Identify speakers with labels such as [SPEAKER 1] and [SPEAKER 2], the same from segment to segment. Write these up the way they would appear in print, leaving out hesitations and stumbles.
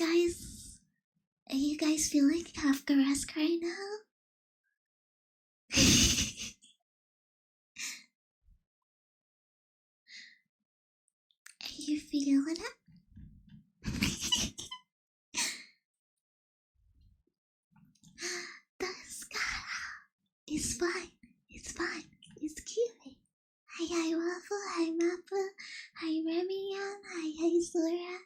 [SPEAKER 1] Are you guys feeling Kafka-esque right now? Are you feeling it? That's it's fine. It's fine. It's cute. Hi, Waffle. Hi, Mappa. Hi, Remian. Hi, Zora.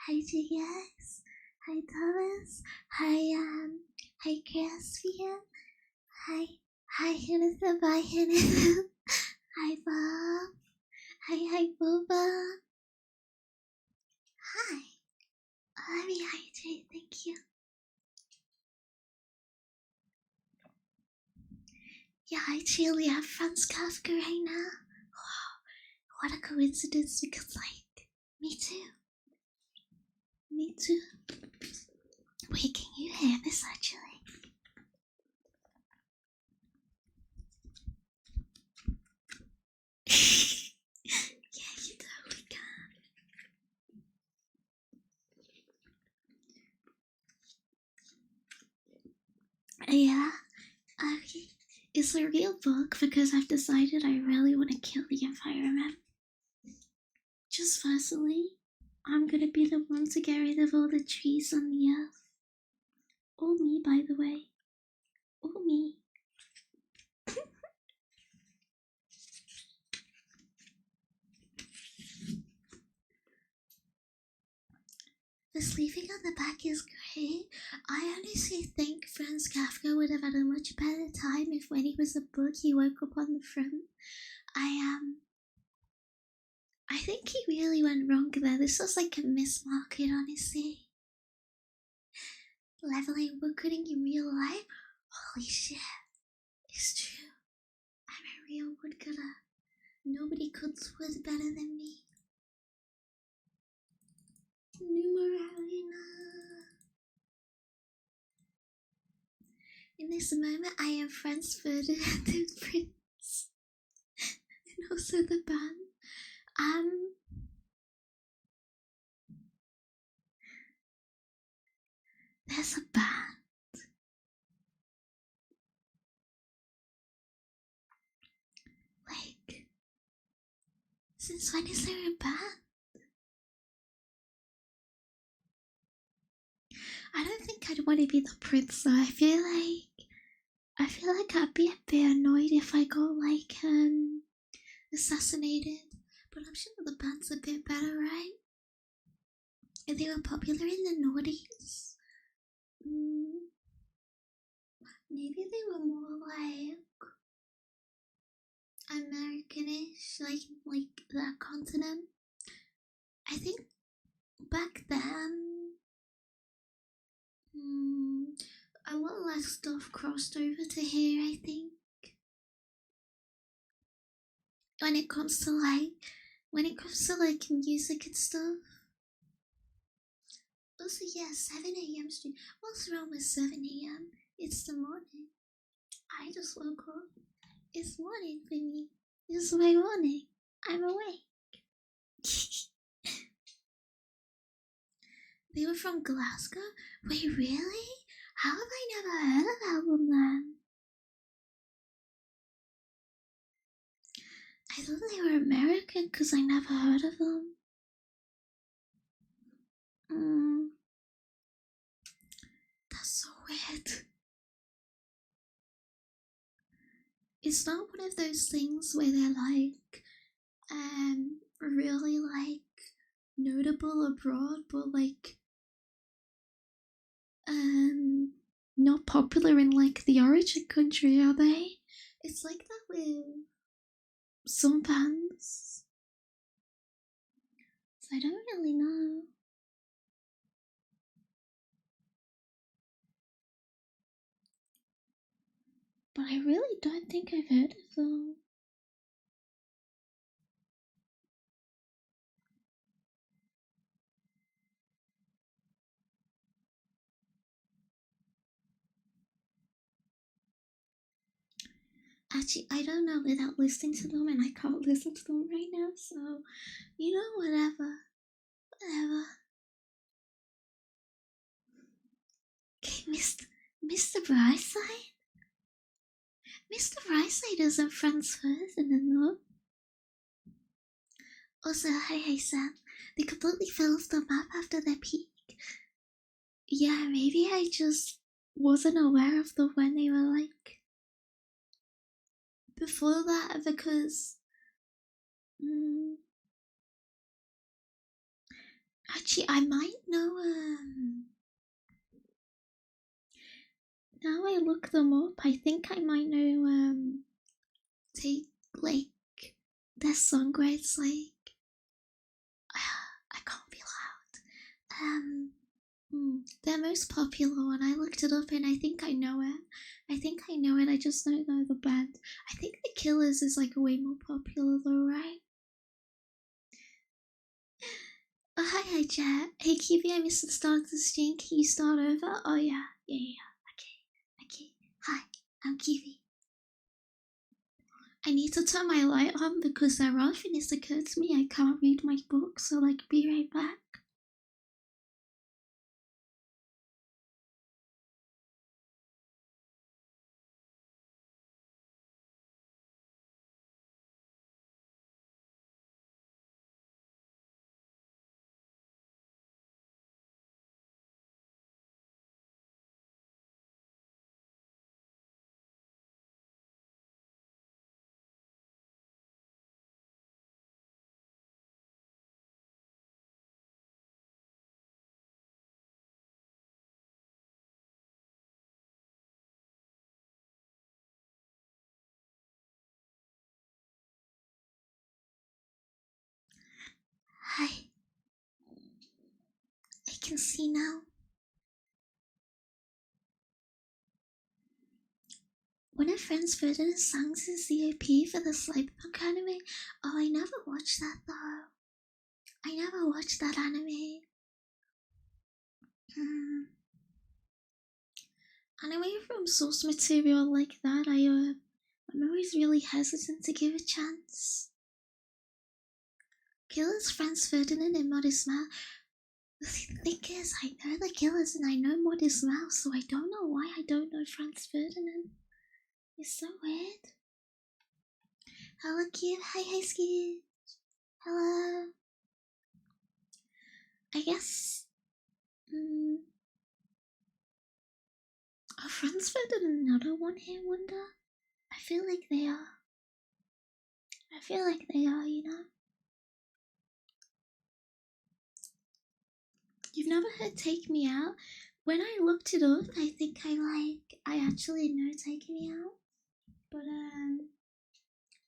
[SPEAKER 1] Hi, JS. Hi, Thomas. Hi, Caspian. Hi, Hennessy. Bye, Hennessy. Hi, Bob. Hi, Boba. Hi. Let me hydrate. Thank you. Yeah, I truly have Franz Kafka right now. Wow, what a coincidence because, like, me too. Me too. Wait, can you hear this actually? Yeah, you totally can. Yeah, okay. It's a real book because I've decided I really want to kill the environment. Just personally, I'm gonna be the one to get rid of all the trees on the earth. Or me, by the way. Or me. The sleeving on the back is great. I honestly think Franz Kafka would have had a much better time if when he was a book he woke up on the front. I think he really went wrong there. This was like a mismarket, honestly. Leveling woodcutting in real life? Holy shit. It's true. I'm a real woodcutter. Nobody cuts wood better than me. Numeralina. In this moment, I am Franz Ferdinand and Prince. And also the band. There's a band. Like, since when is there a band? I don't think I'd want to be the prince though. I feel like I'd be a bit annoyed if I got like assassinated. But I'm sure the band's a bit better, right? If they were popular in the noughties. Maybe they were more like Americanish, like that continent. I think back then, a lot less stuff crossed over to here. I think when it comes to like music and stuff. Also, yeah, 7 a.m. stream. What's wrong with 7 a.m.? It's the morning. I just woke up. It's morning for me. It's my morning. I'm awake. They were from Glasgow? Wait, really? How have I never heard of album then? I thought they were American because I never heard of them. That's so weird. It's not one of those things where they're like, really like notable abroad, but like, not popular in like the origin country, are they? It's like that with some bands. So I don't really know. But I really don't think I've heard of them. Actually, I don't know without listening to them, and I can't listen to them right now, so, you know, whatever. Mr. Brightside? Mr. Brightside isn't Franz Ferdinand, no? Also, hey Sam, they completely fell off the map after their peak. Yeah, maybe I just wasn't aware of the when they were like before that because actually I might know now I look them up, I think I might know take like their song where it's like I can't be loud. Their most popular one, I looked it up and I think I know it. I just don't know the band. I think The Killers is like way more popular though, right? Oh, hi, Jet. Hey, Kiwi, I missed the start of the stream. Can you start over? Oh, yeah. Okay. Hi, I'm Kiwi. I need to turn my light on because there often is occurred to me I can't read my book, so, like, be right back. Hi. I can see now. One of Franz Ferdinand's songs is the OP for the Cyberpunk anime. Oh, I never watched that though. I never watched that anime. Anime from source material like that, I'm always really hesitant to give a chance. Killers, Franz Ferdinand, and Modest Mouse. The thing is, I know the Killers and I know Modest Mouse, so I don't know why I don't know Franz Ferdinand. It's so weird. Hello, cute. Hi, Ski. Hello. I guess. Are Franz Ferdinand another one hit wonder? I feel like they are. You know? You've never heard Take Me Out? When I looked it up, I think I actually know Take Me Out. But,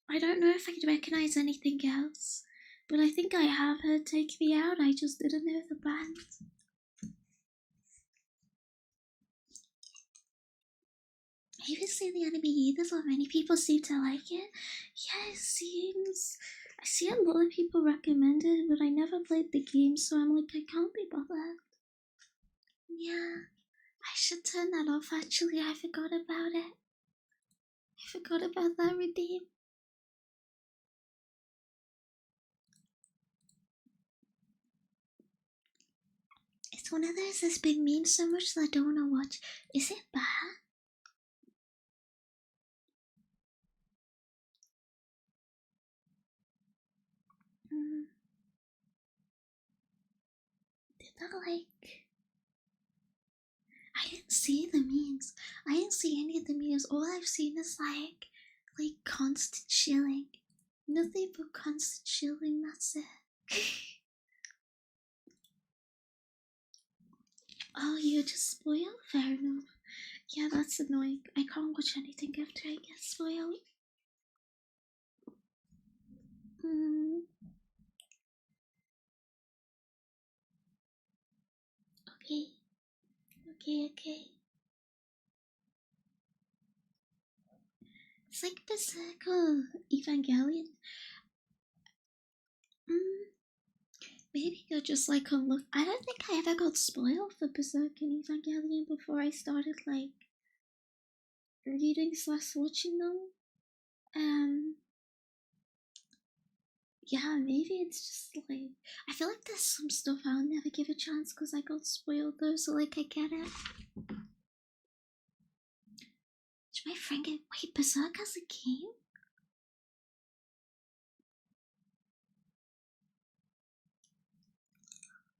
[SPEAKER 1] I don't know if I could recognize anything else. But I think I have heard Take Me Out, I just didn't know the band. I haven't seen the anime either, but many people seem to like it. Yeah, it seems. I see a lot of people recommend it, but I never played the game, so I'm like, I can't be bothered. Yeah, I should turn that off actually, I forgot about it. I forgot about that redeem. It's one of those that's been memed so much that I don't want to watch. Is it bad? Did that like... I didn't see the memes. I didn't see any of the memes. All I've seen is like constant chilling. Nothing but constant chilling, that's it. Oh, you just spoiled? Fair enough. Yeah, that's annoying. I can't watch anything after I get spoiled. Okay. It's like Berserker Evangelion. Maybe you're just like unlucky. I don't think I ever got spoiled for Berserk and Evangelion before I started like reading / watching them. Yeah, maybe it's just like I feel like there's some stuff I'll never give a chance because I got spoiled though. So like I get it. Should my friend get... Wait, Berserk has a game?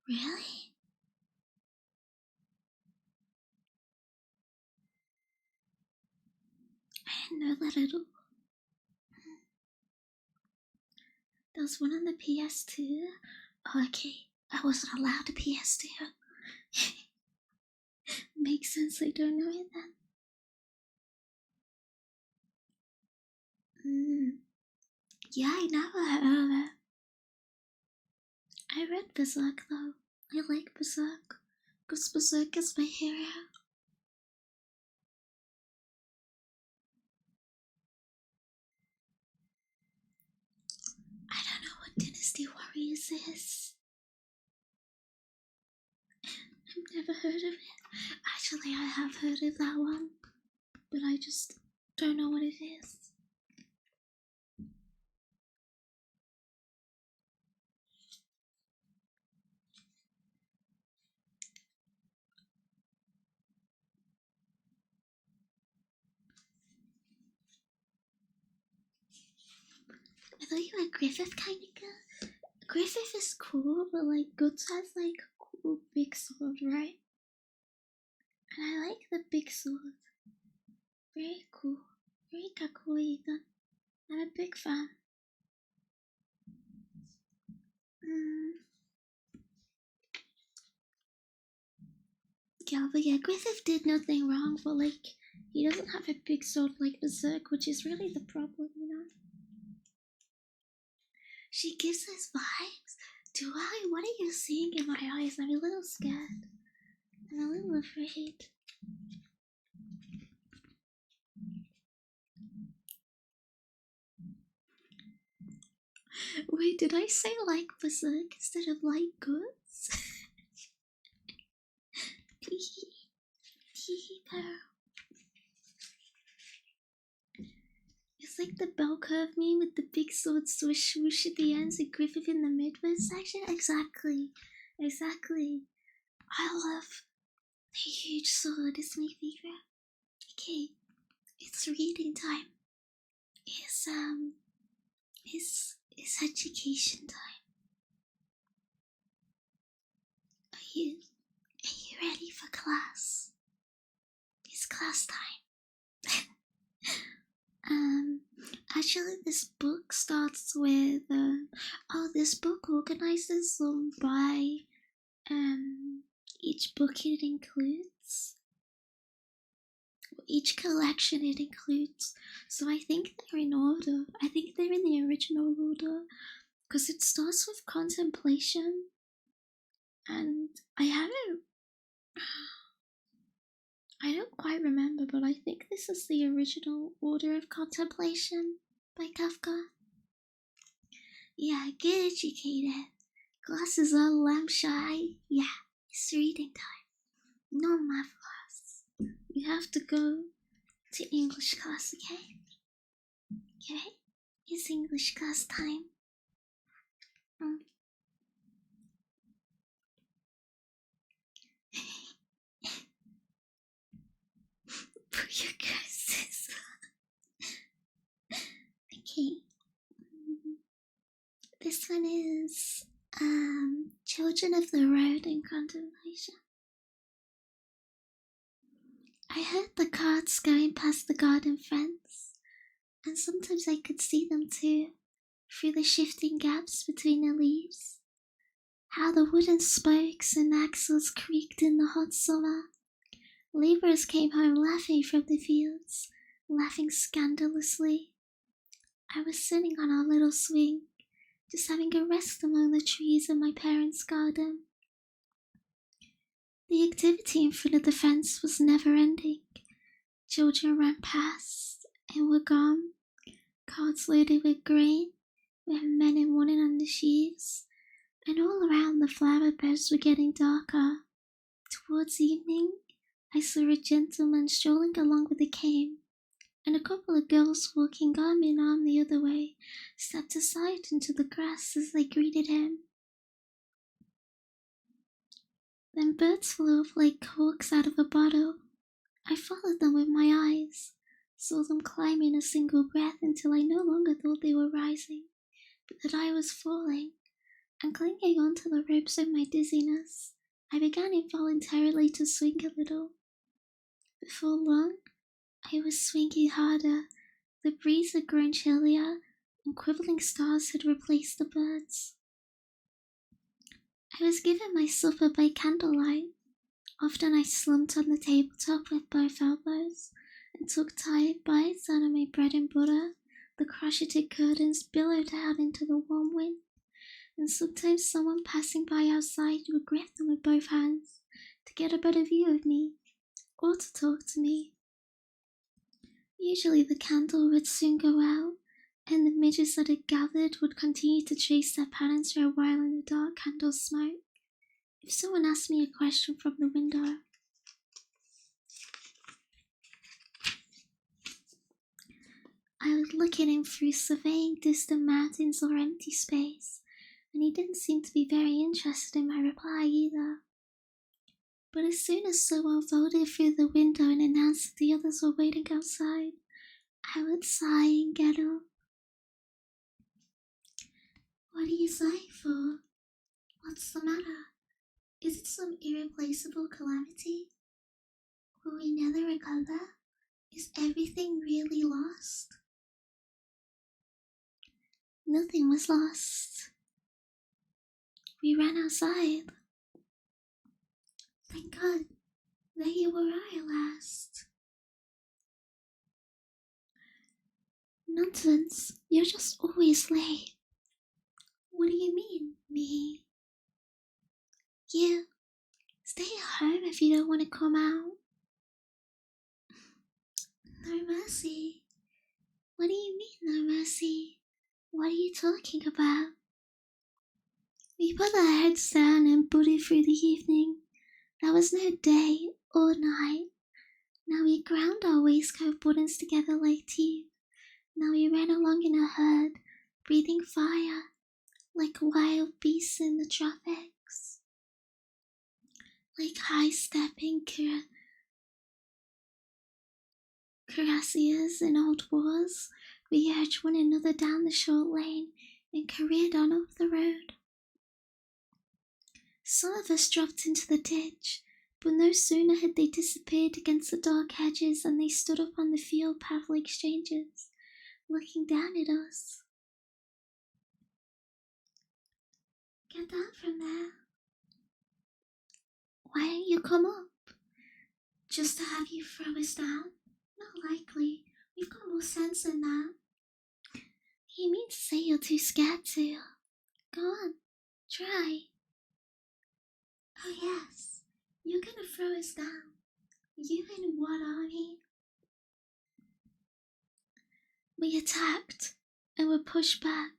[SPEAKER 1] Really? I didn't know that at all. There was one on the PS2. Oh, okay. I wasn't allowed a PS2. Makes sense, I don't know it then. Yeah, I never heard of it. I read Berserk though. I like Berserk. Because Berserk is my hero. I don't know what Dynasty Warriors is. I've never heard of it. Actually, I have heard of that one. But I just don't know what it is. I thought you were Griffith kind of girl. Griffith is cool, but like Guts has like a cool big sword, right? And I like the big sword. Very cool. Very kawaii then. I'm a big fan. Yeah, but yeah, Griffith did nothing wrong, but like, he doesn't have a big sword like Berserk, which is really the problem, you know? She gives us vibes? Do I? What are you seeing in my eyes? I'm a little scared. I'm a little afraid. Wait, did I say like Berserk instead of like Goods? It's like the bell curve meme with the big sword swish swoosh at the ends and Griffith in the Midwest section. Exactly. I love the huge sword. It's my favorite. Okay, it's reading time. It's education time. Are you ready for class? It's class time. Actually, this book starts with, this book organizes them by, each book it includes. Each collection it includes. So I think they're in order. I think they're in the original order. Because it starts with contemplation. And I don't quite remember, but I think this is the original order of contemplation by Kafka. Yeah, get educated. Classes are lamp shy. Yeah, it's reading time. No math class. You have to go to English class, okay? Okay? It's English class time. Put your glasses on. Okay. This one is Children of the Road in Contemplation. I heard the carts going past the garden fence, and sometimes I could see them too, through the shifting gaps between the leaves. How the wooden spokes and axles creaked in the hot summer. Laborers came home laughing from the fields, laughing scandalously. I was sitting on our little swing, just having a rest among the trees in my parents' garden. The activity in front of the fence was never ending. Children ran past and were gone. Carts loaded with grain, with men and women on the sheaves, and all around the flower beds were getting darker. Towards evening, I saw a gentleman strolling along with a cane, and a couple of girls walking arm in arm the other way stepped aside into the grass as they greeted him. Then birds flew off like corks out of a bottle. I followed them with my eyes, saw them climb in a single breath until I no longer thought they were rising, but that I was falling, and clinging onto the ropes of my dizziness, I began involuntarily to swing a little. Before long, I was swinging harder. The breeze had grown chillier, and quivering stars had replaced the birds. I was given my supper by candlelight. Often I slumped on the tabletop with both elbows and took tired bites out of my bread and butter. The crocheted curtains billowed out into the warm wind, and sometimes someone passing by outside would grip them with both hands to get a better view of me or to talk to me. Usually the candle would soon go out, and the midges that had gathered would continue to chase their patterns for a while in the dark candle smoke. If someone asked me a question from the window, I would look at him through surveying distant mountains or empty space, and he didn't seem to be very interested in my reply either. But as soon as someone folded through the window and announced that the others were waiting outside, I would sigh and get up. What are you sighing for? What's the matter? Is it some irreplaceable calamity? Will we never recover? Is everything really lost? Nothing was lost. We ran outside. Thank God, there you were at last. Nonsense, you're just always late. What do you mean, me? You. Stay at home if you don't want to come out. No mercy. What do you mean, no mercy? What are you talking about? We put our heads down and booted through the evening. There was no day or night. Now we ground our waistcoat buttons together like teeth. Now we ran along in a herd, breathing fire, like wild beasts in the tropics. Like high-stepping cuirassiers in old wars, we urged one another down the short lane and careered on up the road. Some of us dropped into the ditch, but no sooner had they disappeared against the dark hedges than they stood up on the field path like strangers, looking down at us. Get down from there. Why don't you come up? Just to have you throw us down? Not likely. We've got more sense than that. You mean to say you're too scared to? Go on, try. Oh yes, you're gonna throw us down. You and what army? We attacked, and were pushed back,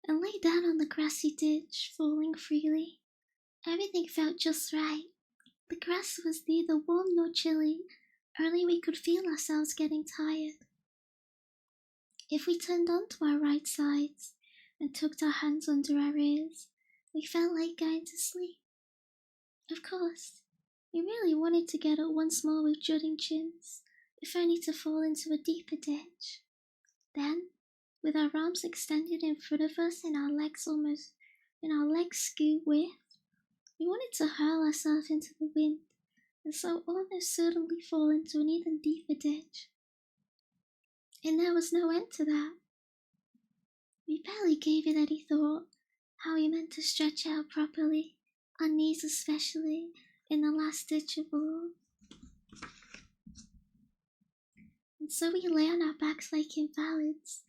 [SPEAKER 1] and lay down on the grassy ditch, falling freely. Everything felt just right. The grass was neither warm nor chilly, only we could feel ourselves getting tired. If we turned onto our right sides and tucked our hands under our ears, we felt like going to sleep. Of course, we really wanted to get up once more with jutting chins, if only to fall into a deeper ditch. Then, with our arms extended in front of us and our legs scoot width, we wanted to hurl ourselves into the wind, and so almost certainly fall into an even deeper ditch. And there was no end to that. We barely gave it any thought, how we meant to stretch out properly, our knees especially, in the last ditch of all. And so we lay on our backs like invalids,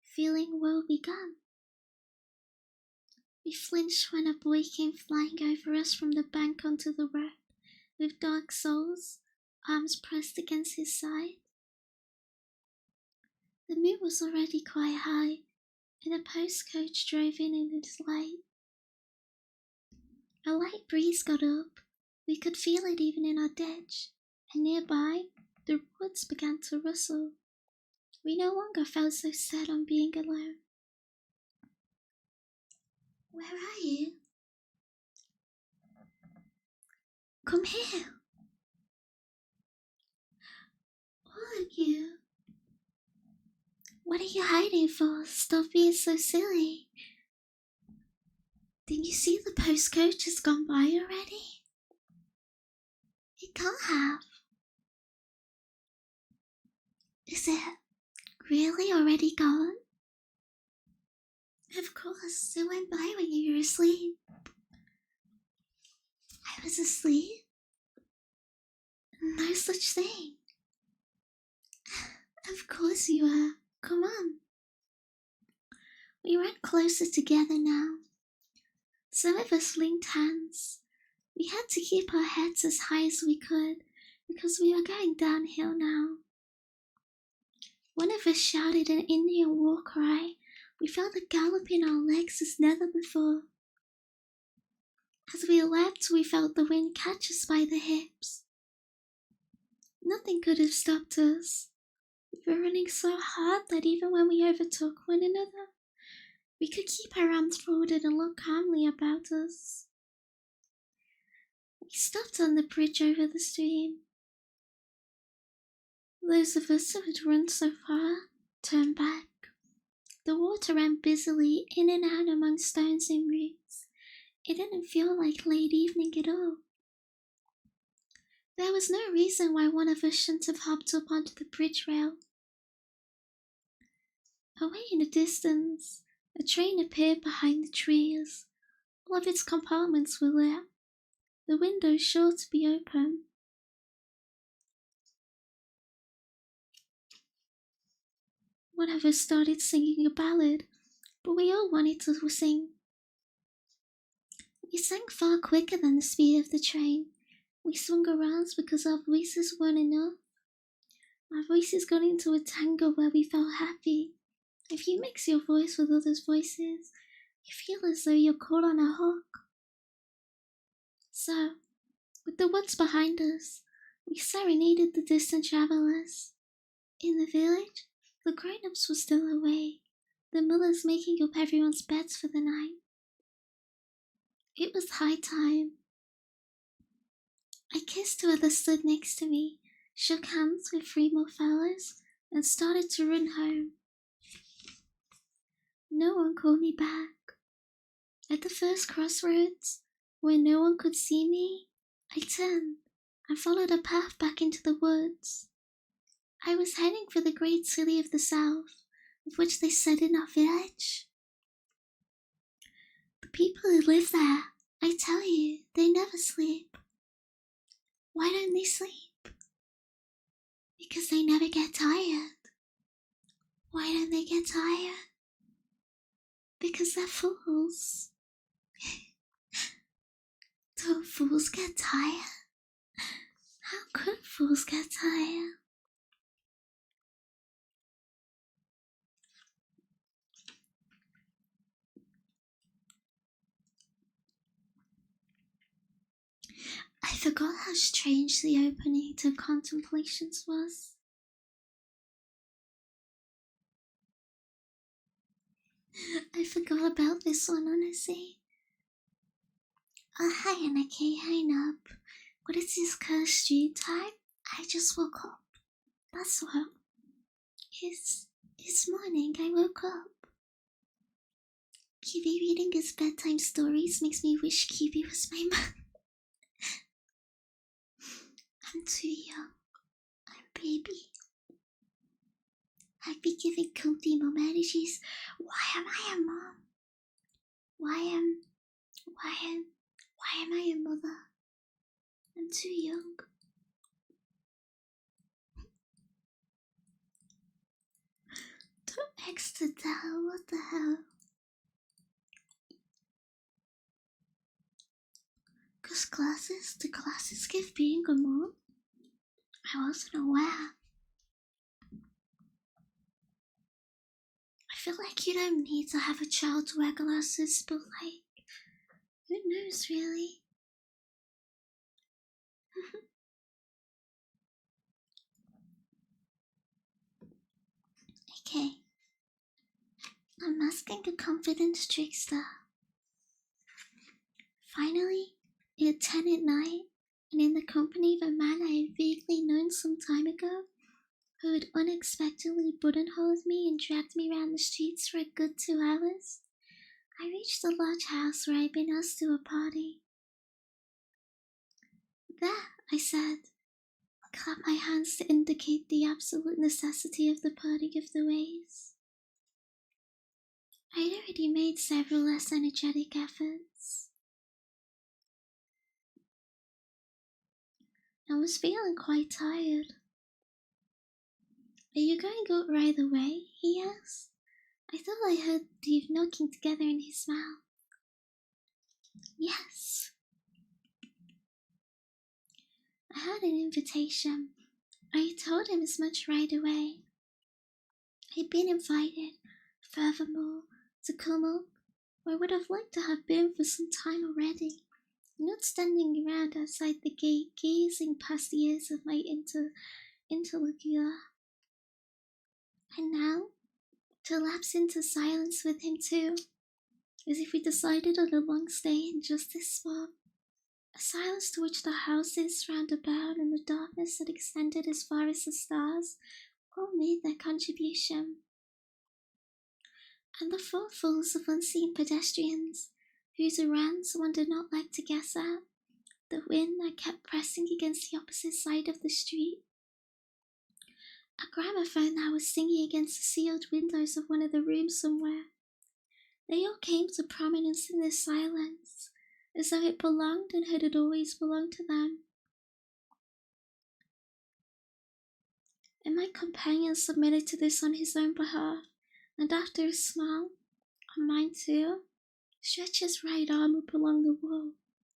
[SPEAKER 1] feeling woe begun. We flinched when a boy came flying over us from the bank onto the road, with dark soles, arms pressed against his side. The moon was already quite high, and a post-coach drove in its light. A light breeze got up. We could feel it even in our ditch, and nearby, the woods began to rustle. We no longer felt so set on being alone. Where are you? Come here. All of you. What are you hiding for? Stop being so silly. Didn't you see the postcode just gone by already? It can't have. Is it really already gone? Of course, it went by when you were asleep. I was asleep? No such thing. Of course you were. Come on. We ran closer together now. Some of us linked hands. We had to keep our heads as high as we could because we were going downhill now. One of us shouted an Indian war cry. We felt the gallop in our legs as never before. As we leapt, we felt the wind catch us by the hips. Nothing could have stopped us. We were running so hard that even when we overtook one another, we could keep our arms folded and look calmly about us. We stopped on the bridge over the stream. Those of us who had run so far turned back. The water ran busily in and out among stones and roots. It didn't feel like late evening at all. There was no reason why one of us shouldn't have hopped up onto the bridge rail. Away in the distance, a train appeared behind the trees. All of its compartments were lit, the windows sure to be open. One of us started singing a ballad, but we all wanted to sing. We sang far quicker than the speed of the train. We swung around because our voices weren't enough. Our voices got into a tango where we felt happy. If you mix your voice with others' voices, you feel as though you're caught on a hook. So, with the woods behind us, we serenaded the distant travelers. In the village, the grown-ups were still away, the mothers making up everyone's beds for the night. It was high time. I kissed whoever stood next to me, shook hands with 3 more fellas, and started to run home. No one called me back. At the first crossroads, where no one could see me, I turned and followed a path back into the woods. I was heading for the great city of the south, of which they said in our village. The people who live there, I tell you, they never sleep. Why don't they sleep? Because they never get tired. Why don't they get tired? Because they're fools. Don't fools get tired? How could fools get tired? I forgot how strange the opening to Contemplations was. I forgot about this one, honestly. Oh, hi, Anaki, hi, Nub. What is this cursed street time? I just woke up. That's what. It's morning, I woke up. Kiwi reading his bedtime stories makes me wish Kiwi was my mom. I'm too young. I'm baby. I'd be giving Kunti mom energies. Why am I a mom? Why am I a mother? I'm too young. Don't extra down, what the hell? Cause the classes give being a mom? I wasn't aware. I feel like you don't need to have a child to wear glasses, but like, who knows really? Okay. I'm asking a confident trickster. Finally, at 10 at night, and in the company of a man I had vaguely known some time ago, who had unexpectedly buttonholed me and dragged me around the streets for a good 2 hours, I reached the large house where I'd been asked to a party. There, I said, clapped my hands to indicate the absolute necessity of the parting of the ways. I'd already made several less energetic efforts. I was feeling quite tired. Are you going out right away? He asked. I thought I heard teeth knocking together in his mouth. Yes. I had an invitation. I told him as much right away. I'd been invited, furthermore, to come up, where I would have liked to have been for some time already, not standing around outside the gate gazing past the ears of my interlocutor. And now, to lapse into silence with him too, as if we decided on a long stay in just this spot. A silence to which the houses round about and the darkness that extended as far as the stars all made their contribution. And the footfalls of unseen pedestrians, whose errands one did not like to guess at, the wind that kept pressing against the opposite side of the street, a gramophone that was singing against the sealed windows of one of the rooms somewhere. They all came to prominence in this silence, as though it belonged and had always belonged to them. And my companion submitted to this on his own behalf, and after a smile, on mine too, stretched his right arm up along the wall,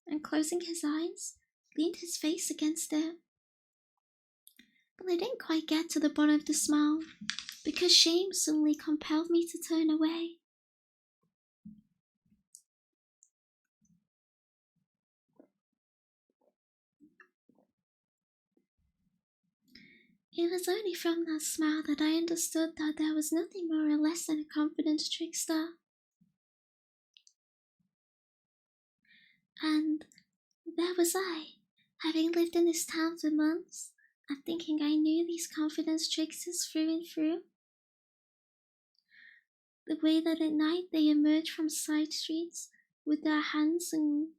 [SPEAKER 1] and closing his eyes, leaned his face against it. But I didn't quite get to the bottom of the smile, because shame suddenly compelled me to turn away. It was only from that smile that I understood that there was nothing more or less than a confident trickster. And there was I, having lived in this town for months, and thinking I knew these confidence tricksters through and through. The way that at night they emerge from side streets with their hands and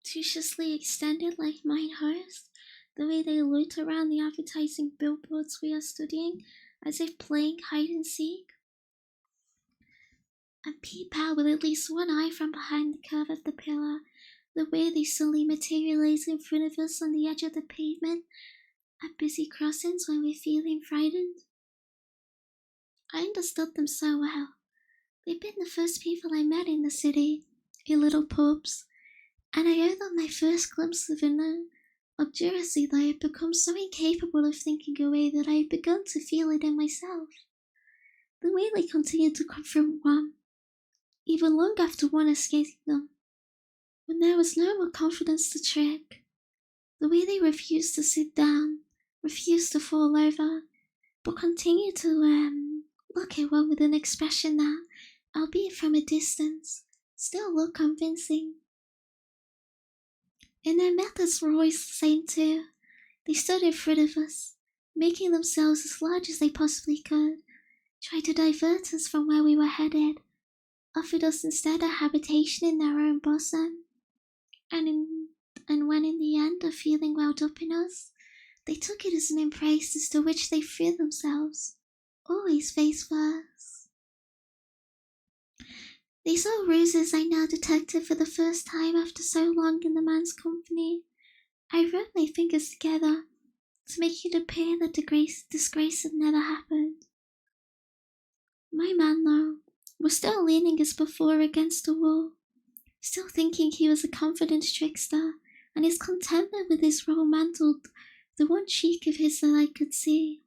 [SPEAKER 1] obtusely extended like mine hers, the way they loiter around the advertising billboards we are studying as if playing hide and seek, and peep out with at least one eye from behind the curve of the pillar, the way they suddenly materialize in front of us on the edge of the pavement at busy crossings when we're feeling frightened. I understood them so well. They'd been the first people I met in the city, in little pubs, and I owe them my first glimpse of an obduracy that I had become so incapable of thinking away that I had begun to feel it in myself. The way they continued to confront one, even long after one escaped them, when there was no more confidence to trick. The way they refused to sit down, refused to fall over, but continued to look at one with an expression that, albeit from a distance, still looked convincing. And their methods were always the same too. They stood in front of us, making themselves as large as they possibly could, tried to divert us from where we were headed, offered us instead a habitation in their own bosom, and when in the end of feeling welled up in us, they took it as an embrace as to which they threw themselves, always face first. These are ruses I now detected for the first time after so long in the man's company. I rubbed my fingers together to make it appear that disgrace had never happened. My man, though, was still leaning as before against the wall, still thinking he was a confident trickster, and his contentment with his role mantled the one cheek of his that I could see.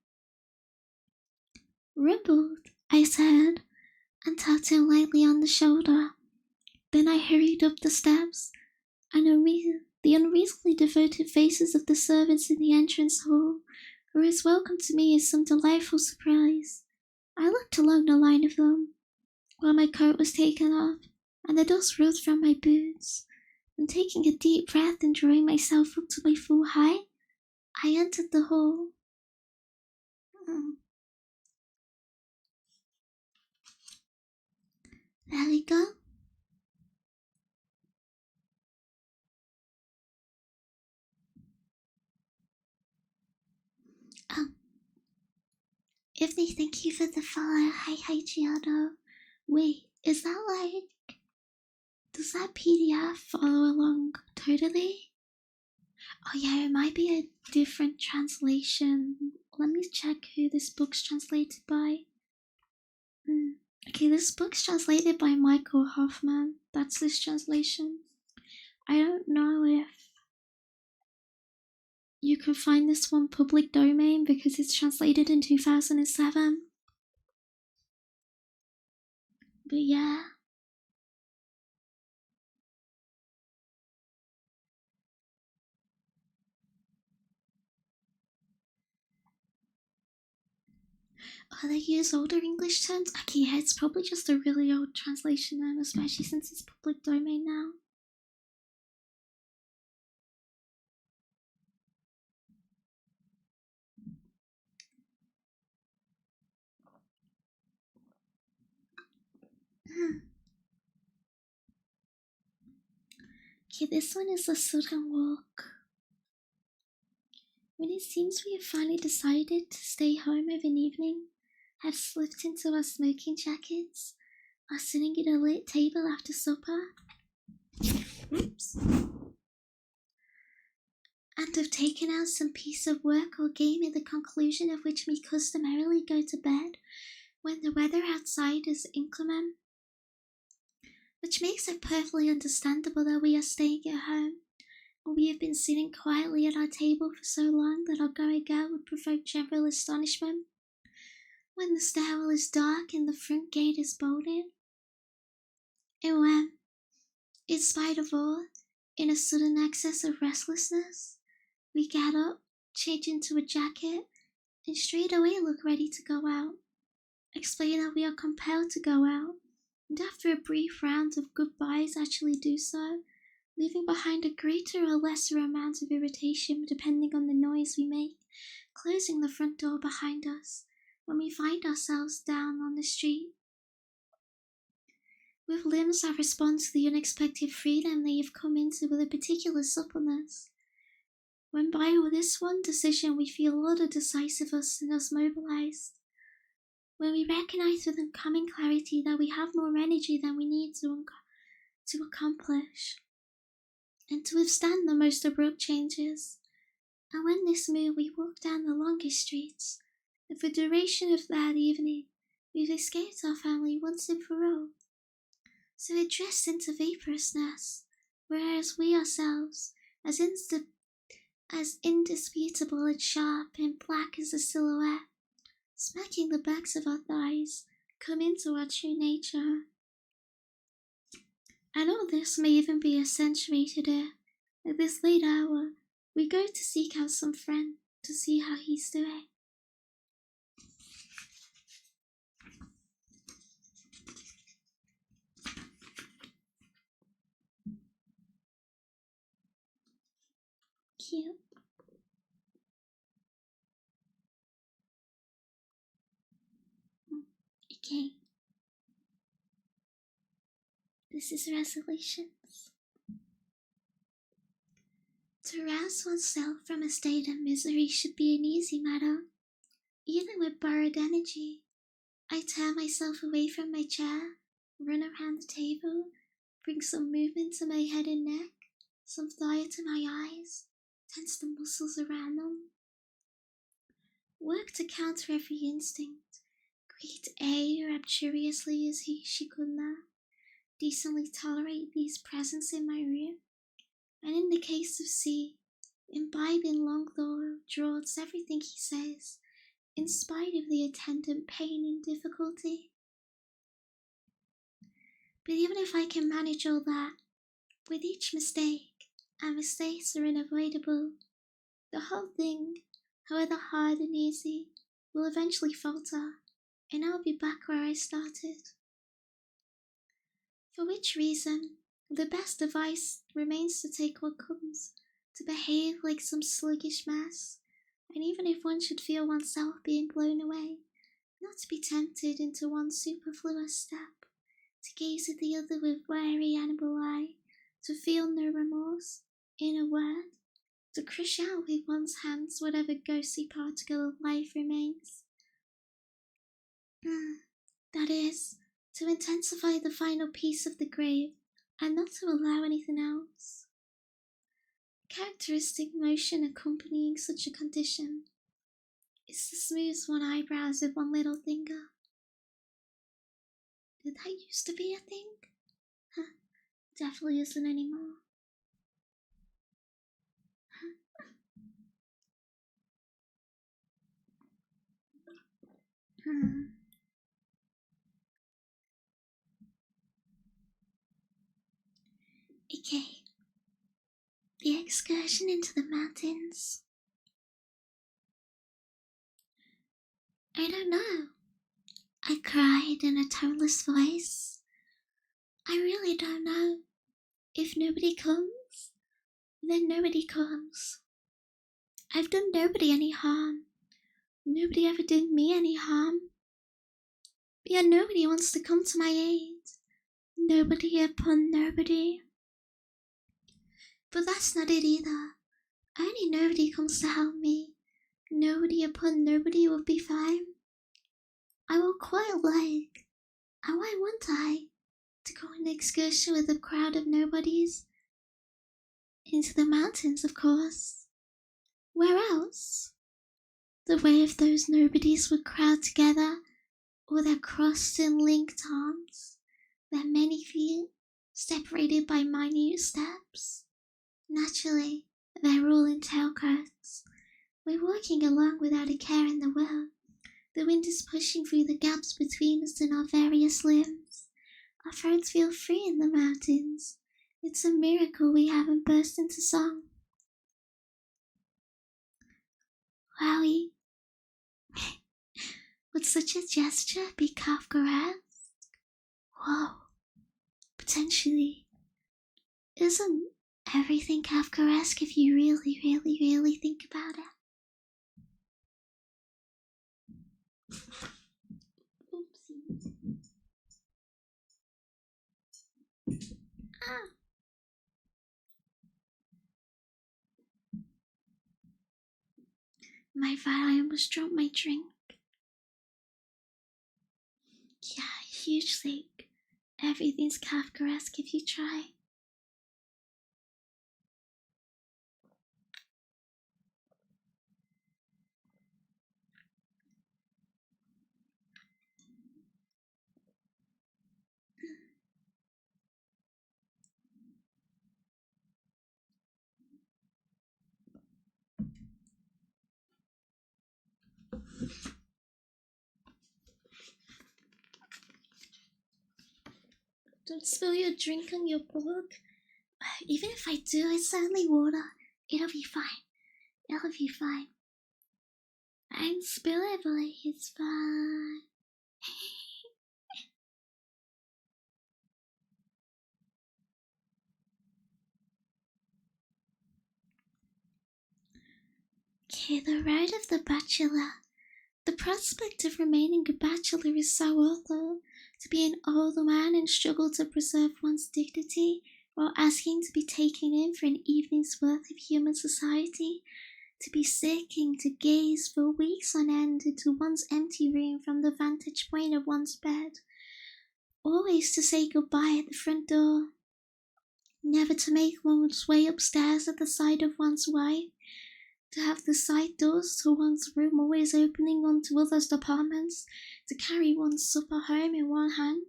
[SPEAKER 1] "Rumbled," I said, and tapped him lightly on the shoulder. Then I hurried up the steps, and the unreasonably devoted faces of the servants in the entrance hall were as welcome to me as some delightful surprise. I looked along the line of them, while my coat was taken off, and the dust rolled from my boots, and taking a deep breath and drawing myself up to my full height, I entered the hall. There we go. Evening, thank you for the follow. Hi, Giotto. Wait, is that like... Does that PDF follow along totally? Oh yeah, it might be a different translation. Let me check who this book's translated by. Okay, this book's translated by Michael Hoffman. That's this translation. I don't know if you can find this one public domain because it's translated in 2007. But yeah. Oh, they use older English terms? Okay, yeah, it's probably just a really old translation then, especially since it's public domain now. Okay, this one is a sudden walk. When it seems we have finally decided to stay home of an evening, have slipped into our smoking jackets, are sitting at a lit table after supper. Oops. And have taken out some piece of work or game at the conclusion of which we customarily go to bed when the weather outside is inclement. Which makes it perfectly understandable that we are staying at home, and we have been sitting quietly at our table for so long that our going out would provoke general astonishment when the stairwell is dark and the front gate is bolted. And when, in spite of all, in a sudden access of restlessness, we get up, change into a jacket, and straight away look ready to go out, explain that we are compelled to go out, and after a brief round of goodbyes actually do so, leaving behind a greater or lesser amount of irritation depending on the noise we make, closing the front door behind us when we find ourselves down on the street. With limbs that respond to the unexpected freedom they have come into with a particular suppleness. When by this one decision we feel all the decisiveness in us mobilized. When we recognize with incoming clarity that we have more energy than we need to accomplish and to withstand the most abrupt changes. And when this mood we walk down the longest streets, and for the duration of that evening, we've escaped our family once and for all. So it drifts into vaporousness, whereas we ourselves, as indisputable and sharp and black as a silhouette, smacking the backs of our thighs, come into our true nature. And all this may even be accentuated if, at this late hour, we go to seek out some friend to see how he's doing. Cute. Okay. This is resolutions. To rouse oneself from a state of misery should be an easy matter. Even with borrowed energy, I tear myself away from my chair, run around the table, bring some movement to my head and neck, some fire to my eyes, tense the muscles around them. Work to counter every instinct. Greet A rapturously as she could not, decently tolerate B's presence in my room, and in the case of C, imbibe in long draughts everything he says, in spite of the attendant pain and difficulty. But even if I can manage all that, with each mistake, and mistakes are unavoidable, the whole thing, however hard and easy, will eventually falter, and I'll be back where I started. For which reason, the best advice remains to take what comes, to behave like some sluggish mass, And even if one should feel oneself being blown away, not to be tempted into one superfluous step, to gaze at the other with wary animal eye, to feel no remorse, in a word, to crush out with one's hands whatever ghostly particle of life remains. That is, to intensify the final piece of the grave, and not to allow anything else. Characteristic motion accompanying such a condition is to smooth one eyebrows with one little finger. Did that used to be a thing? Definitely isn't anymore. Okay. The excursion into the mountains. I don't know. I cried in a toneless voice. I really don't know. If nobody comes, then nobody comes. I've done nobody any harm. Nobody ever did me any harm. Yet nobody wants to come to my aid. Nobody upon nobody. But that's not it either. Only nobody comes to help me. Nobody upon nobody will be fine. I will quite like, and why wouldn't I, to go on an excursion with a crowd of nobodies? Into the mountains, of course. Where else? The way if those nobodies would crowd together, or their crossed and linked arms, their many feet separated by minute steps. Naturally, their all in tailcoats. We're walking along without a care in the world. The wind is pushing through the gaps between us and our various limbs. Our throats feel free in the mountains. It's a miracle we haven't burst into song. Wowie. Would such a gesture be Kafkaesque? Whoa. Potentially. Isn't everything Kafkaesque if you really, really, really think about it? Oopsies. Ah. My bad, I almost dropped my drink. Yeah, hugely. Everything's Kafkaesque if you try. Don't spill your drink on your book. Even if I do, it's only water. It'll be fine. It'll be fine. I'm spilling, but it's fine. Okay, the road of the bachelor. The prospect of remaining a bachelor is so awful. To be an older man and struggle to preserve one's dignity while asking to be taken in for an evening's worth of human society. To be seeking to gaze for weeks on end into one's empty room from the vantage point of one's bed. Always to say goodbye at the front door. Never to make one's way upstairs at the side of one's wife. To have the side doors to one's room always opening onto others' apartments, to carry one's supper home in one hand,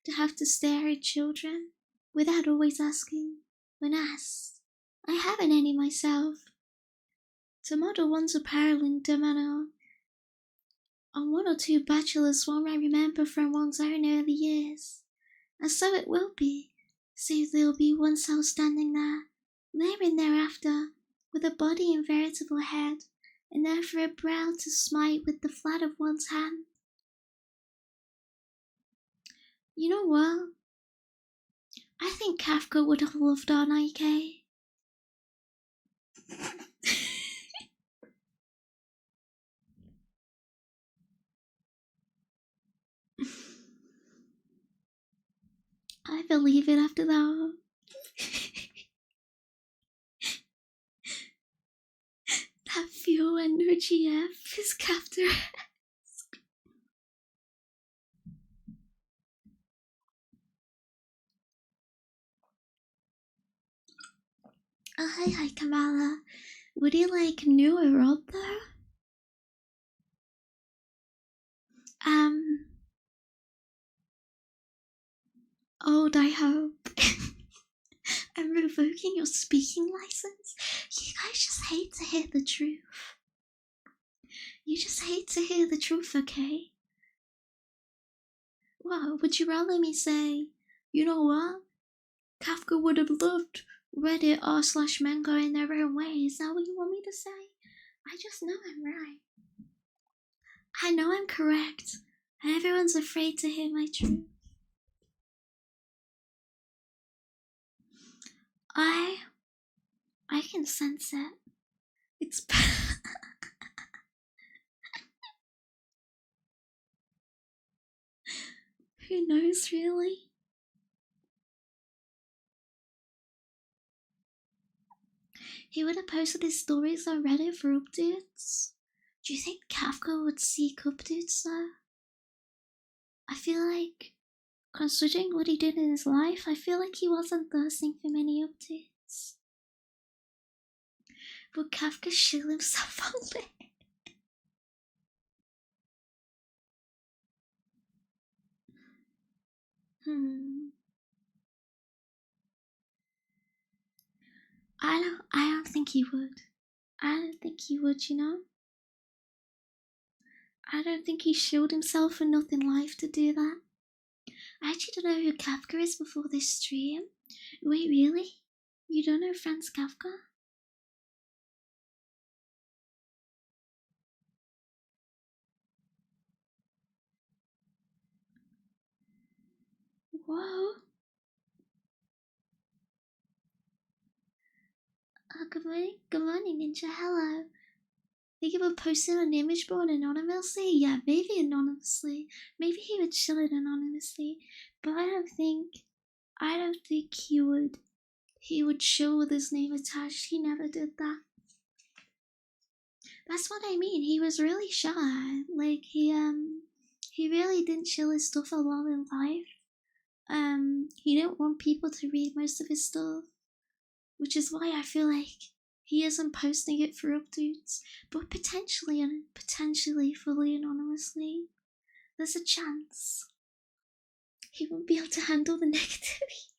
[SPEAKER 1] to have to stare at children, without always asking, when asked, I haven't any myself. To model one's apparel in demeanor on one or two bachelors one may remember from one's own early years, and so it will be, save there'll be oneself standing there and thereafter, with a body and veritable head, and never a brow to smite with the flat of one's hand. You know what? I think Kafka would have loved our Nike. I believe it after that. That fuel energy F is capture. Oh, hi, Kamala. Would you like new or old though? Old, I hope. I'm revoking your speaking license. You guys just hate to hear the truth. You just hate to hear the truth, okay? What, would you rather me say, you know what? Kafka would have loved Reddit r/manga in their own way. Is that what you want me to say? I just know I'm right. I know I'm correct. And everyone's afraid to hear my truth. I can sense it. It's who knows, really? He would have posted his stories on Reddit for updates. Do you think Kafka would seek updates though? I feel like, considering what he did in his life, I feel like he wasn't thirsting for many updates. Would Kafka shill himself on it? I don't think he would. I don't think he would, you know? I don't think he showed himself for nothing life to do that. I actually don't know who Kafka is before this stream. Wait, really? You don't know Franz Kafka? Whoa. Good morning, Ninja, hello. Think about posting an image board anonymously? Yeah, maybe anonymously. Maybe he would chill it anonymously. But I don't think he would chill with his name attached. He never did that. That's what I mean. He was really shy. Like he really didn't chill his stuff a lot in life. He didn't want people to read most of his stuff, which is why I feel like he isn't posting it for updates, but potentially fully anonymously. There's a chance he won't be able to handle the negativity.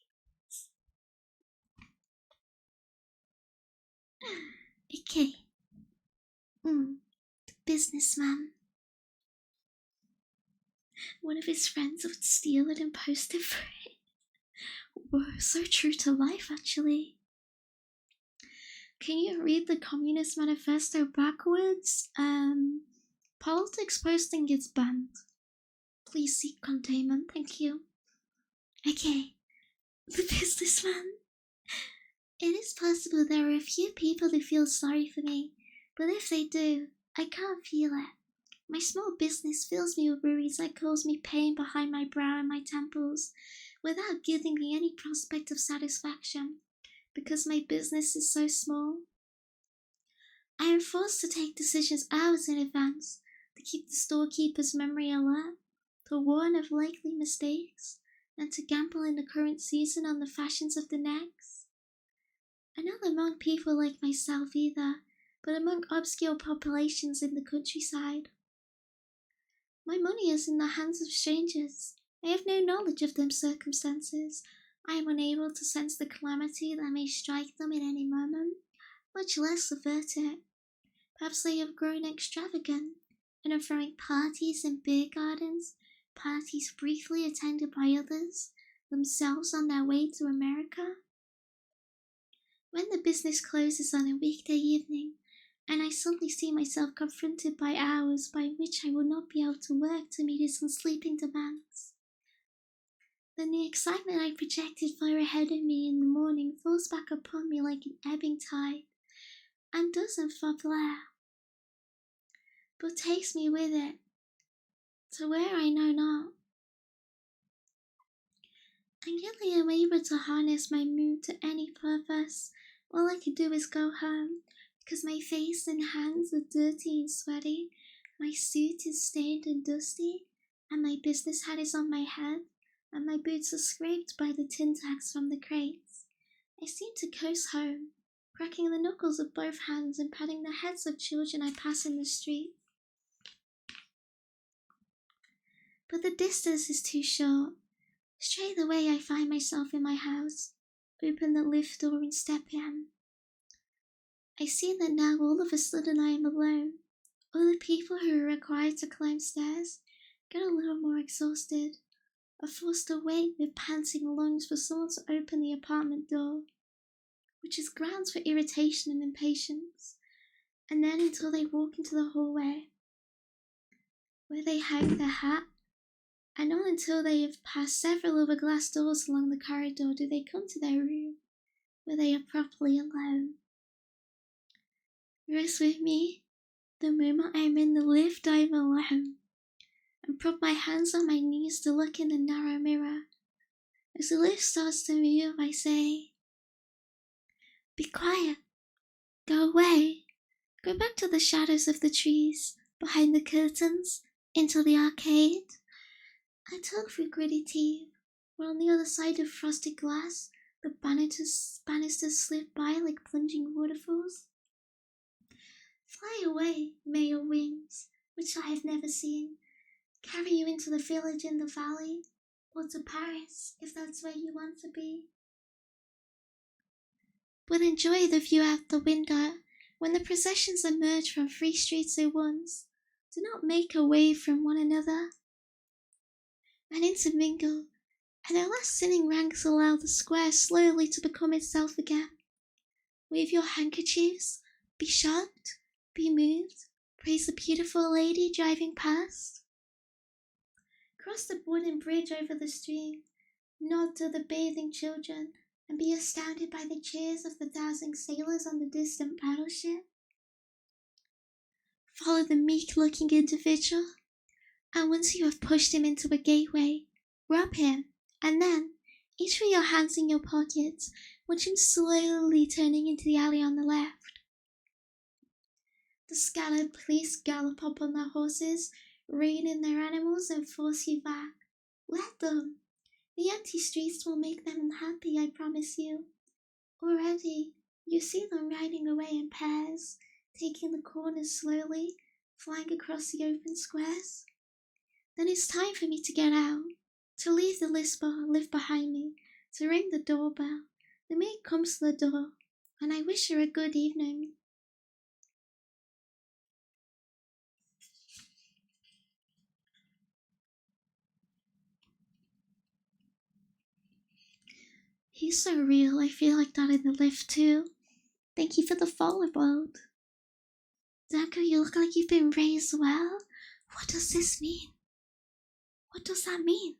[SPEAKER 1] Okay. The businessman. One of his friends would steal it and post it for it. Whoa, so true to life, actually. Can you read the Communist Manifesto backwards? Politics posting gets banned. Please seek containment, thank you. Okay, the businessman. It is possible there are a few people who feel sorry for me, but if they do, I can't feel it. My small business fills me with worries that cause me pain behind my brow and my temples, without giving me any prospect of satisfaction, because my business is so small. I am forced to take decisions hours in advance to keep the storekeeper's memory alert, to warn of likely mistakes, and to gamble in the current season on the fashions of the next. And not among people like myself either, but among obscure populations in the countryside. My money is in the hands of strangers. I have no knowledge of their circumstances. I am unable to sense the calamity that may strike them at any moment, much less avert it. Perhaps they have grown extravagant and are throwing parties in beer gardens, parties briefly attended by others, themselves on their way to America. When the business closes on a weekday evening, and I suddenly see myself confronted by hours by which I will not be able to work to meet his unsleeping demands, then the excitement I projected far ahead of me in the morning falls back upon me like an ebbing tide, and doesn't forbear, but takes me with it to where I know not. I really am able to harness my mood to any purpose. All I can do is go home, because my face and hands are dirty and sweaty, my suit is stained and dusty, and my business hat is on my head, and my boots are scraped by the tin tacks from the crates. I seem to coast home, cracking the knuckles of both hands and patting the heads of children I pass in the street. But the distance is too short. Straight away I find myself in my house, open the lift door and step in. I see that now all of a sudden I am alone. All the people who are required to climb stairs get a little more exhausted, are forced to wait with panting lungs for someone to open the apartment door, which is grounds for irritation and impatience, and then until they walk into the hallway, where they hang their hat, and not until they have passed several other glass doors along the corridor do they come to their room, where they are properly alone. Rest with me, the moment I am in the lift I am alone, and prop my hands on my knees to look in the narrow mirror. As the lift starts to move, I say, "Be quiet, go away, go back to the shadows of the trees, behind the curtains, into the arcade." I tug through gritty teeth, while on the other side of frosted glass, the banisters slip by like plunging waterfalls. Fly away, may your wings, which I have never seen, carry you into the village in the valley, or to Paris, if that's where you want to be. But enjoy the view out the window when the processions emerge from 3 streets at once. Do not make away from one another and intermingle, and at last sinning ranks allow the square slowly to become itself again. Wave your handkerchiefs, be shocked, be moved, praise the beautiful lady driving past. Cross the wooden bridge over the stream, nod to the bathing children, and be astounded by the cheers of the 1,000 sailors on the distant battleship. Follow the meek-looking individual, and once you have pushed him into a gateway, rub him, and then, each with your hands in your pockets, watch him slowly turning into the alley on the left. The scattered police gallop up on their horses, rein in their animals, and force you back. Let them. The empty streets will make them unhappy, I promise you. Already, you see them riding away in pairs, taking the corners slowly, flying across the open squares. Then it's time for me to get out, to leave the lift behind me, to ring the doorbell. The maid comes to the door, and I wish her a good evening. He's so real, I feel like that in the lift too. Thank you for the follow, world. Danko, you look like you've been raised well. What does this mean? What does that mean?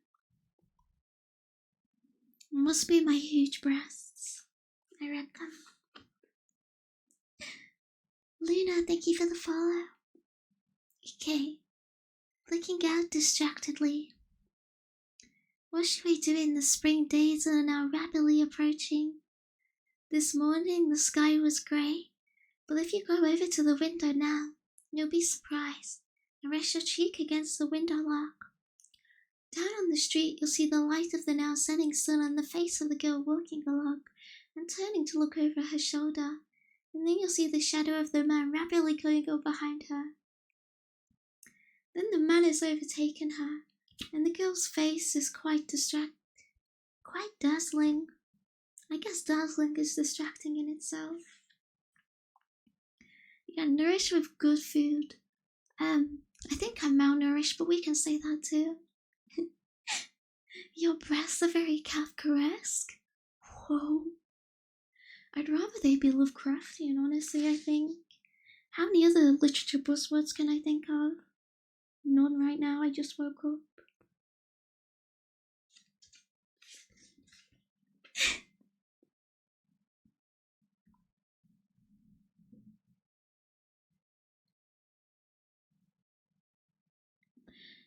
[SPEAKER 1] Must be my huge breasts, I reckon. Luna, thank you for the follow. Okay, looking out distractedly. What should we do in the spring days that are now rapidly approaching? This morning the sky was grey, but if you go over to the window now, you'll be surprised and rest your cheek against the window lock. Down on the street you'll see the light of the now setting sun on the face of the girl walking along and turning to look over her shoulder, and then you'll see the shadow of the man rapidly going up behind her. Then the man has overtaken her, and the girl's face is quite dazzling. I guess dazzling is distracting in itself. You get nourished with good food. I think I'm malnourished, but we can say that too. Your breasts are very Kafkaesque. Whoa. I'd rather they be Lovecraftian, honestly, I think. How many other literature buzzwords can I think of? None right now, I just woke up.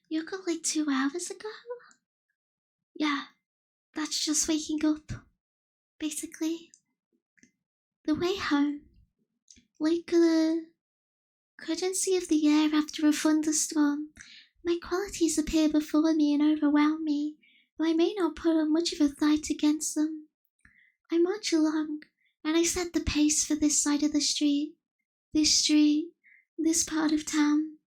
[SPEAKER 1] You got like 2 hours ago? Yeah, That's just waking up, basically. The way home, like the currency of the air after a thunderstorm, my qualities appear before me and overwhelm me, though I may not put up much of a fight against them. I march along, and I set the pace for this side of the street, this part of town.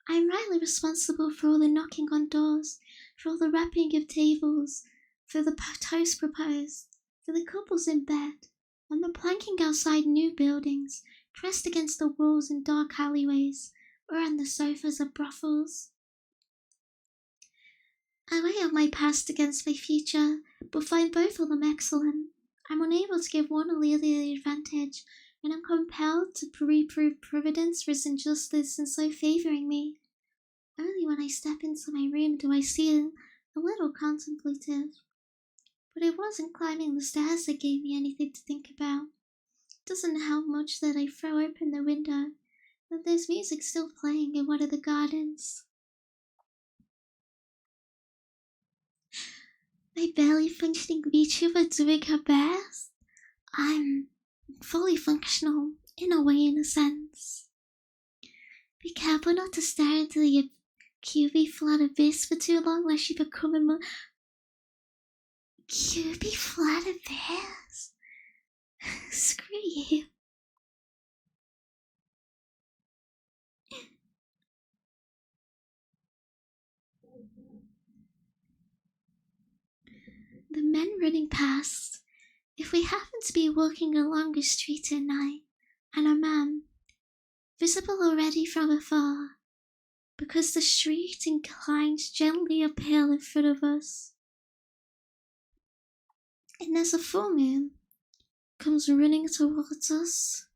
[SPEAKER 1] I am rightly responsible for all the knocking on doors, for all the rapping of tables, for the toast proposed, for the couples in bed, and the planking outside new buildings, pressed against the walls in dark alleyways, or on the sofas of brothels. I weigh up my past against my future, but find both of them excellent. I'm unable to give one or the other the advantage, and am compelled to reprove Providence for its injustice in so favouring me. Only when I step into my room do I feel a little contemplative. But it wasn't climbing the stairs that gave me anything to think about. It doesn't help much that I throw open the window, that there's music still playing in one of the gardens. My barely functioning VTuber doing her best. I'm fully functional, in a way, in a sense. Be careful not to stare into the QB flat abyss for too long, lest you become a QB flat abyss? Screw you. The men running past. If we happen to be walking along a street at night, and a man, visible already from afar, because the street inclines gently uphill in front of us, and as a full moon comes running towards us,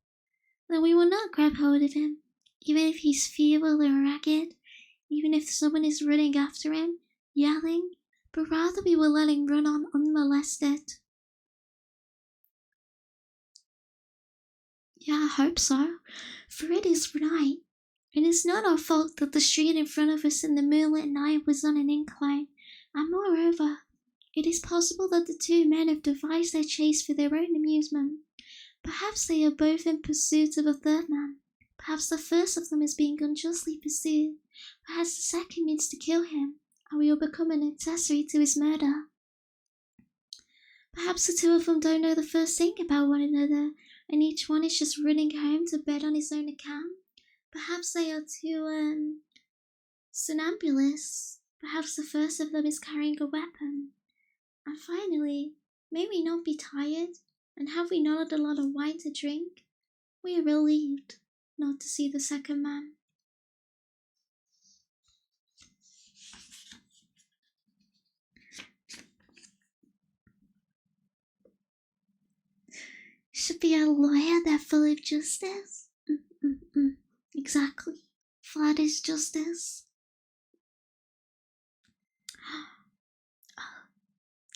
[SPEAKER 1] then we will not grab hold of him, even if he's feeble and ragged, even if someone is running after him, yelling, but rather we will let him run on unmolested. Yeah, I hope so, for it is night. It is not our fault that the street in front of us in the moonlit night was on an incline, and moreover, it is possible that the two men have devised their chase for their own amusement. Perhaps they are both in pursuit of a third man. Perhaps the first of them is being unjustly pursued. Perhaps the second means to kill him, and we will become an accessory to his murder. Perhaps the two of them don't know the first thing about one another, and each one is just running home to bed on his own account. Perhaps they are two, somnambulists. Perhaps the first of them is carrying a weapon. And finally, may we not be tired, and have we not had a lot of wine to drink? We are relieved not to see the second man. Should be a lawyer that's full of justice. Exactly. Flat is justice.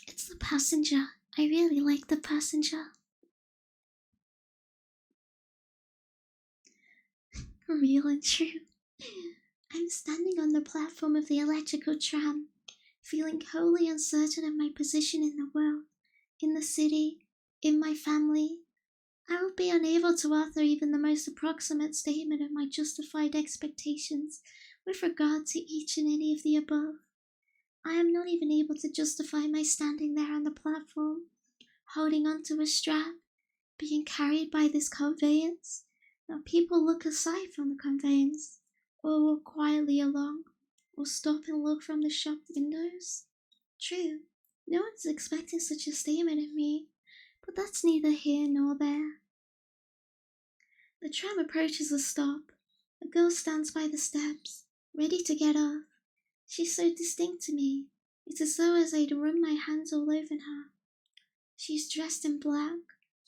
[SPEAKER 1] It's the passenger. I really like the passenger. Real and true. I'm standing on the platform of the electrical tram, feeling wholly uncertain of my position in the world, in the city, in my family. I will be unable to author even the most approximate statement of my justified expectations with regard to each and any of the above. I am not even able to justify my standing there on the platform, holding onto a strap, being carried by this conveyance. Now people look aside from the conveyance, or walk quietly along, or stop and look from the shop windows. True, no one's expecting such a statement of me, but that's neither here nor there. The tram approaches a stop. A girl stands by the steps, ready to get off. She's so distinct to me. It's as though I'd run my hands all over her. She's dressed in black.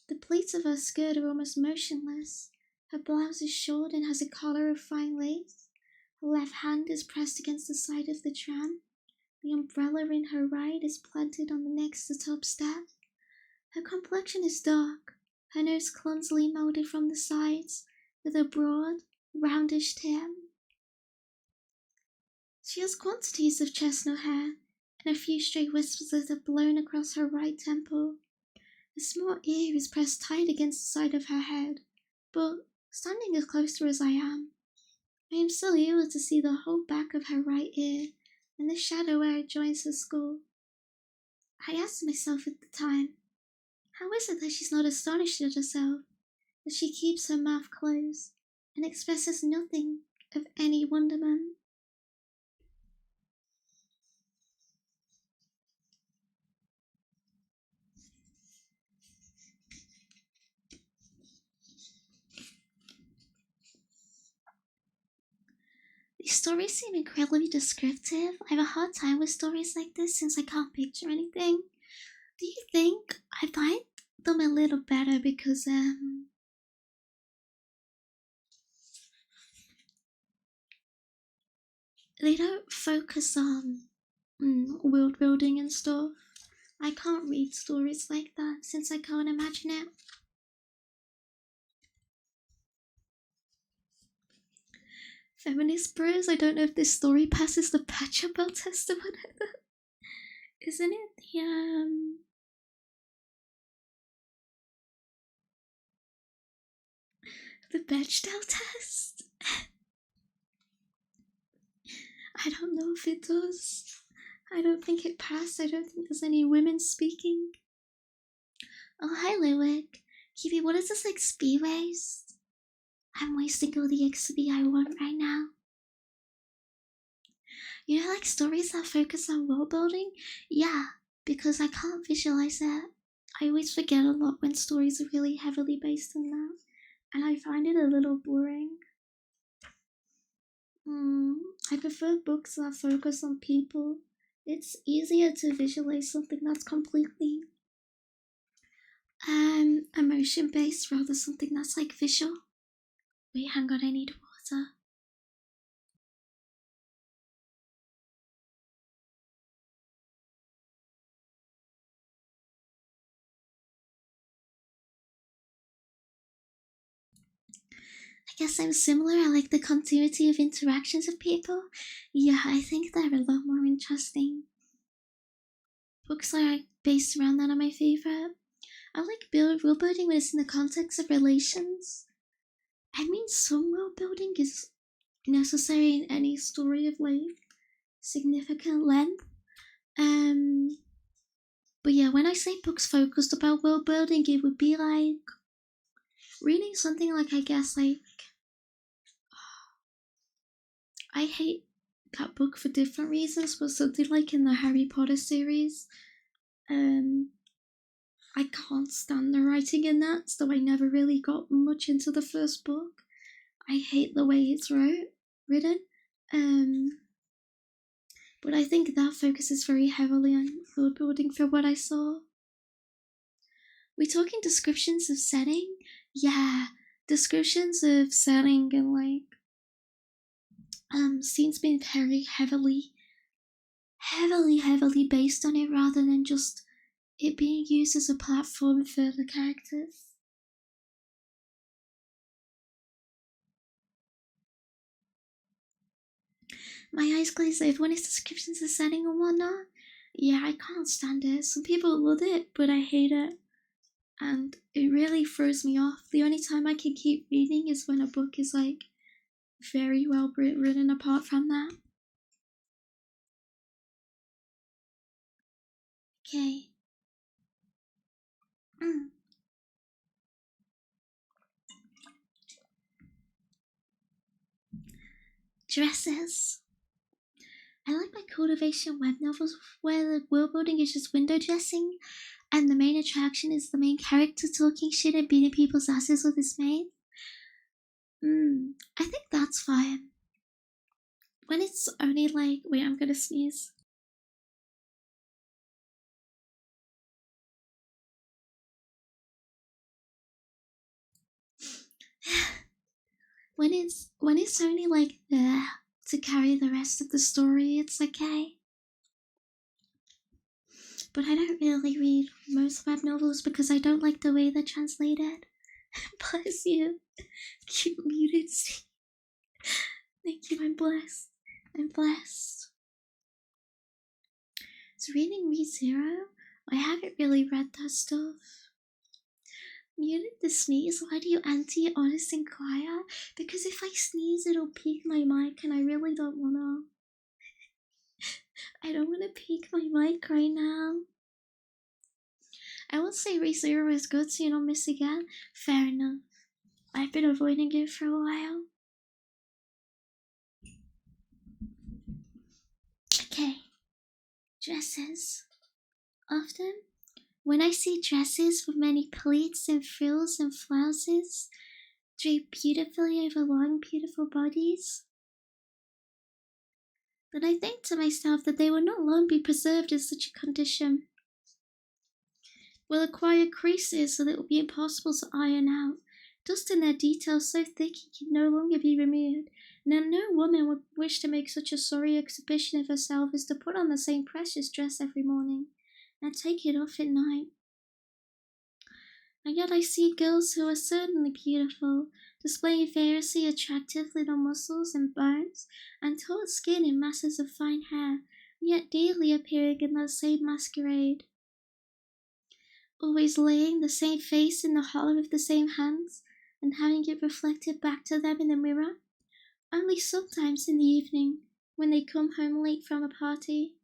[SPEAKER 1] The pleats of her skirt are almost motionless. Her blouse is short and has a collar of fine lace. Her left hand is pressed against the side of the tram. The umbrella in her right is planted on the next to top step. Her complexion is dark, her nose clumsily molded from the sides, with a broad, roundish tip. She has quantities of chestnut hair, and a few stray whispers as if blown across her right temple. A small ear is pressed tight against the side of her head, but standing as close to her as I am still able to see the whole back of her right ear and the shadow where it joins her skull. I asked myself at the time, how is it that she's not astonished at herself, that she keeps her mouth closed and expresses nothing of any wonderment? These stories seem incredibly descriptive. I have a hard time with stories like this since I can't picture anything. Do you think I find them a little better because they don't focus on world building and stuff? I can't read stories like that since I can't imagine it. Feminist bros, I don't know if this story passes the Pachelbel test or whatever. Isn't it the Bechdel test? I don't know if it does. I don't think it passed. I don't think there's any women speaking. Oh, hi, Lewick. Kiwi, what is this, like, speed race? I'm wasting all the XP I want right now. You know, like, stories that focus on world building? Yeah, because I can't visualize it. I always forget a lot when stories are really heavily based on that, and I find it a little boring. I prefer books that focus on people. It's easier to visualize something that's completely emotion based rather something that's like visual. Wait, hang on, I need water. I guess I'm similar. I like the continuity of interactions with people. Yeah, I think they're a lot more interesting. Books that are based around that are my favorite. I like world building when it's in the context of relations. I mean, some world building is necessary in any story of like significant length. But yeah, when I say books focused about world building, it would be like reading something like, I guess, like, I hate that book for different reasons, but something like in the Harry Potter series, I can't stand the writing in that, so I never really got much into the first book. I hate the way it's written. But I think that focuses very heavily on world building for what I saw. We talking descriptions of setting? Yeah, descriptions of setting and like scenes being very heavily based on it rather than just it being used as a platform for the characters. My eyes glaze over when it's descriptions of setting and whatnot. Yeah, I can't stand it. Some people love it, but I hate it. And it really throws me off. The only time I can keep reading is when a book is like very well written apart from that. Okay. Dresses. I like my cultivation web novels where the world building is just window dressing and the main attraction is the main character talking shit and beating people's asses with his mate. I think that's fine. When it's only like, wait, I'm gonna sneeze. when it's only like there to carry the rest of the story, it's okay. But I don't really read most web novels because I don't like the way they're translated. Bless you. Cute muted Steve. Thank you, I'm blessed. I'm blessed. Is reading ReZero? I haven't really read that stuff. Muted the sneeze. Why do you anti honest and quiet? Because if I sneeze, it'll peak my mic, and I really don't wanna. I don't wanna peak my mic right now. I would say ReZero is good so you don't miss again. Fair enough. I've been avoiding it for a while. Okay. Dresses. Often, when I see dresses with many pleats and frills and flounces draped beautifully over long, beautiful bodies, then I think to myself that they will not long be preserved in such a condition. Will acquire creases so that it will be impossible to iron out, dust in their details so thick it can no longer be removed, and no woman would wish to make such a sorry exhibition of herself as to put on the same precious dress every morning, and take it off at night. And yet I see girls who are certainly beautiful, displaying variously attractive little muscles and bones, and taut skin and masses of fine hair, yet daily appearing in that same masquerade. Always laying the same face in the hollow of the same hands, and having it reflected back to them in the mirror, only sometimes in the evening, when they come home late from a party.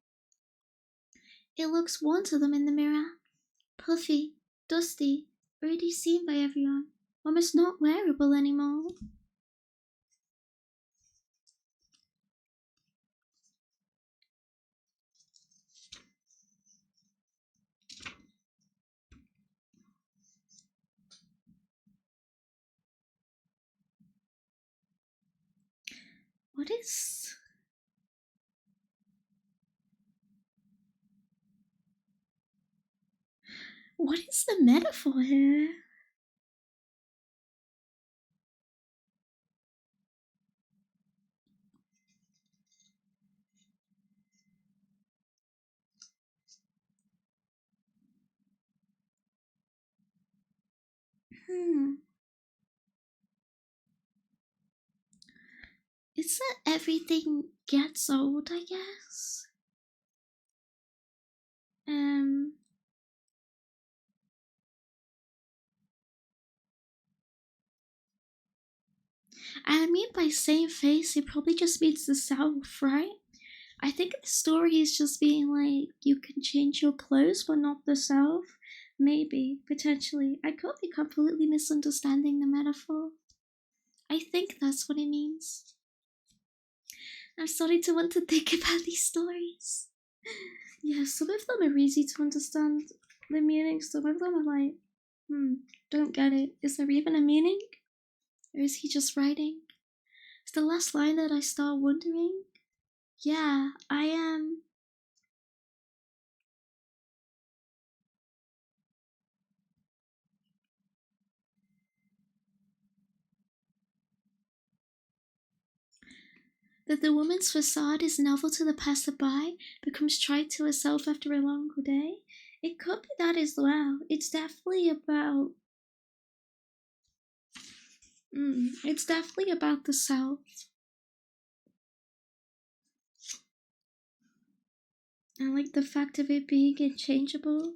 [SPEAKER 1] It looks one to them in the mirror, puffy, dusty, already seen by everyone, almost not wearable anymore. What is the metaphor here? It's that everything gets old, I guess. I mean by same face, it probably just means the self, right? I think the story is just being like, you can change your clothes, but not the self. Maybe, potentially. I could be completely misunderstanding the metaphor. I think that's what it means. I'm starting to want to think about these stories. Yeah, some of them are easy to understand the meaning, some of them are like, don't get it. Is there even a meaning? Or is he just writing? It's the last line that I start wondering. Yeah, I am. That the woman's facade is novel to the passerby, becomes trite to herself after a long day. It could be that as well. It's definitely about. It's definitely about the self. And like the fact of it being unchangeable.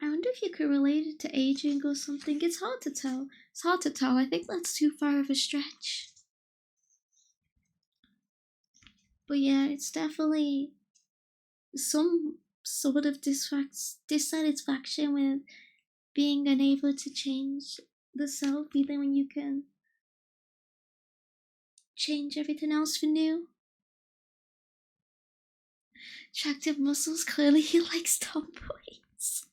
[SPEAKER 1] I wonder if you could relate it to aging or something. It's hard to tell. I think that's too far of a stretch. But yeah, it's definitely some sort of dissatisfaction with being unable to change the self, even when you can change everything else for new. Attractive muscles, clearly he likes tomboys.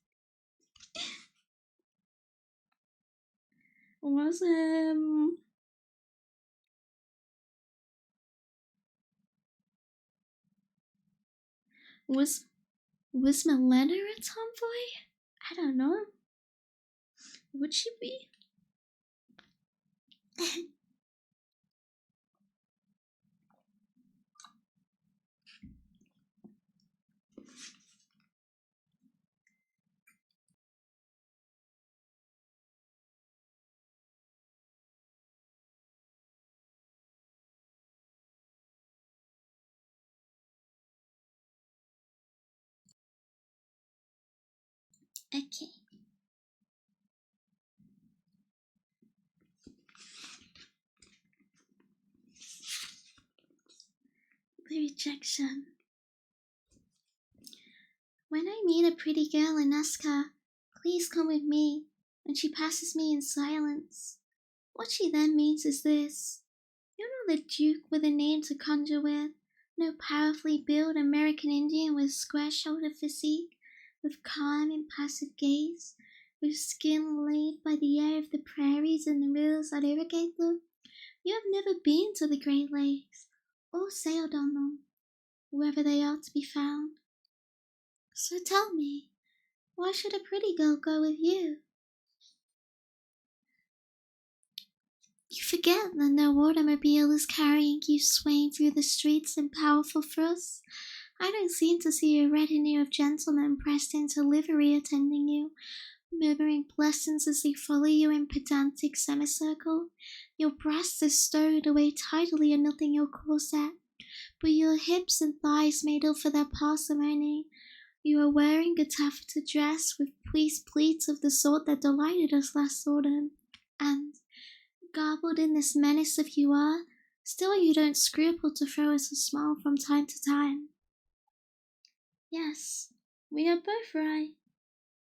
[SPEAKER 1] Was was Milena a tomboy? I don't know. Would she be? Okay. The rejection. When I meet a pretty girl and ask her, please come with me, and she passes me in silence, what she then means is this. You're not the Duke with a name to conjure with, no powerfully built American Indian with square-shouldered physique, with calm, impassive gaze, with skin laid by the air of the prairies and the rivers that irrigate them. You have never been to the Great Lakes, or sailed on them, wherever they are to be found. So tell me, why should a pretty girl go with you? You forget that no automobile is carrying you swaying through the streets in powerful thrusts. I don't seem to see a retinue of gentlemen pressed into livery attending you, murmuring blessings as they follow you in pedantic semicircle. Your breasts are stowed away tidily underneath your corset, but your hips and thighs made up for their parsimony. You are wearing a taffeta dress with pleats of the sort that delighted us last autumn, and, garbled in this menace of you are, still you don't scruple to throw us a smile from time to time. Yes, we are both right.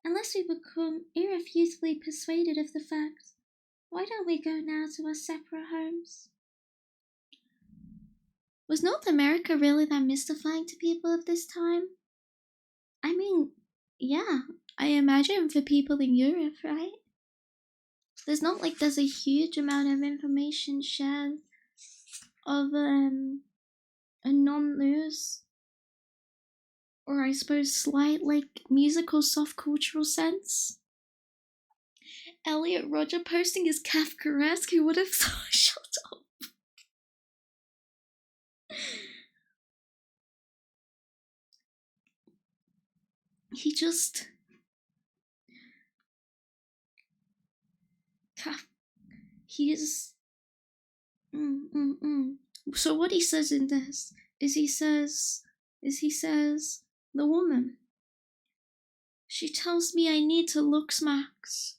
[SPEAKER 1] Unless we become irrefutably persuaded of the fact, why don't we go now to our separate homes? Was North America really that mystifying to people of this time? I mean, yeah, I imagine for people in Europe, right? There's not like there's a huge amount of information shared of a non-news, or I suppose slight like musical soft cultural sense. Elliot Roger posting his Kafkaesque, who would have thought? Shut up. He just he's So what he says in this is he says the woman, she tells me I need to look smacks.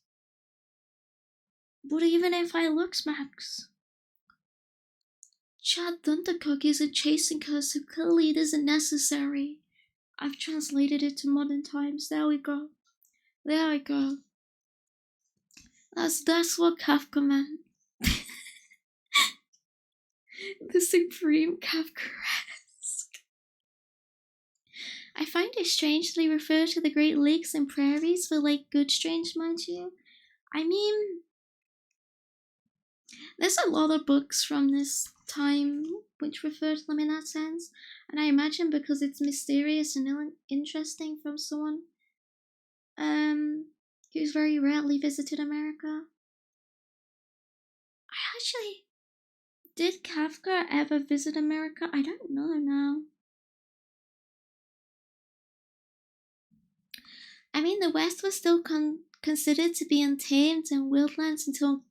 [SPEAKER 1] But even if I look smacks, Chad Thundercock isn't chasing her, so clearly it isn't necessary. I've translated it to modern times. There we go. That's what Kafka meant. The supreme Kafkaesque. I find it strange that they refer to the Great Lakes and prairies for like good strange, mind you. I mean, there's a lot of books from this time which refer to them in that sense, and I imagine because it's mysterious and interesting from someone who's very rarely visited America. Did Kafka ever visit America? I don't know now. I mean, the West was still considered to be untamed and wildlands until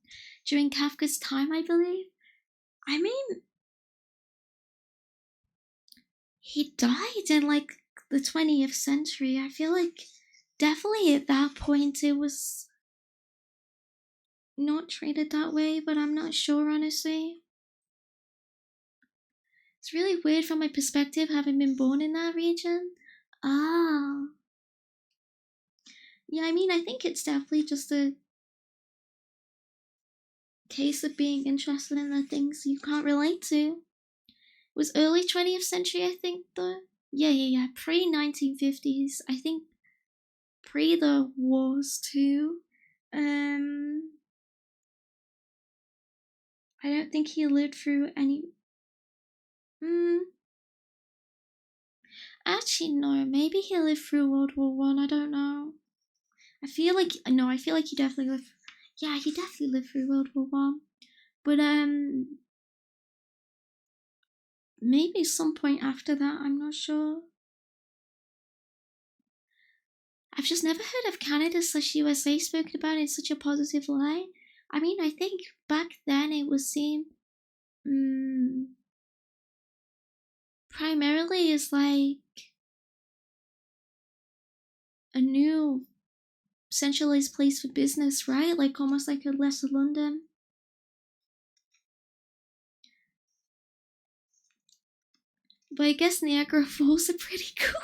[SPEAKER 1] during Kafka's time, I believe. I mean, he died in like the 20th century. I feel like definitely at that point it was not treated that way, but I'm not sure, honestly. It's really weird from my perspective having been born in that region. Ah. Yeah, I mean, I think it's definitely just a case of being interested in the things you can't relate to. It was early 20th century, I think, though. Yeah. Pre-1950s. I think pre the wars, too. I don't think he lived through any... Actually, no. Maybe he lived through World War One. I don't know. I feel like he definitely lived... Yeah, he definitely lived through World War One. But, maybe some point after that, I'm not sure. I've just never heard of Canada/USA spoken about in such a positive light. I mean, I think back then it would seem primarily as like a new centralized place for business, right? Like almost like a lesser London. But I guess Niagara Falls are pretty cool.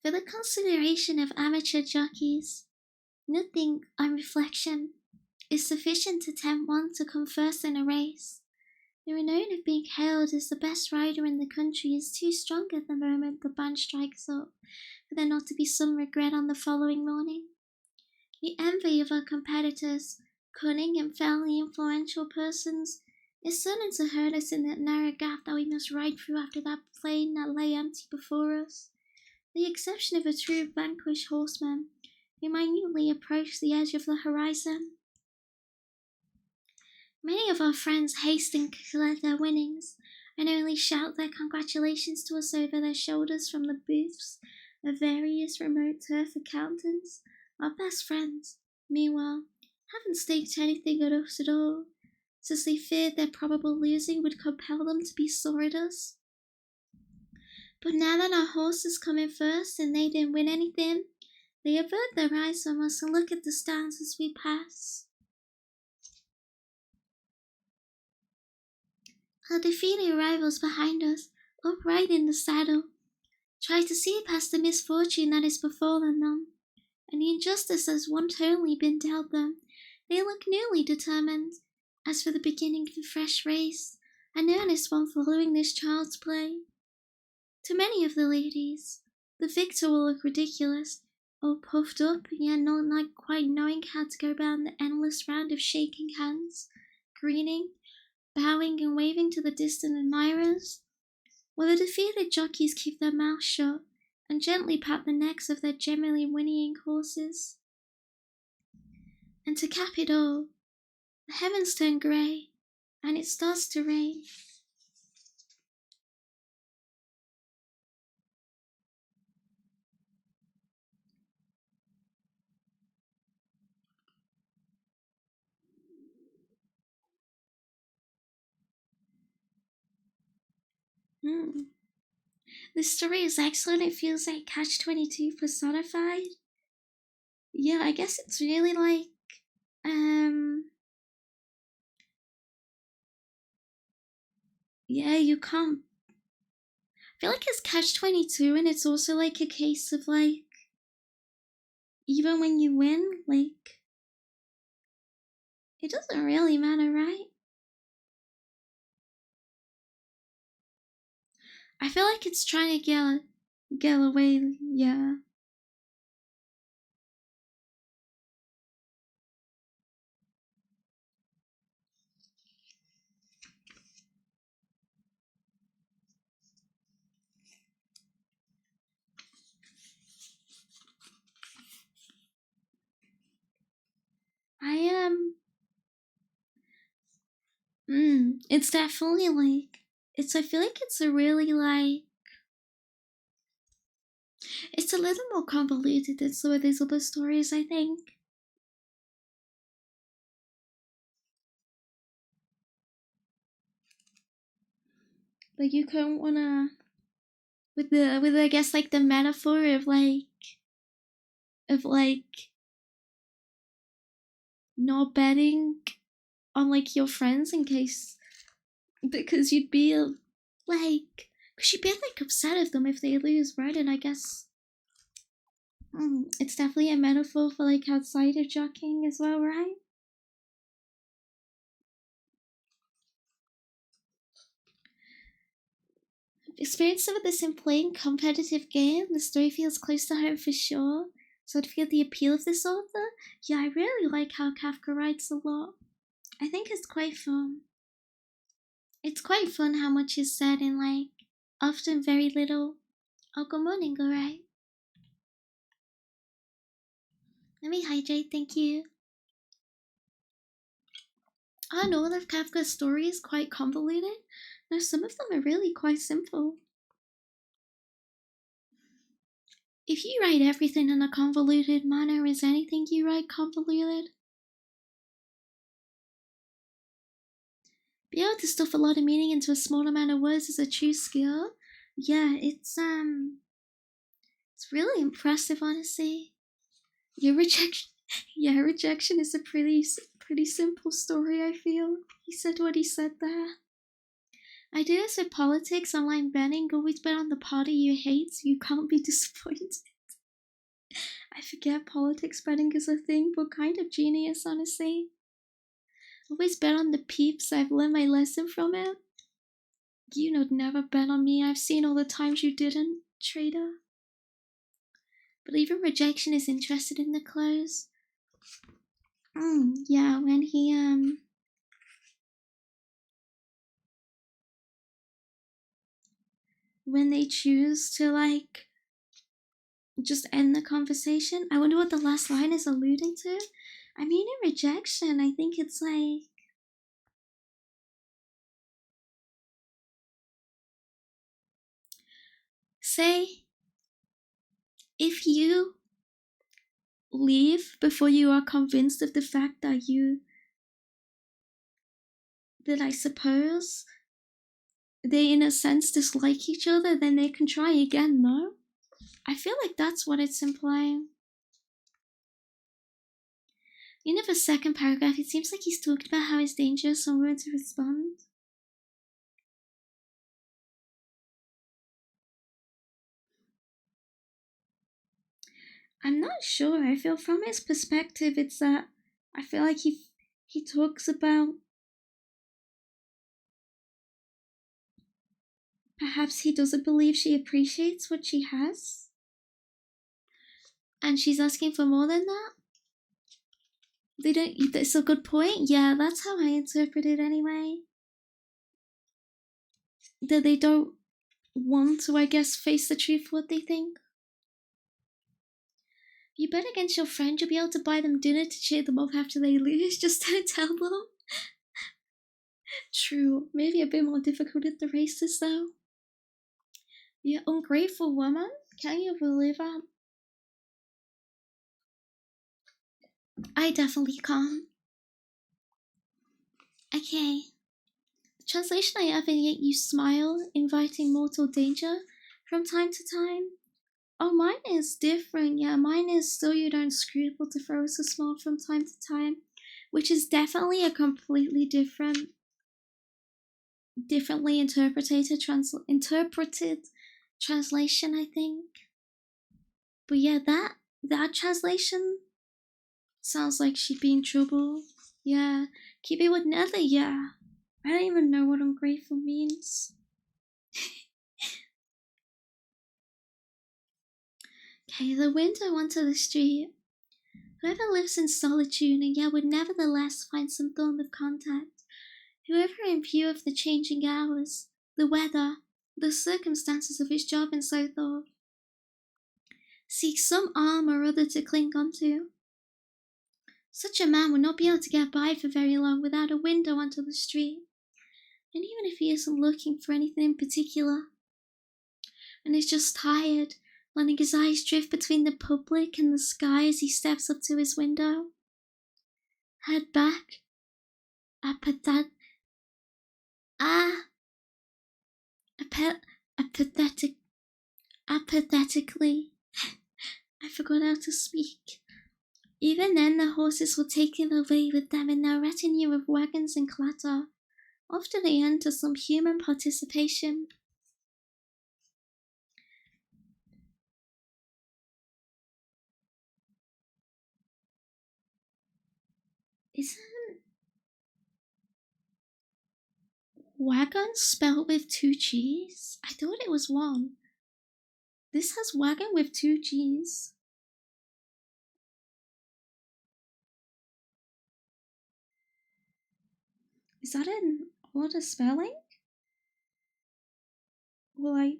[SPEAKER 1] For the consideration of amateur jockeys, nothing, on reflection, is sufficient to tempt one to come first in a race. The renown of being hailed as the best rider in the country is too strong at the moment the band strikes up for there not to be some regret on the following morning. The envy of our competitors, cunning and fairly influential persons, is certain to hurt us in that narrow gap that we must ride through after that plain that lay empty before us. With the exception of a true vanquished horseman, who minutely approached the edge of the horizon. Many of our friends hasten to collect their winnings, and only shout their congratulations to us over their shoulders from the booths of various remote turf accountants. Our best friends, meanwhile, haven't staked anything on us at all, since they feared their probable losing would compel them to be sore at us. But now that our horses come in first and they didn't win anything, they avert their eyes from us and look at the stands as we pass. Our defeated rivals behind us, upright in the saddle, try to see past the misfortune that has befallen them, and the injustice that has once only been dealt them. They look newly determined. As for the beginning of a fresh race, an earnest one following this child's play. To many of the ladies, the victor will look ridiculous, all puffed up, yet not quite knowing how to go about the endless round of shaking hands, greeting, bowing and waving to the distant admirers, while the defeated jockeys keep their mouths shut and gently pat the necks of their generally whinnying horses. And to cap it all, the heavens turn grey, and it starts to rain. This story is excellent. It feels like Catch-22 personified. Yeah, I guess it's really like, yeah, you can't. I feel like it's Catch-22, and it's also like a case of like, even when you win, like, it doesn't really matter, right? I feel like it's trying to get away, yeah. I am. It's definitely like, I feel like it's a really like, it's a little more convoluted than some of these other stories, I think. Like you couldn't wanna, with I guess like the metaphor of like not betting on like your friends in case, because you'd be like, because you'd be like upset of them if they lose, right? And I guess it's definitely a metaphor for like outside of jockeying as well, right? Experience some of this in playing competitive game. The story feels close to home for sure. So to feel the appeal of this author, yeah, I really like how Kafka writes a lot. I think it's quite fun. It's quite fun how much is said in like often very little. Oh, good morning, alright. Let me hydrate, thank you. I know all of Kafka's story is quite convoluted. Now some of them are really quite simple. If you write everything in a convoluted manner, is anything you write convoluted? Being able to stuff a lot of meaning into a small amount of words is a true skill. Yeah, it's really impressive, honestly. Your rejection, yeah, rejection is a pretty simple story. I feel he said what he said there. I do this with politics, online betting. Always bet on the party you hate, so you can't be disappointed. I forget politics betting is a thing, but kind of genius, honestly. Always bet on the peeps. I've learned my lesson from it. You know, never bet on me. I've seen all the times you didn't, traitor. But even rejection is interested in the clothes. Yeah, when he when they choose to like just end the conversation. I wonder what the last line is alluding to. I mean, in rejection, I think it's like, say, if you leave before you are convinced of the fact that I suppose they in a sense dislike each other, then they can try again, no? I feel like that's what it's implying. In the second paragraph, it seems like he's talking about how it's dangerous for women to respond. I'm not sure. I feel from his perspective, it's that I feel like he talks about perhaps he doesn't believe she appreciates what she has, and she's asking for more than that. They don't. It's a good point. Yeah, that's how I interpret it anyway. That they don't want to, I guess, face the truth of what they think. You bet against your friend, you'll be able to buy them dinner to cheer them up after they lose. Just don't tell them. True. Maybe a bit more difficult at the races, though. You ungrateful woman. Can you believe that? I definitely can't. Okay. The translation I have in Yet You Smile, inviting mortal danger from time to time. Oh, mine is different. Yeah, mine is still you don't scruple to throw us a smile from time to time, which is definitely a completely differently interpreted translation, I think. But yeah, that translation sounds like she'd be in trouble. Yeah, keep it with nether. Yeah, I don't even know what ungrateful means. Okay, the window onto the street. Whoever lives in solitude and yet would nevertheless find some form of contact, whoever in view of the changing hours, the weather, the circumstances of his job and so forth, seeks some arm or other to cling onto, such a man would not be able to get by for very long without a window onto the street. And even if he isn't looking for anything in particular, and is just tired, letting his eyes drift between the public and the sky as he steps up to his window, head back, apathetically, I forgot how to speak. Even then, the horses will take him away with them in their retinue of wagons and clatter, often the end to some human participation. Isn't wagon spelled with two G's? I thought it was one. This has wagon with two G's. Is that an order spelling? Like,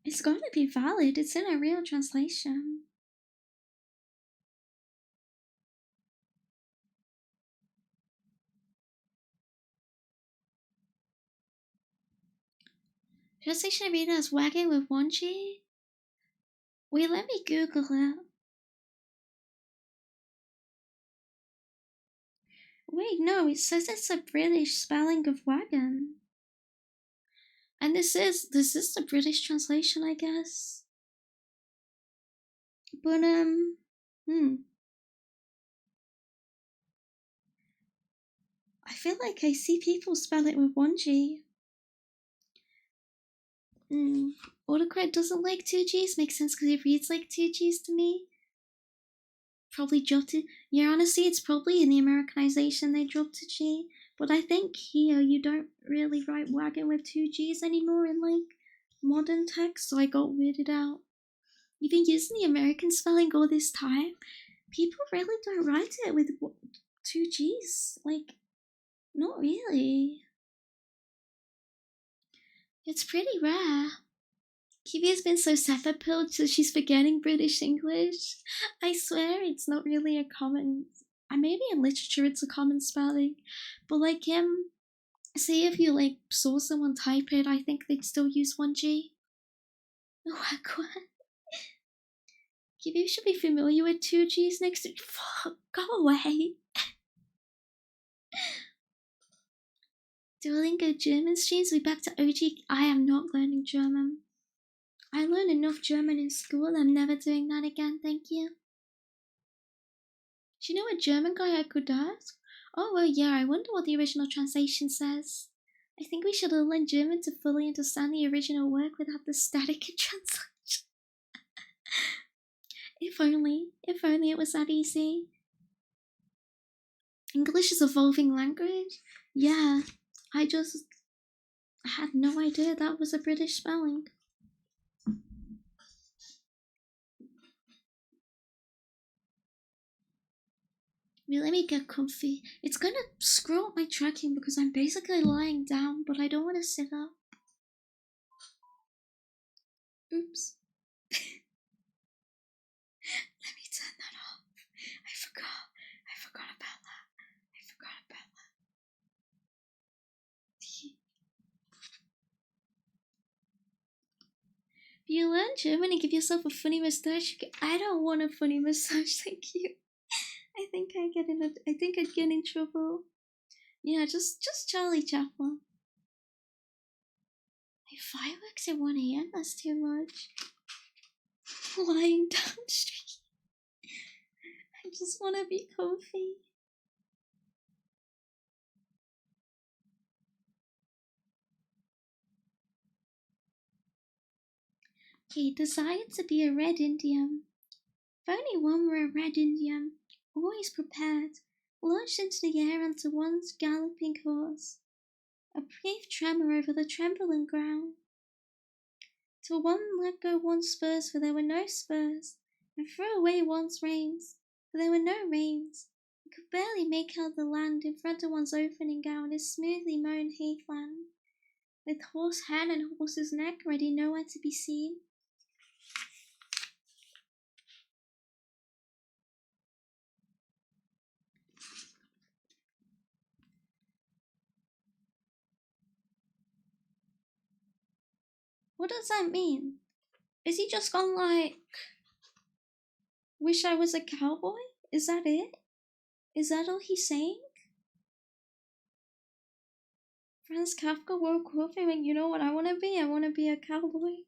[SPEAKER 1] it's gotta be valid. It's in a real translation. Translation I read as wagon with one G? Wait, let me Google it. Wait, no, it says it's a British spelling of wagon. And this is the British translation, I guess. But I feel like I see people spell it with one G. Autocorrect doesn't like two G's. Makes sense because it reads like two G's to me. Probably dropped it. Yeah, honestly, it's probably in the Americanization they dropped a G. But I think here you don't really write wagon with two G's anymore in like modern text, so I got weirded out. You've been using the American spelling all this time. People really don't write it with two G's. Like, not really. It's pretty rare. Kiwi's been so self-pilled so she's forgetting British English. I swear it's not really a common... Maybe in literature it's a common spelling. But like say if you like saw someone type it, I think they'd still use one G. What? Kiwi should be familiar with two G's next to... Fuck, go away. Duolingo German streams, we back to OG. I am not learning German. I learned enough German in school, I'm never doing that again, thank you. Do you know a German guy I could ask? Oh, well, yeah, I wonder what the original translation says. I think we should all learn German to fully understand the original work without the static in translation. If only it was that easy. English is evolving language? Yeah, I had no idea that was a British spelling. Let me get comfy. It's gonna screw up my tracking because I'm basically lying down, but I don't want to sit up. Oops. Let me turn that off. I forgot about that. If you learn German and give yourself a funny mustache, I don't want a funny mustache, thank you. I think I'd get in trouble. Yeah, just Charlie Chaplin. Like fireworks at 1 a.m. That's too much. Lying down straight. I just want to be comfy. Okay, desire to be a red Indian. If only one were a red Indian, always prepared, launched into the air onto one's galloping horse. A brief tremor over the trembling ground. Till one let go one's spurs, for there were no spurs, and threw away one's reins, for there were no reins, and could barely make out the land in front of one's opening gown, a smoothly mown heathland, with horse head and horse's neck ready nowhere to be seen. What does that mean? Is he just gone like, wish I was a cowboy? Is that it? Is that all he's saying? Franz Kafka woke up and went, you know what I want to be? I want to be a cowboy.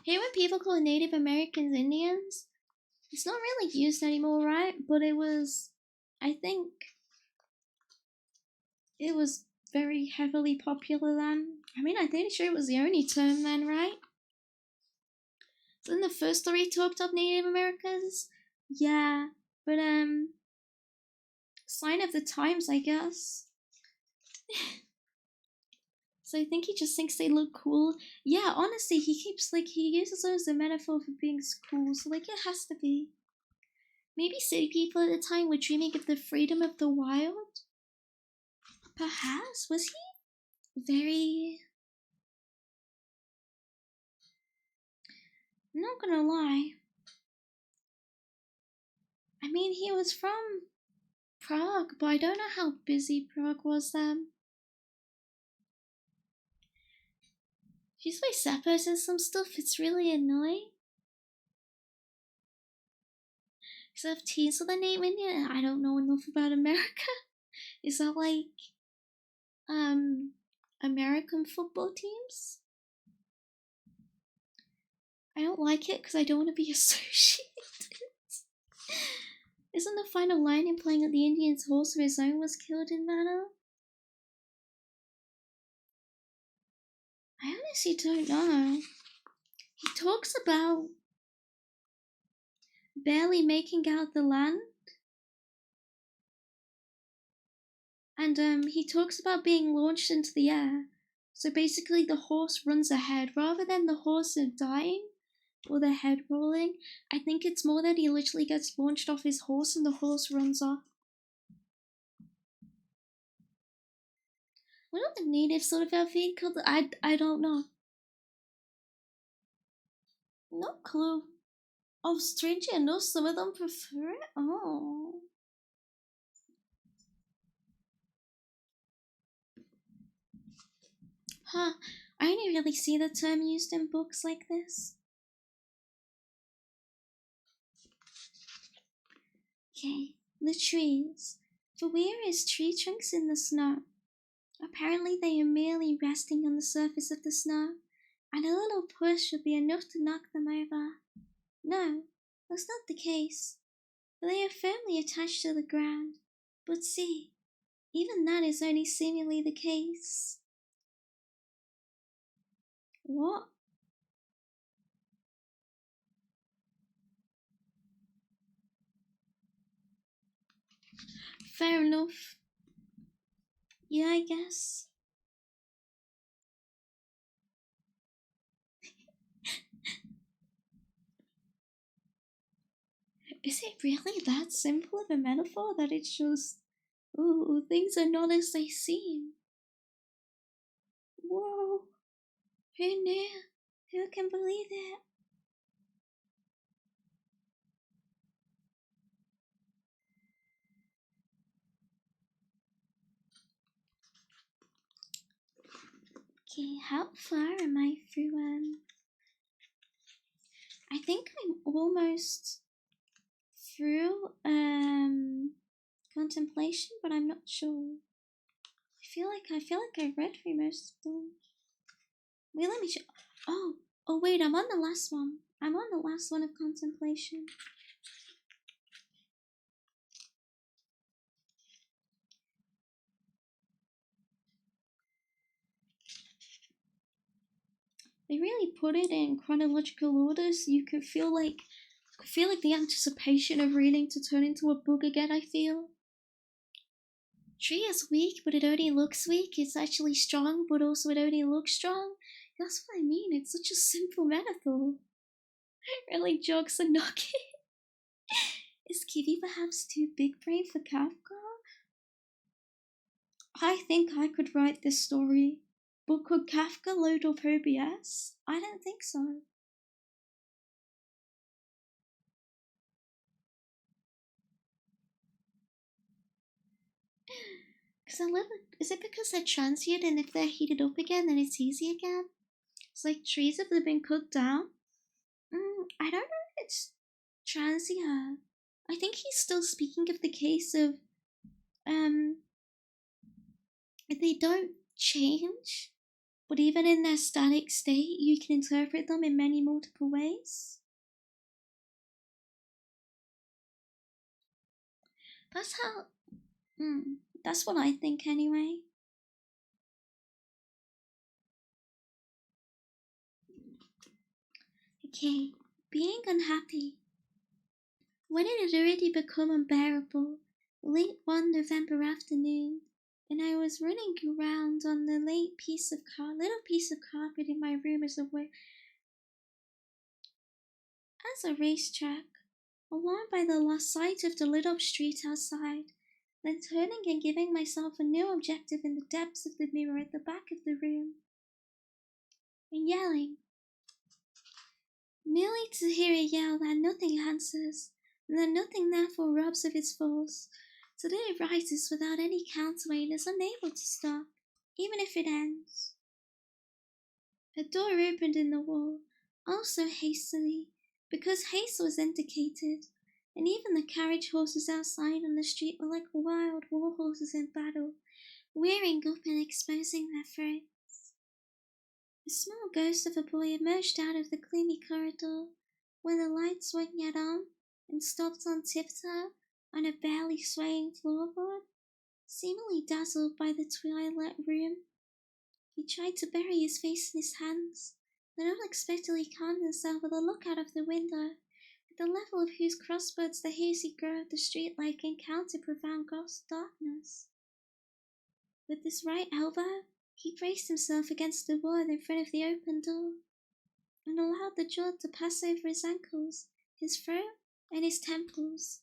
[SPEAKER 1] Hey, when people call Native Americans Indians, it's not really used anymore, right? But it was, I think, it was very heavily popular then. I'm pretty sure it was the only term then, right? So then the first story talked of Native Americans? Yeah, but sign of the times, I guess. So I think he just thinks they look cool. Yeah, honestly, he uses those as a metaphor for being cool, so it has to be. Maybe city people at the time were dreaming of the freedom of the wild? Perhaps? Was he very... I'm not gonna lie. He was from Prague, but I don't know how busy Prague was then. She's my sappers and some stuff, it's really annoying. Does it have T's with a name in it? I don't know enough about America. Is that like American football teams? I don't like it because I don't want to be associated. Isn't the final line implying that the Indian's horse of his own was killed in manner? I honestly don't know. He talks about barely making out the land. And he talks about being launched into the air. So basically the horse runs ahead. Rather than the horse dying or the head rolling, I think it's more that he literally gets launched off his horse and the horse runs off. What are the natives sort of outfit called? I don't know. No clue. Oh, strangely enough, some of them prefer it? Oh. Huh. I only really see the term used in books like this. Okay, the trees. For where is tree trunks in the snow? Apparently they are merely resting on the surface of the snow, and a little push would be enough to knock them over. No, that's not the case, for they are firmly attached to the ground. But see, even that is only seemingly the case. What? Fair enough. Yeah, I guess. Is it really that simple of a metaphor that it's just, ooh, things are not as they seem? Whoa, who knew? Who can believe it? Okay, how far am I through, I think I'm almost through, contemplation, but I'm not sure. I feel like I read through most of them. Wait, let me check. Oh wait, I'm on the last one. I'm on the last one of contemplation. They really put it in chronological order so you could feel like the anticipation of reading to turn into a book again, I feel. Tree is weak, but it only looks weak. It's actually strong, but also it only looks strong. That's what I mean. It's such a simple metaphor. Really jokes and knocking. Is Kiwi perhaps too big brain for Kafka? I think I could write this story, but could Kafka load up OBS? I don't think so. Is it because they're transient and if they're heated up again, then it's easy again? It's like trees have been cooked down. I don't know if it's transient. I think he's still speaking of the case of if they don't change, but even in their static state, you can interpret them in many multiple ways. That's how. That's what I think anyway. Okay, being unhappy. When it had already become unbearable, late one November afternoon, and I was running around on the little piece of carpet in my room as a racetrack, alarmed by the lost sight of the lit up street outside, then turning and giving myself a new objective in the depths of the mirror at the back of the room, and yelling, merely to hear a yell that nothing answers, and that nothing therefore robs of its force, so that it rises without any counterweight and is unable to stop, even if it ends. A door opened in the wall, also hastily, because haste was indicated, and even the carriage horses outside on the street were like wild war horses in battle, rearing up and exposing their throats. A small ghost of a boy emerged out of the gloomy corridor when the light swung yet on and stopped on tiptoe on a barely swaying floorboard, seemingly dazzled by the twilight room. He tried to bury his face in his hands, then unexpectedly calmed himself with a look out of the window, at the level of whose crossroads the hazy glow of the streetlight encountered profound ghost darkness. With his right elbow, he braced himself against the wall in front of the open door, and allowed the jolt to pass over his ankles, his throat, and his temples.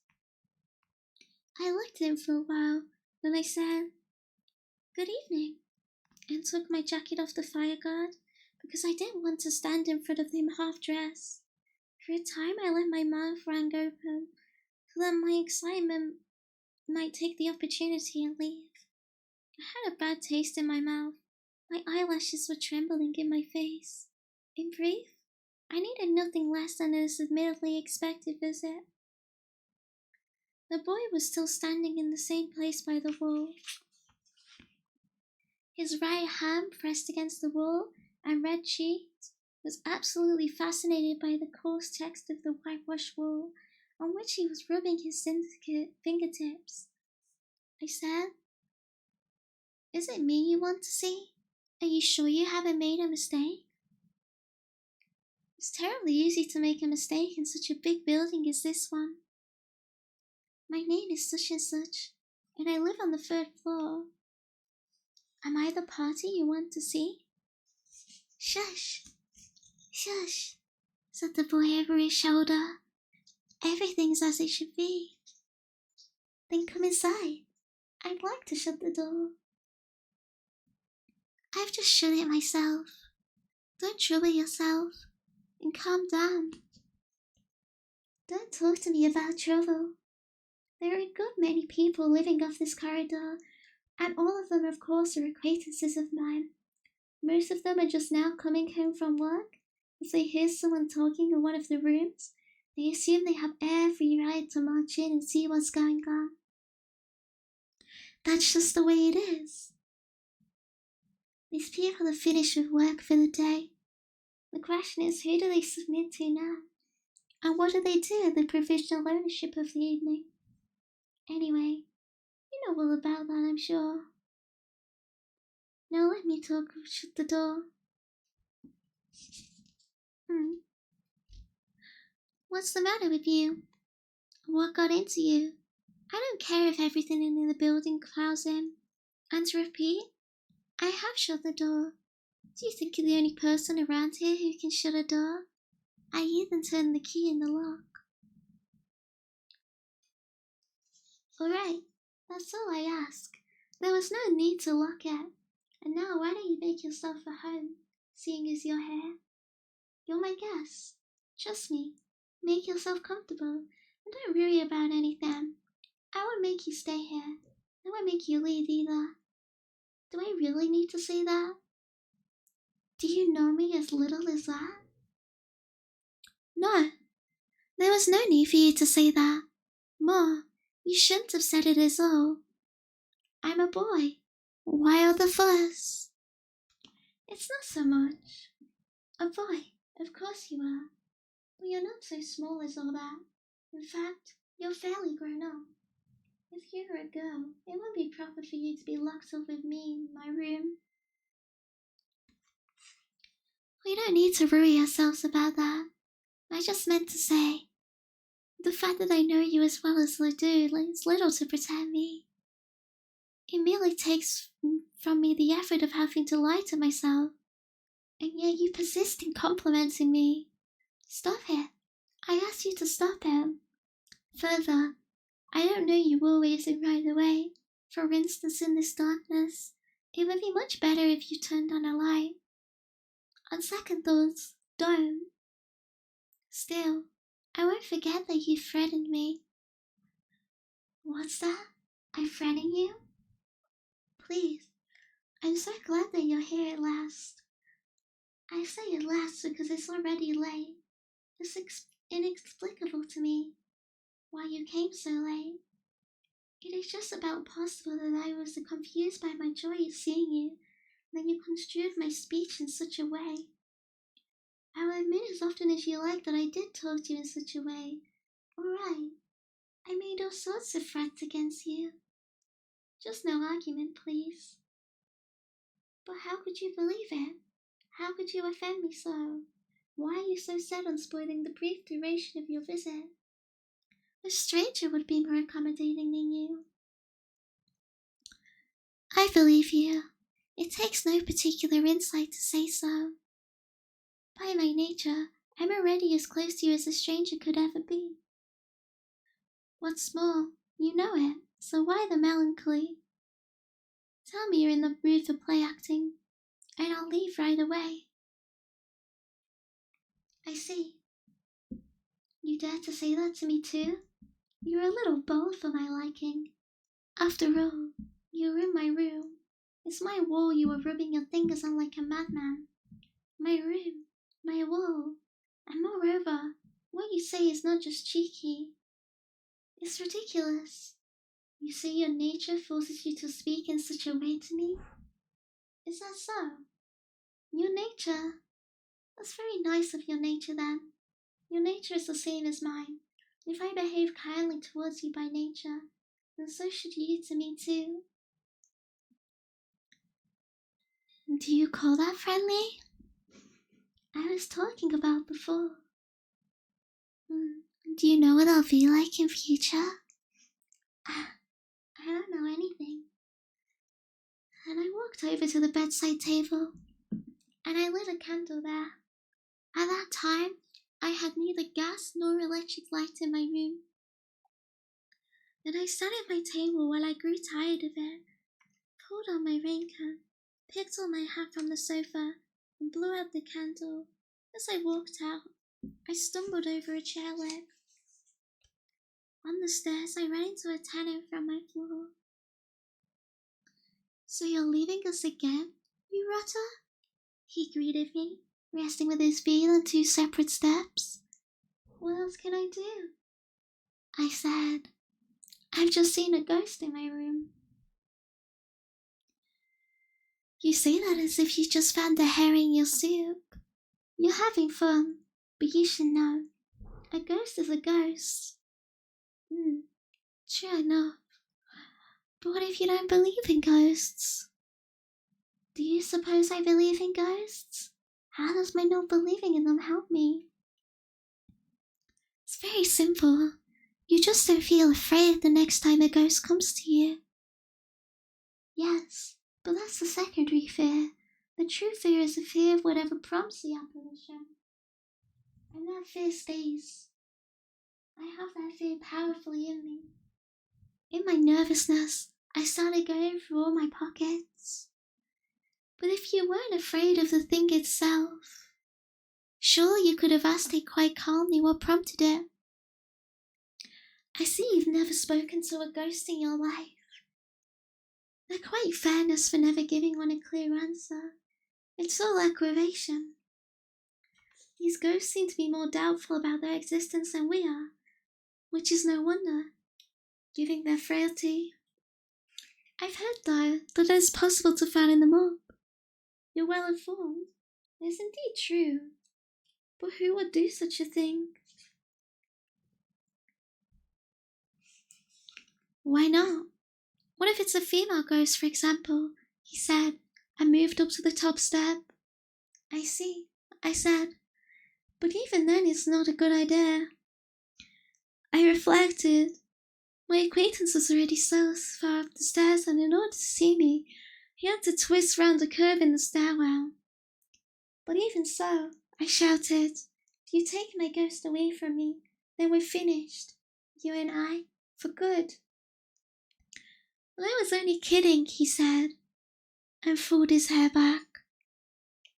[SPEAKER 1] I looked at him for a while, then I said, "Good evening," and took my jacket off the fireguard because I didn't want to stand in front of him half-dressed. For a time I let my mouth rang open so that my excitement might take the opportunity and leave. I had a bad taste in my mouth. My eyelashes were trembling in my face. In brief, I needed nothing less than this admittedly expected visit. The boy was still standing in the same place by the wall, his right hand pressed against the wall and red-cheeked, was absolutely fascinated by the coarse text of the whitewashed wall on which he was rubbing his syndicate fingertips. I said, "Is it me you want to see? Are you sure you haven't made a mistake?" It's terribly easy to make a mistake in such a big building as this one. My name is such and such, and I live on the 3rd floor. Am I the party you want to see? Shush, shush, said the boy over his shoulder. Everything's as it should be. Then come inside. I'd like to shut the door. I've just shut it myself. Don't trouble yourself, and calm down. Don't talk to me about trouble. There are a good many people living off this corridor, and all of them, of course, are acquaintances of mine. Most of them are just now coming home from work. If they hear someone talking in one of the rooms, they assume they have every right to march in and see what's going on. That's just the way it is. These people are finished with work for the day. The question is, who do they submit to now? And what do they do with the provisional ownership of the evening? Anyway, you know all about that, I'm sure. Now let me talk. Shut the door. What's the matter with you? What got into you? I don't care if everything in the building clouds in. And to repeat, I have shut the door. Do you think you're the only person around here who can shut a door? I even turned the key in the lock. Alright, that's all I ask. There was no need to lock it. And now why don't you make yourself at home, seeing as you're here? You're my guest. Trust me. Make yourself comfortable, and don't worry about anything. I won't make you stay here. I won't make you leave either. Do I really need to say that? Do you know me as little as that? No, there was no need for you to say that. Ma, you shouldn't have said it as all. I'm a boy. Why all the fuss? It's not so much. A boy, of course you are. But you're not so small as all that. In fact, you're fairly grown up. If you were a girl, it wouldn't be proper for you to be locked up with me in my room. We don't need to worry ourselves about that. I just meant to say, the fact that I know you as well as I do leaves little to protect me. It merely takes from me the effort of having to lie to myself. And yet you persist in complimenting me. Stop it. I ask you to stop it. Further, I don't know you always in right away. For instance, in this darkness, it would be much better if you turned on a light. On second thoughts, don't. Still, I won't forget that you threatened me. What's that? I'm threatening you? Please, I'm so glad that you're here at last. I say at last because it's already late. It's inexplicable to me. why you came so late. It is just about possible that I was confused by my joy of seeing you, and that you construed my speech in such a way. I will admit as often as you like that I did talk to you in such a way. Alright, I made all sorts of threats against you. Just no argument, please. But how could you believe it? How could you offend me so? Why are you so set on spoiling the brief duration of your visit? A stranger would be more accommodating than you. I believe you. It takes no particular insight to say so. By my nature, I'm already as close to you as a stranger could ever be. What's more, you know it, so why the melancholy? Tell me you're in the mood for play acting, and I'll leave right away. I see. You dare to say that to me too? You're a little bold for my liking. After all, you're in my room. It's my wall you are rubbing your fingers on like a madman. My room, my wall. And moreover, what you say is not just cheeky. It's ridiculous. You say your nature forces you to speak in such a way to me? Is that so? Your nature? That's very nice of your nature then. Your nature is the same as mine. If I behave kindly towards you by nature, then so should you to me too. Do you call that friendly? I was talking about before. Do you know what I'll be like in future? I don't know anything. And I walked over to the bedside table, and I lit a candle there. At that time, I had neither gas nor electric light in my room. Then I sat at my table while I grew tired of it, pulled on my raincoat, picked up my hat from the sofa, and blew out the candle. As I walked out, I stumbled over a chair leg. On the stairs, I ran into a tenant from my floor. So you're leaving us again, you rotter? He greeted me, resting with his feet on two separate steps. What else can I do? I said, I've just seen a ghost in my room. You say that as if you just found a herring in your soup. You're having fun, but you should know. A ghost is a ghost. True enough. But what if you don't believe in ghosts? Do you suppose I believe in ghosts? How does my not believing in them help me? It's very simple. You just don't feel afraid the next time a ghost comes to you. Yes, but that's the secondary fear. The true fear is the fear of whatever prompts the apparition. And that fear stays. I have that fear powerfully in me. In my nervousness, I started going through all my pockets. But if you weren't afraid of the thing itself, surely you could have asked it quite calmly what prompted it. I see you've never spoken to a ghost in your life. They're quite fairness for never giving one a clear answer. It's all aggravation. These ghosts seem to be more doubtful about their existence than we are, which is no wonder, given their frailty. I've heard, though, that it is possible to fatten them up. You're well informed. It is indeed true. But who would do such a thing? Why not? What if it's a female ghost, for example? He said, and moved up to the top step. I see, I said. But even then it's not a good idea. I reflected. My acquaintance was already so far up the stairs, and in order to see me, he had to twist round a curve in the stairwell. But even so, I shouted, if you take my ghost away from me, then we're finished. You and I, for good. I was only kidding, he said, and pulled his hair back.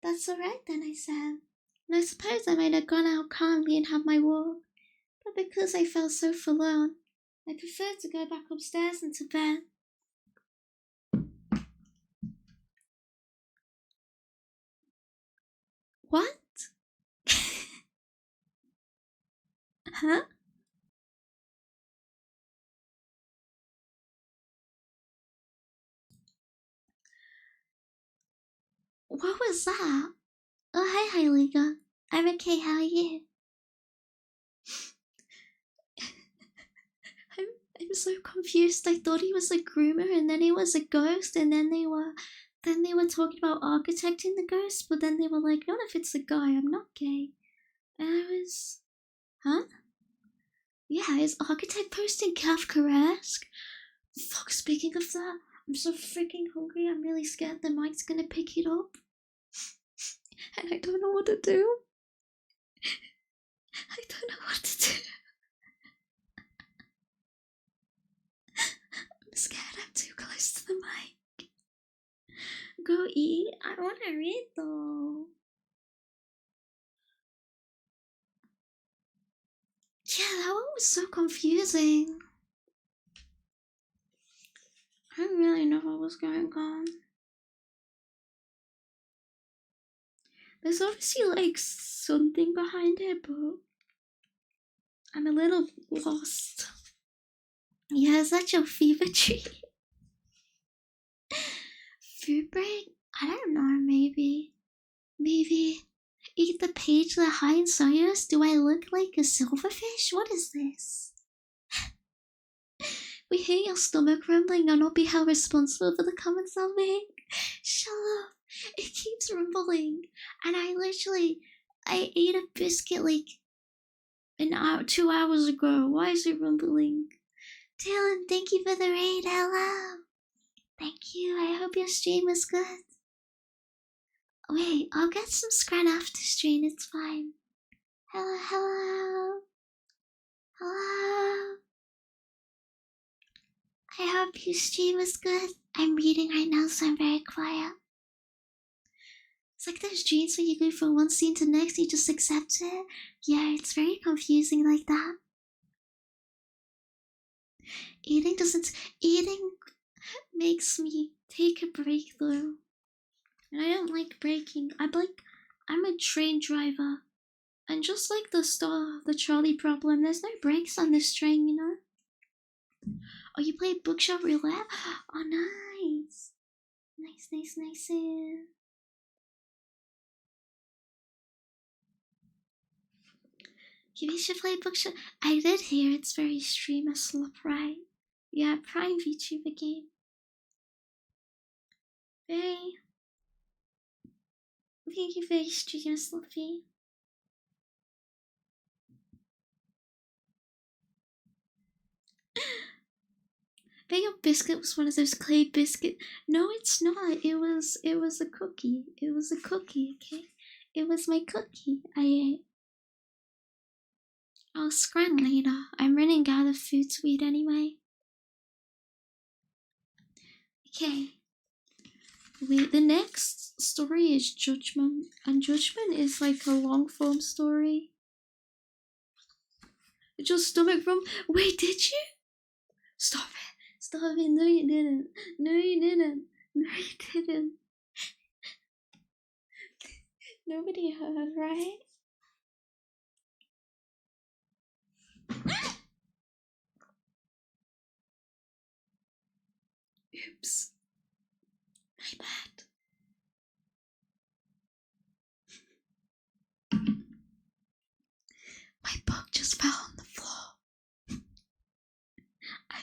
[SPEAKER 1] That's all right then, I said, and I suppose I might have gone out calmly and had my walk, but because I felt so forlorn, I preferred to go back upstairs and to bed. What? Huh? What was that? Oh, hi, Liga. I'm okay, how are you? I'm so confused. I thought he was a groomer and then he was a ghost and then they were talking about architecting the ghost, but then they were like, not if it's a guy, I'm not gay. And I was, huh? Yeah, is architect posting Kafka-esque? Fuck, speaking of that, I'm so freaking hungry, I'm really scared the mic's gonna pick it up. And I don't know what to do. I don't know what to do. I'm scared I'm too close to the mic. Go eat? I wanna read though. Yeah, that one was so confusing. I didn't really know what was going on. There's obviously like something behind it, but I'm a little lost. Yeah, is that your fever tree? Food break? I don't know, maybe. Maybe eat the page that hides Sayos? Do I look like a silverfish? What is this? We hear your stomach rumbling and not be held responsible for the comments I'll make. Shut up. It keeps rumbling. And I ate a biscuit like an hour, 2 hours ago. Why is it rumbling? Dylan, thank you for the raid. Hello. Thank you. I hope your stream was good. Wait, I'll get some scran after stream. It's fine. Hello, hello. Hello. I hope your stream was good. I'm reading right now, so I'm very quiet. It's like those dreams where you go from one scene to the next, you just accept it. Yeah, it's very confusing like that. Eating makes me take a break though. And I don't like breaking. I'm a train driver. And just like the trolley problem, there's no brakes on this train, you know? Oh, you play Bookshop Roulette? Oh, nice. Nice. You should play Bookshop. I did hear it's very streamer slop, right? Yeah, Prime VTuber game. Very. Thank you, very streamer sloppy. Bet your biscuit was one of those clay biscuit. No, it's not. It was a cookie. It was a cookie, okay? It was my cookie I ate. I'll scran later. I'm running out of food to eat anyway. Okay. Wait, the next story is Judgment. And Judgment is like a long form story. It's your stomach from. Wait, did you? Stop it. Stop it. No, you didn't. No, you didn't. No, you didn't. Nobody heard, right? Oops. My bad. My book just fell on the floor. I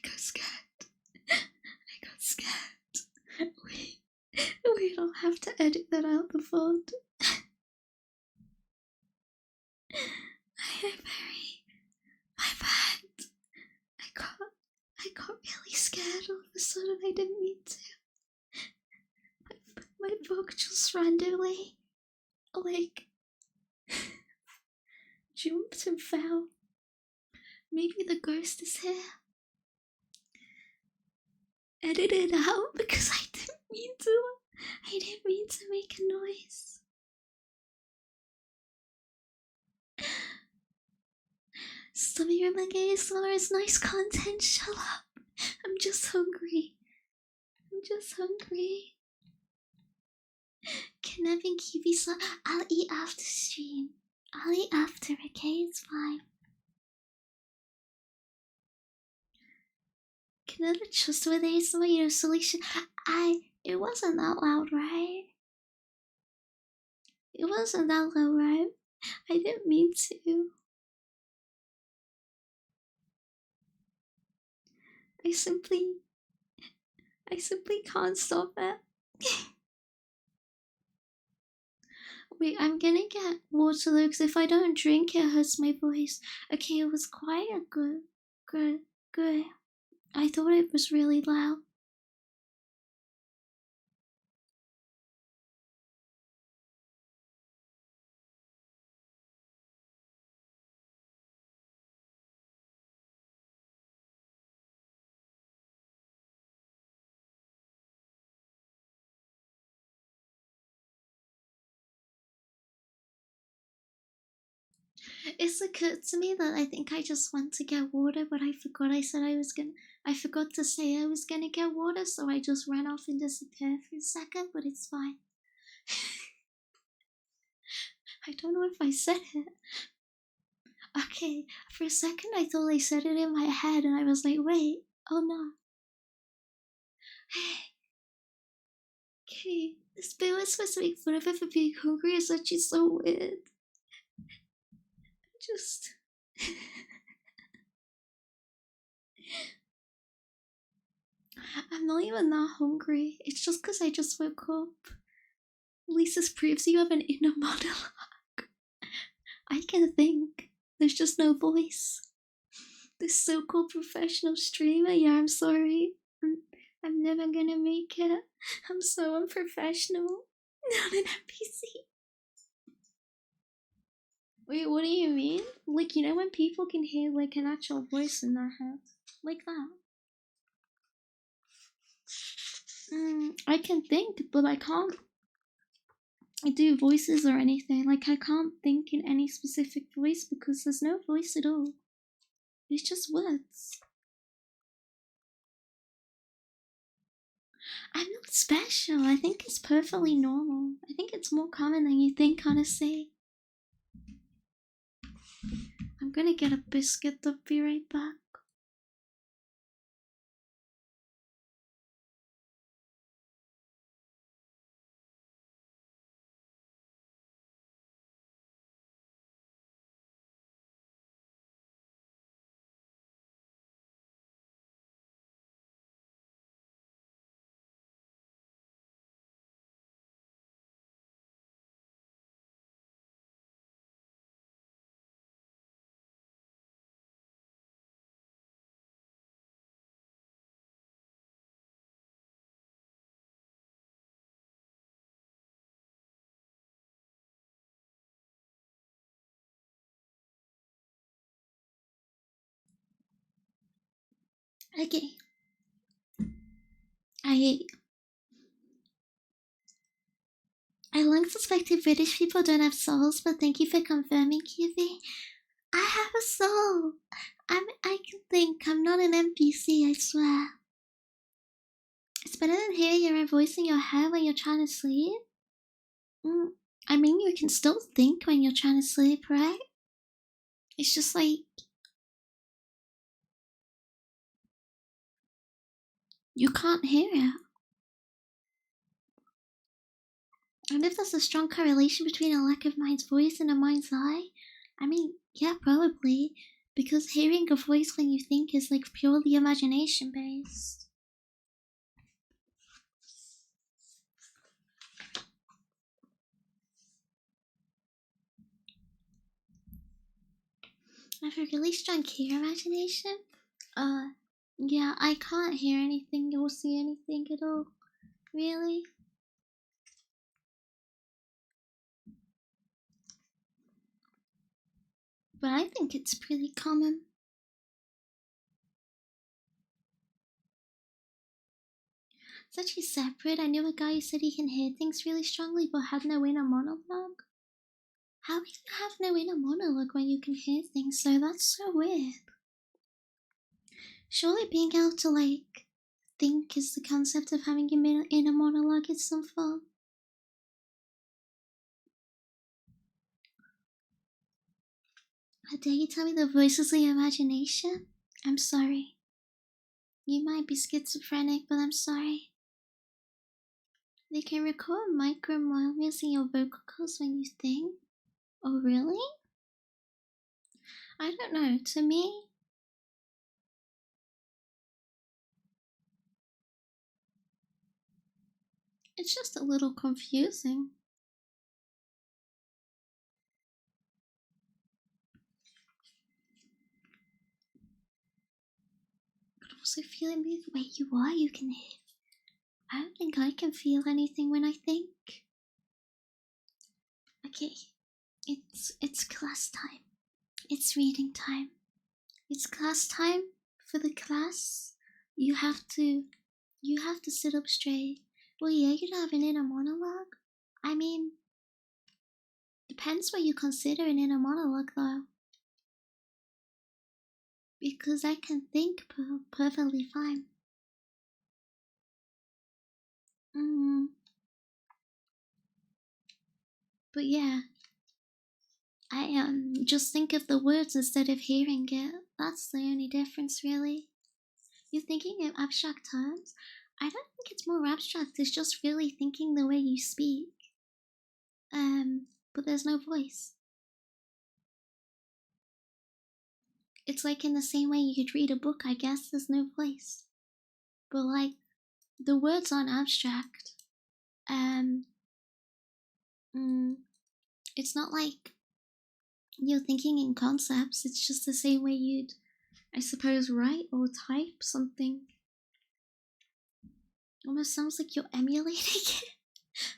[SPEAKER 1] got scared. I got scared. Wait, I'll have to edit that out the font. I am very. My bad. I got really scared all of a sudden. I didn't mean to. My book just randomly, like, jumped and fell. Maybe the ghost is here. Edit it out because I didn't mean to. I didn't mean to make a noise. Stubby Rumbling ASMR is nice content. Shut up. I'm just hungry. Kidnapping Kiwi Slot. I'll eat after stream. I'll eat after, okay? It's fine. Can I trust with ASMR, solution? It wasn't that loud, right? It wasn't that loud, right? I didn't mean to. I simply can't stop it. Wait, I'm gonna get water though, because if I don't drink, it hurts my voice. Okay, it was quite a good. I thought it was really loud. It's occurred to me that I think I just went to get water, but I forgot I forgot to say I was gonna get water, so I just ran off and disappeared for a second, but it's fine. I don't know if I said it. Okay, for a second I thought I said it in my head, and I was like, wait, oh no. Okay, this bill is supposed to make fun of it for being hungry. It's actually so weird. Just. I'm not even that hungry. It's just because I just woke up. At least this proves you have an inner monologue. I can think. There's just no voice. This so-called professional streamer, yeah, I'm sorry. I'm never gonna make it. I'm so unprofessional. Not an NPC. Wait, what do you mean? Like, you know when people can hear like an actual voice in their head? Like that. I can think, but I can't do voices or anything. Like, I can't think in any specific voice because there's no voice at all. It's just words. I'm not special. I think it's perfectly normal. I think it's more common than you think, honestly. I'm gonna get a biscuit. I'll be right back. Okay. I long suspected British people don't have souls, but thank you for confirming, QV. I have a soul. I can think. I'm not an NPC, I swear. It's better than hearing your own voice in your head when you're trying to sleep. I mean, you can still think when you're trying to sleep, right? It's just like you can't hear it. And if there's a strong correlation between a lack of mind's voice and a mind's eye, I mean, yeah, probably. Because hearing a voice when you think is like purely imagination based. I have a really strong clear imagination. Yeah, I can't hear anything or see anything at all. Really? But I think it's pretty common. It's actually separate. I knew a guy who said he can hear things really strongly but had no inner monologue. How can you have no inner monologue when you can hear things? So that's so weird. Surely being able to, like, think is the concept of having an inner monologue in some form. How dare you tell me the voice is the imagination? I'm sorry. You might be schizophrenic, but I'm sorry. They can record micro movements in your vocal cords when you think. Oh, really? I don't know. To me, it's just a little confusing. But also feeling me the way you are, you can hear. I don't think I can feel anything when I think. Okay, it's class time. It's reading time. It's class time. For the class, you have to sit up straight. Well, yeah, you'd have an inner monologue. I mean, depends what you consider an inner monologue, though. Because I can think perfectly fine. But yeah, I just think of the words instead of hearing it. That's the only difference, really. You're thinking in abstract terms. I don't think it's more abstract. It's just really thinking the way you speak. But there's no voice. It's like in the same way you could read a book, I guess there's no voice. But like, the words aren't abstract. It's not like you're thinking in concepts. It's just the same way you'd, I suppose, write or type something. Almost sounds like you're emulating it.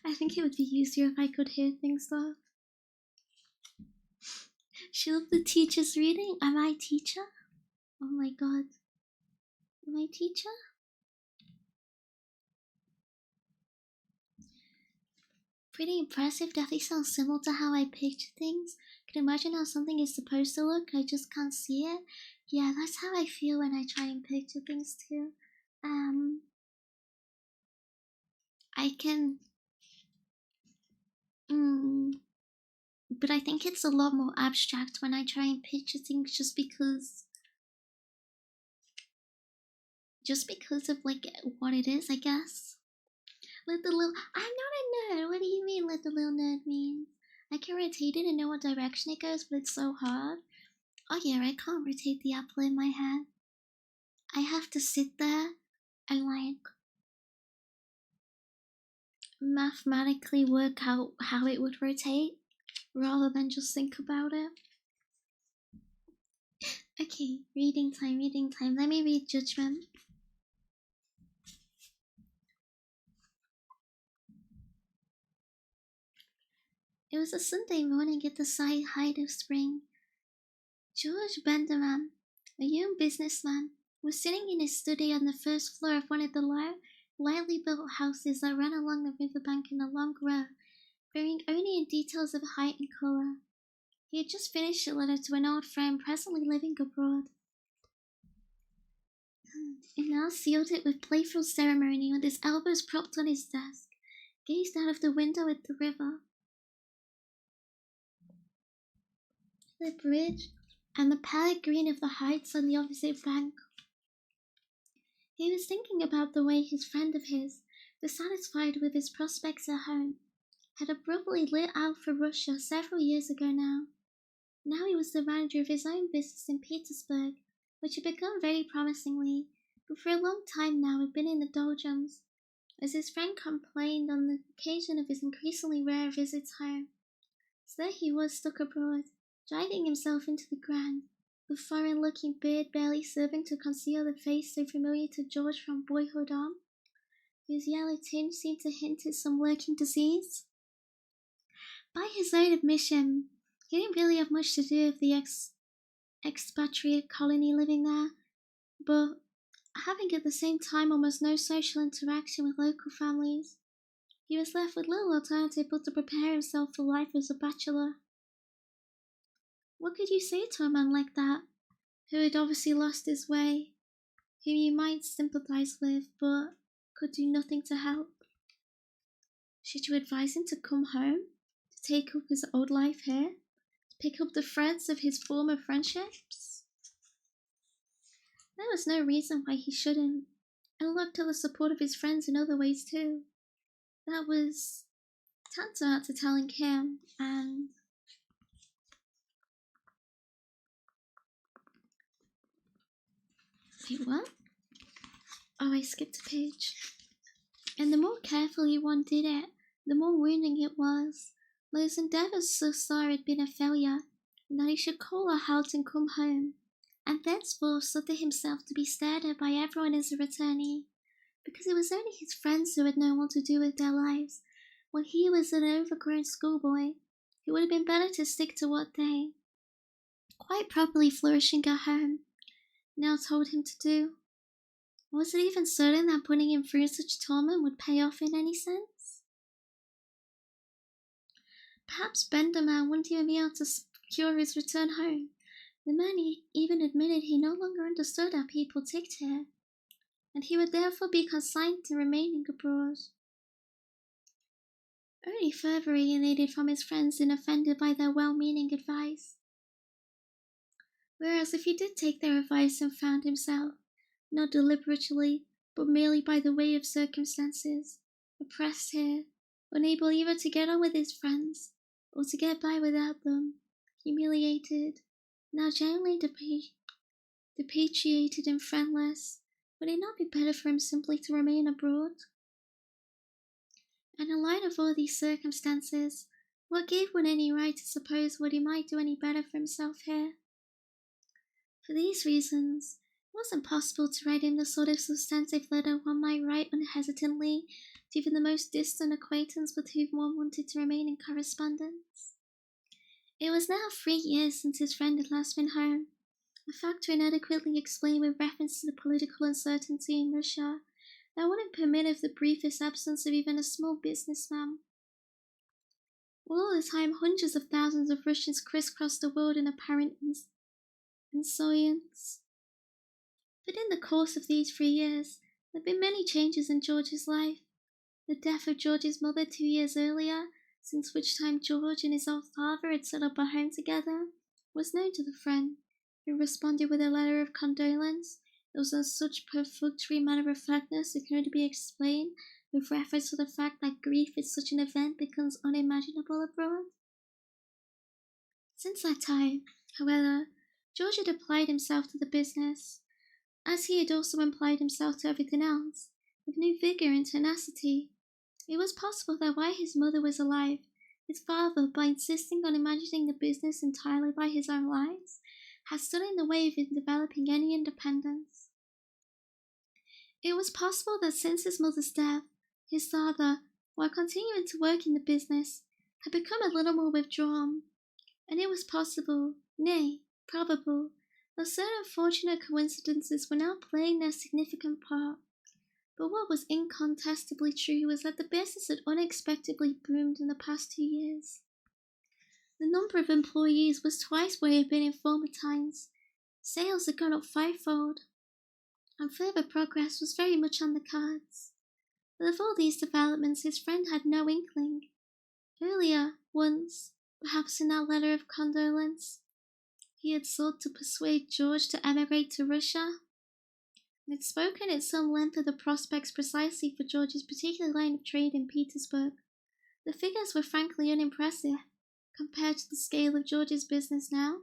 [SPEAKER 1] I think it would be easier if I could hear things though. She loved the teacher's reading. Am I teacher? Oh my god. Am I teacher? Pretty impressive. Definitely sounds similar to how I picture things. Can imagine how something is supposed to look. I just can't see it. Yeah, that's how I feel when I try and picture things too. I can. But I think it's a lot more abstract when I try and picture things just because of like what it is, I guess. Let the little I'm not a nerd. What do you mean let the little nerd mean? I can rotate it and know what direction it goes, but it's so hard. Oh yeah, I can't rotate the apple in my hand. I have to sit there and like mathematically work out how it would rotate rather than just think about it. Okay, reading time, reading time. Let me read Judgment. It was a Sunday morning at the height of spring. George Benderman, a young businessman, was sitting in his study on the first floor of one of the lightly built houses that ran along the riverbank in a long row, varying only in details of height and color. He had just finished a letter to an old friend presently living abroad, and now sealed it with playful ceremony with his elbows propped on his desk, gazed out of the window at the river, the bridge, and the pallid green of the heights on the opposite bank. He was thinking about the way his friend of his, dissatisfied with his prospects at home, had abruptly lit out for Russia several years ago now. Now he was the manager of his own business in Petersburg, which had begun very promisingly, but for a long time now had been in the doldrums, as his friend complained on the occasion of his increasingly rare visits home. So there he was stuck abroad, driving himself into the ground, the foreign-looking beard barely serving to conceal the face so familiar to George from boyhood on, whose yellow tinge seemed to hint at some lurking disease. By his own admission, he didn't really have much to do with the expatriate colony living there, but having at the same time almost no social interaction with local families, he was left with little alternative but to prepare himself for life as a bachelor. What could you say to a man like that, who had obviously lost his way, whom you might sympathize with, but could do nothing to help? Should you advise him to come home, to take up his old life here, to pick up the threads of his former friendships? There was no reason why he shouldn't, and look to the support of his friends in other ways too. that was tantamount to telling him, and wait, what? Oh, I skipped a page. And the more carefully one did it, the more wounding it was. Those endeavours so far had been a failure, and that he should call her out and come home, and thenceforth suffer himself to be stared at by everyone as a returnee, because it was only his friends who had known what to do with their lives, while he was an overgrown schoolboy. It would have been better to stick to what they, quite properly flourishing at home, now told him to do. Was it even certain that putting him through such torment would pay off in any sense? Perhaps Benderman wouldn't even be able to secure his return home. The man even admitted he no longer understood how people ticked here, and he would therefore be consigned to remaining abroad. Only further alienated from his friends and offended by their well-meaning advice. Whereas if he did take their advice and found himself, not deliberately, but merely by the way of circumstances, oppressed here, unable either to get on with his friends, or to get by without them, humiliated, now generally depatriated and friendless, would it not be better for him simply to remain abroad? And in light of all these circumstances, what gave one any right to suppose what he might do any better for himself here? For these reasons, it wasn't possible to write him the sort of substantive letter one might write unhesitantly to even the most distant acquaintance with whom one wanted to remain in correspondence. It was now 3 years since his friend had last been home, a factor inadequately explained with reference to the political uncertainty in Russia that wouldn't permit of the briefest absence of even a small businessman. All the time, hundreds of thousands of Russians crisscrossed the world in apparent insouciance. But in the course of these 3 years, there had been many changes in George's life. The death of George's mother 2 years earlier, since which time George and his old father had set up a home together, was known to the friend, who responded with a letter of condolence. It was in such perfunctory matter-of-factness it could only be explained with reference to the fact that grief at such an event becomes unimaginable abroad. Since that time, however, George had applied himself to the business, as he had also applied himself to everything else, with new vigor and tenacity. It was possible that while his mother was alive, his father, by insisting on imagining the business entirely by his own lights, had stood in the way of him developing any independence. It was possible that since his mother's death, his father, while continuing to work in the business, had become a little more withdrawn, and it was possible, nay, probable, that certain fortunate coincidences were now playing their significant part. But what was incontestably true was that the business had unexpectedly boomed in the past 2 years. The number of employees was twice what it had been in former times. Sales had gone up 5-fold, and further progress was very much on the cards. But of all these developments his friend had no inkling. Earlier, once, perhaps in that letter of condolence, he had sought to persuade George to emigrate to Russia, and had spoken at some length of the prospects precisely for George's particular line of trade in Petersburg. The figures were frankly unimpressive compared to the scale of George's business now,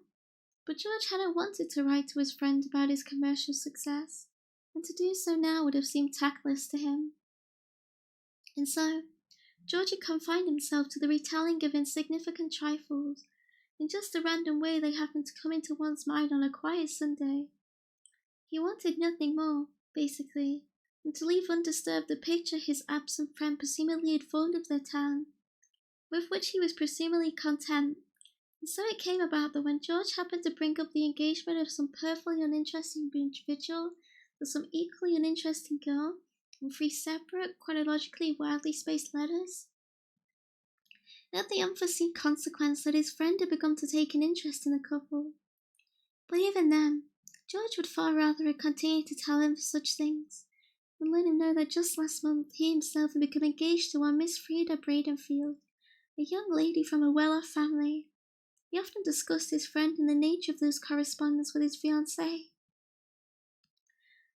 [SPEAKER 1] but George hadn't wanted to write to his friend about his commercial success, and to do so now would have seemed tactless to him. And so, George had confined himself to the retelling of insignificant trifles, in just the random way they happened to come into one's mind on a quiet Sunday. He wanted nothing more, basically, than to leave undisturbed the picture his absent friend presumably had formed of their town, with which he was presumably content. And so it came about that when George happened to bring up the engagement of some perfectly uninteresting individual to some equally uninteresting girl in 3 separate, chronologically wildly spaced letters, it had the unforeseen consequence that his friend had begun to take an interest in the couple. But even then, George would far rather have continued to tell him such things than let him know that just last month he himself had become engaged to one Miss Frida Bradenfield, a young lady from a well-off family. He often discussed his friend and the nature of those correspondence with his fiancée.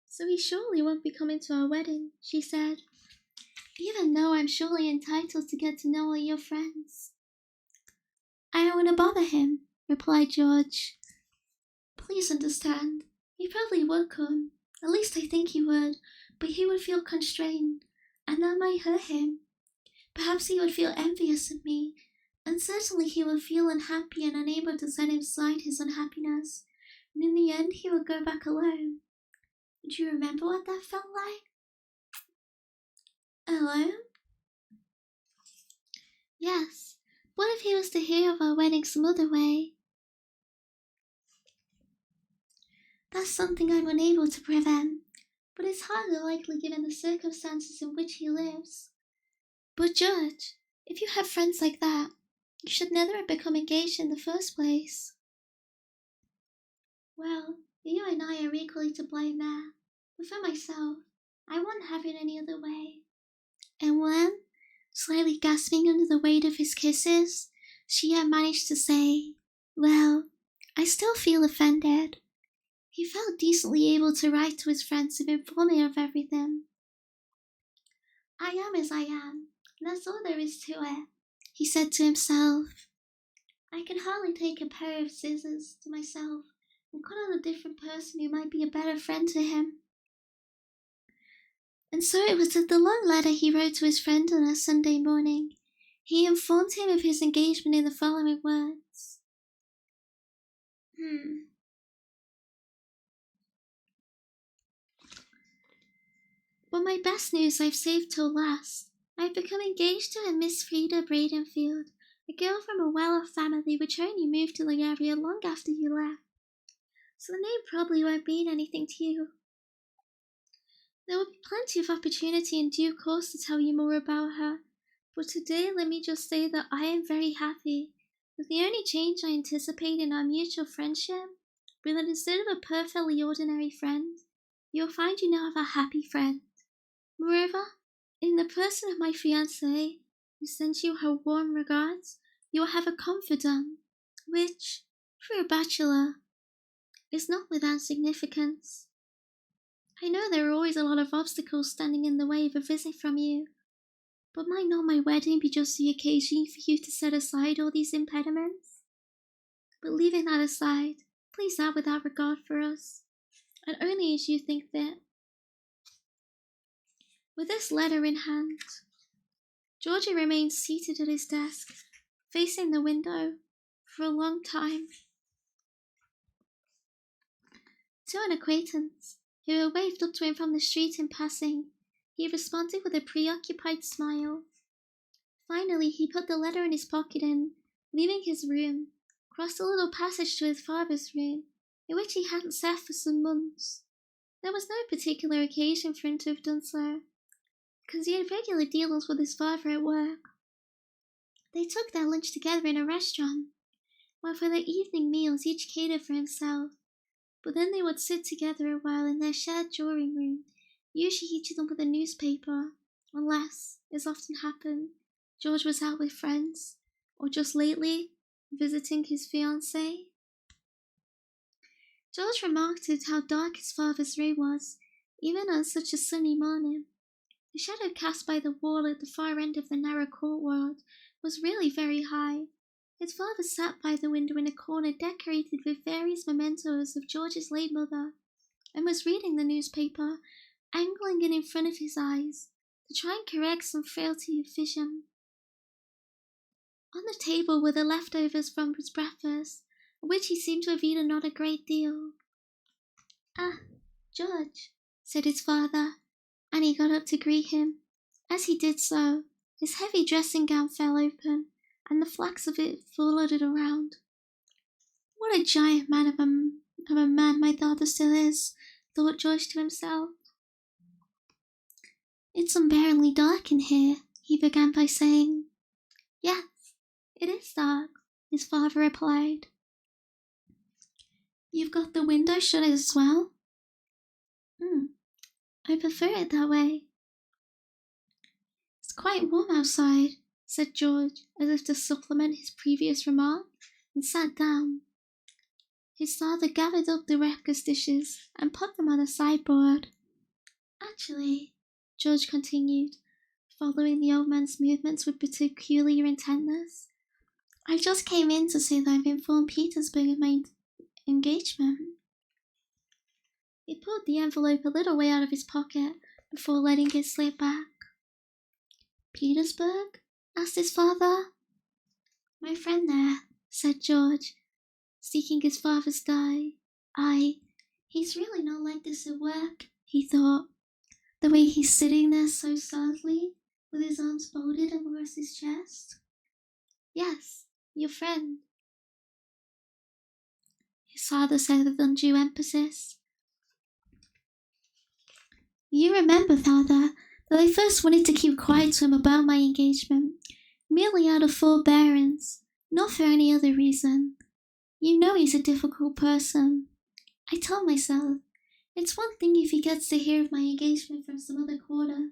[SPEAKER 1] "So he surely won't be coming to our wedding," she said. even though I'm surely entitled to get to know all your friends. I don't want to bother him, replied George. Please understand. He probably would come. At least I think he would, but he would feel constrained, and that might hurt him. Perhaps he would feel envious of me, and certainly he would feel unhappy and unable to set aside his unhappiness, and in the end he would go back alone. Do you remember what that felt like? Alone? Yes. What if he was to hear of our wedding some other way? That's something I'm unable to prevent, but it's hardly likely given the circumstances in which he lives. But Judge, if you have friends like that, you should never have become engaged in the first place. Well, you and I are equally to blame there, but for myself, I wouldn't have it any other way. And when, slightly gasping under the weight of his kisses, she had managed to say, "Well, I still feel offended," he felt decently able to write to his friends to inform him of everything. I am as I am, and that's all there is to it, he said to himself. I can hardly take a pair of scissors to myself and cut out a different person who might be a better friend to him. And so it was that the long letter he wrote to his friend on a Sunday morning, he informed him of his engagement in the following words. But my best news I've saved till last. I've become engaged to a Miss Frida Bradenfield, a girl from a well-off family which only moved to the area long after you left. So the name probably won't mean anything to you. There will be plenty of opportunity in due course to tell you more about her, but today let me just say that I am very happy that the only change I anticipate in our mutual friendship will that instead of a perfectly ordinary friend, you'll find you now have a happy friend. Moreover, in the person of my fiancée, who sends you her warm regards, you will have a confidant, which, for a bachelor, is not without significance. I know there are always a lot of obstacles standing in the way of a visit from you, but might not my wedding be just the occasion for you to set aside all these impediments? But leaving that aside, please act without regard for us, and only as you think fit. With this letter in hand, Georgie remained seated at his desk, facing the window, for a long time. To an acquaintance, who had waved up to him from the street in passing, he responded with a preoccupied smile. Finally, he put the letter in his pocket and, leaving his room, crossed a little passage to his father's room, in which he hadn't sat for some months. There was no particular occasion for him to have done so, because he had regular dealings with his father at work. They took their lunch together in a restaurant, while for their evening meals each catered for himself, but then they would sit together a while in their shared drawing room, usually each of them with a newspaper, unless, as often happened, George was out with friends, or just lately, visiting his fiancée. George remarked at how dark his father's room was, even on such a sunny morning. The shadow cast by the wall at the far end of the narrow courtyard was really very high. His father sat by the window in a corner decorated with various mementos of George's late mother, and was reading the newspaper, angling it in front of his eyes, to try and correct some frailty of vision. On the table were the leftovers from his breakfast, of which he seemed to have eaten not a great deal. "Ah, George," said his father, and he got up to greet him. As he did so, his heavy dressing gown fell open, and the flax of it floated around. "What a giant man of a man my daughter still is," thought George to himself. "It's unbearably dark in here," he began by saying. "Yes, it is dark," his father replied. "You've got the window shut as well?" "I prefer it that way." "It's quite warm outside," said George, as if to supplement his previous remark, and sat down. His father gathered up the breakfast dishes and put them on a sideboard. "Actually," George continued, following the old man's movements with peculiar intentness. I just came in to say that I've informed Petersburg of my engagement. He pulled the envelope a little way out of his pocket before letting it slip back. Petersburg? Asked his father. My friend there, said George, seeking his father's eye. He's really not like this at work, he thought. The way he's sitting there so sadly, with his arms folded across his chest. Yes, your friend, his father said with undue emphasis. You remember, father, that I first wanted to keep quiet to him about my engagement, merely out of forbearance, not for any other reason. You know he's a difficult person. I told myself, it's one thing if he gets to hear of my engagement from some other quarter,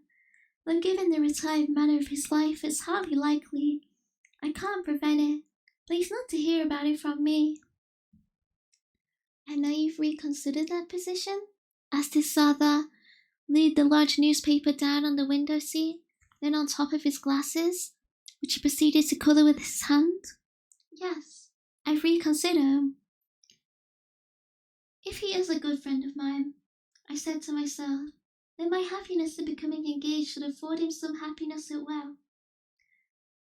[SPEAKER 1] but given the retired manner of his life, it's hardly likely. I can't prevent it, but he's not to hear about it from me. And now you've reconsidered that position? Asked his father, laid the large newspaper down on the window seat, then on top of his glasses, which he proceeded to colour with his hand. Yes, I've reconsidered. If he is a good friend of mine, I said to myself, then my happiness in becoming engaged should afford him some happiness as well.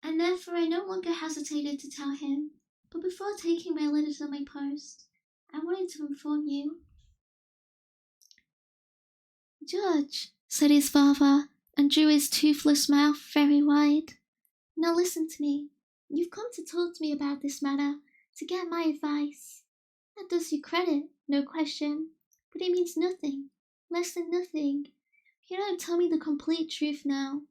[SPEAKER 1] And therefore I no longer hesitated to tell him, but before taking my letter to my post, I wanted to inform you. George, said his father, and drew his toothless mouth very wide. Now listen to me. You've come to talk to me about this matter, to get my advice. That does you credit, no question, but it means nothing, less than nothing. You don't tell me the complete truth now.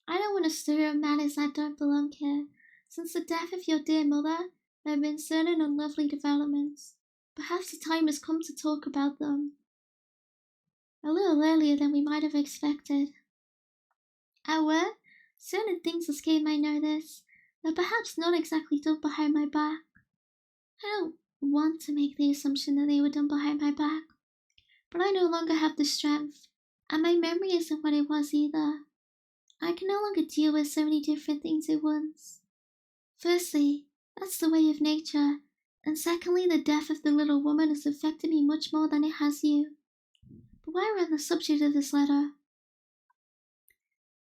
[SPEAKER 1] I don't want to stir up matters that don't belong here. Since the death of your dear mother, there have been certain unlovely developments. Perhaps the time has come to talk about them. A little earlier than we might have expected. At work, certain things escape my notice, though perhaps not exactly done behind my back. I don't want to make the assumption that they were done behind my back, but I no longer have the strength, and my memory isn't what it was either. I can no longer deal with so many different things at once. Firstly, that's the way of nature, and secondly, the death of the little woman has affected me much more than it has you. But while we're on the subject of this letter,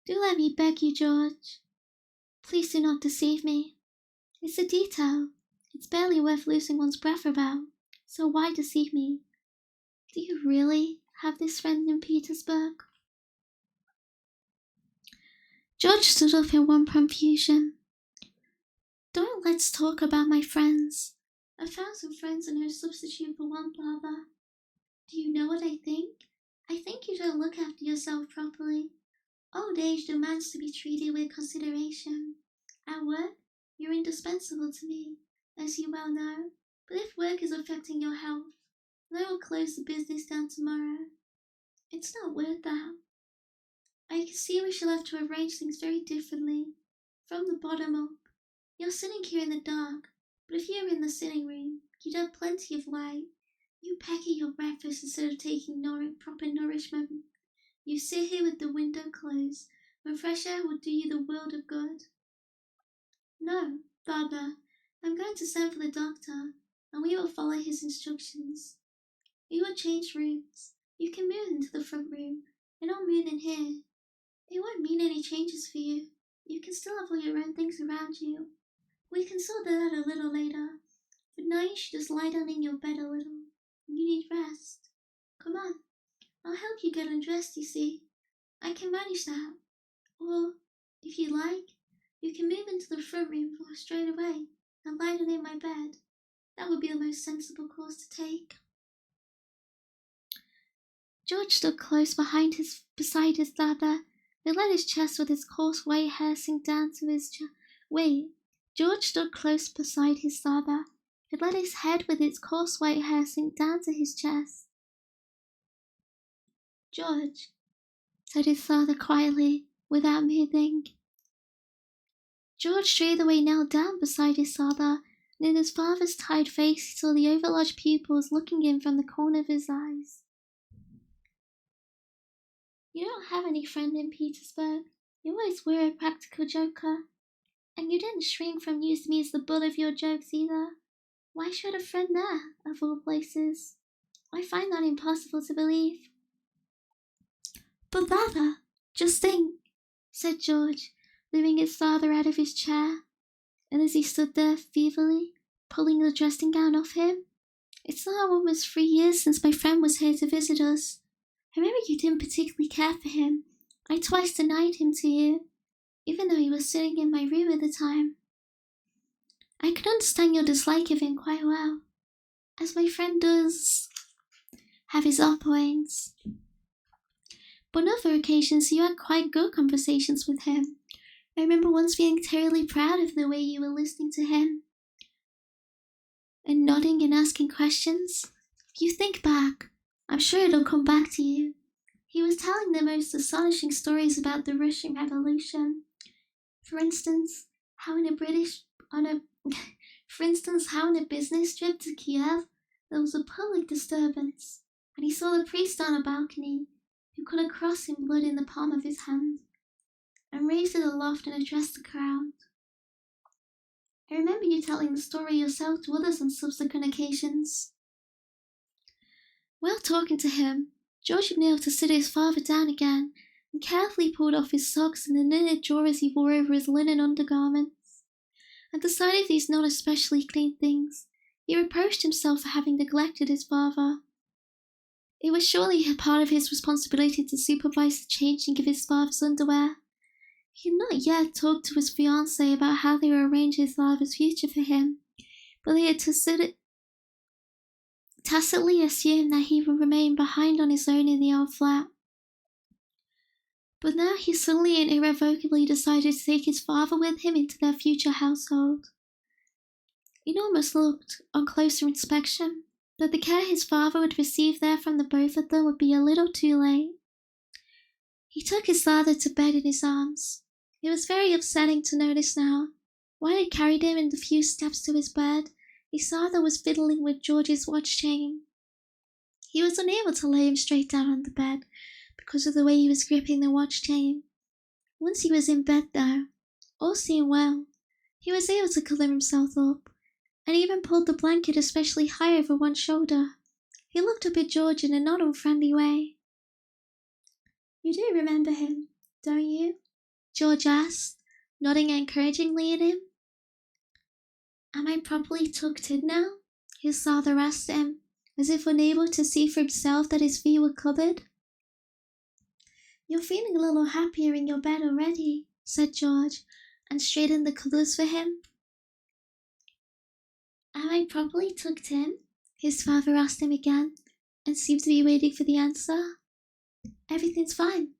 [SPEAKER 1] do let me beg you, George. Please do not deceive me. It's a detail. It's barely worth losing one's breath about, so why deceive me? Do you really have this friend in Petersburg? George stood up in one confusion. Don't let's talk about my friends. I found some friends and no substitute for one, father. Do you know what I think? I think you don't look after yourself properly. Old age demands to be treated with consideration. At work, you're indispensable to me, as you well know. But if work is affecting your health, then I will close the business down tomorrow. It's not worth that. I can see we shall have to arrange things very differently, from the bottom up. You're sitting here in the dark, but if you were in the sitting room, you'd have plenty of light. You peck at your breakfast instead of taking proper nourishment. You sit here with the window closed, when fresh air will do you the world of good. No, father, I'm going to send for the doctor, and we will follow his instructions. We will change rooms. You can move into the front room, and I'll move in here. It won't mean any changes for you. You can still have all your own things around you. We can sort that out a little later, but now you should just lie down in your bed a little. You need rest. Come on, I'll help you get undressed, you see. I can manage that. Or, if you like, you can move into the front room straight away and lie down in my bed. That would be the most sensible course to take. George stood close beside his father. He let his chest with his coarse white hair sink down to his George stood close beside his father. He let his head with its coarse white hair sink down to his chest. George, said his father quietly, without moving. George straightway knelt down beside his father, and in his father's tired face he saw the overlarge pupils looking in from the corner of his eyes. You don't have any friend in Petersburg. You always were a practical joker, and you didn't shrink from using me as the butt of your jokes either. Why should a friend there, of all places? I find that impossible to believe. But rather, just think, said George, moving his father out of his chair, and as he stood there feebly, pulling the dressing gown off him, it's now almost 3 years since my friend was here to visit us. I remember you didn't particularly care for him. I twice denied him to you, even though he was sitting in my room at the time. I could understand your dislike of him quite well, as my friend does have his off points. But on other occasions, you had quite good conversations with him. I remember once being terribly proud of the way you were listening to him and nodding and asking questions. If you think back, I'm sure it'll come back to you. He was telling the most astonishing stories about the Russian Revolution. For instance, how in a business trip to Kiev, there was a public disturbance, and he saw the priest on a balcony, who cut a cross in blood in the palm of his hand, and raised it aloft and addressed the crowd. I remember you telling the story yourself to others on subsequent occasions. While talking to him, George had been able to sit his father down again and carefully pulled off his socks and the knitted drawers he wore over his linen undergarments. At the sight of these not especially clean things, he reproached himself for having neglected his father. It was surely a part of his responsibility to supervise the changing of his father's underwear. He had not yet talked to his fiancée about how they would arrange his father's future for him, but they had tacitly assumed that he would remain behind on his own in the old flat. But now he suddenly and irrevocably decided to take his father with him into their future household. It almost looked, on closer inspection, that the care his father would receive there from the both of them would be a little too late. He took his father to bed in his arms. It was very upsetting to notice now. While he carried him in the few steps to his bed, his father was fiddling with George's watch chain. He was unable to lay him straight down on the bed because of the way he was gripping the watch chain. Once he was in bed, though, all seemed well. He was able to cover himself up, and even pulled the blanket especially high over one shoulder. He looked up at George in a not unfriendly way. You do remember him, don't you? George asked, nodding encouragingly at him. Am I properly tucked in now? His father asked him, as if unable to see for himself that his feet were covered. You're feeling a little happier in your bed already, said George, and straightened the covers for him. Am I properly tucked in? His father asked him again, and seemed to be waiting for the answer. Everything's fine.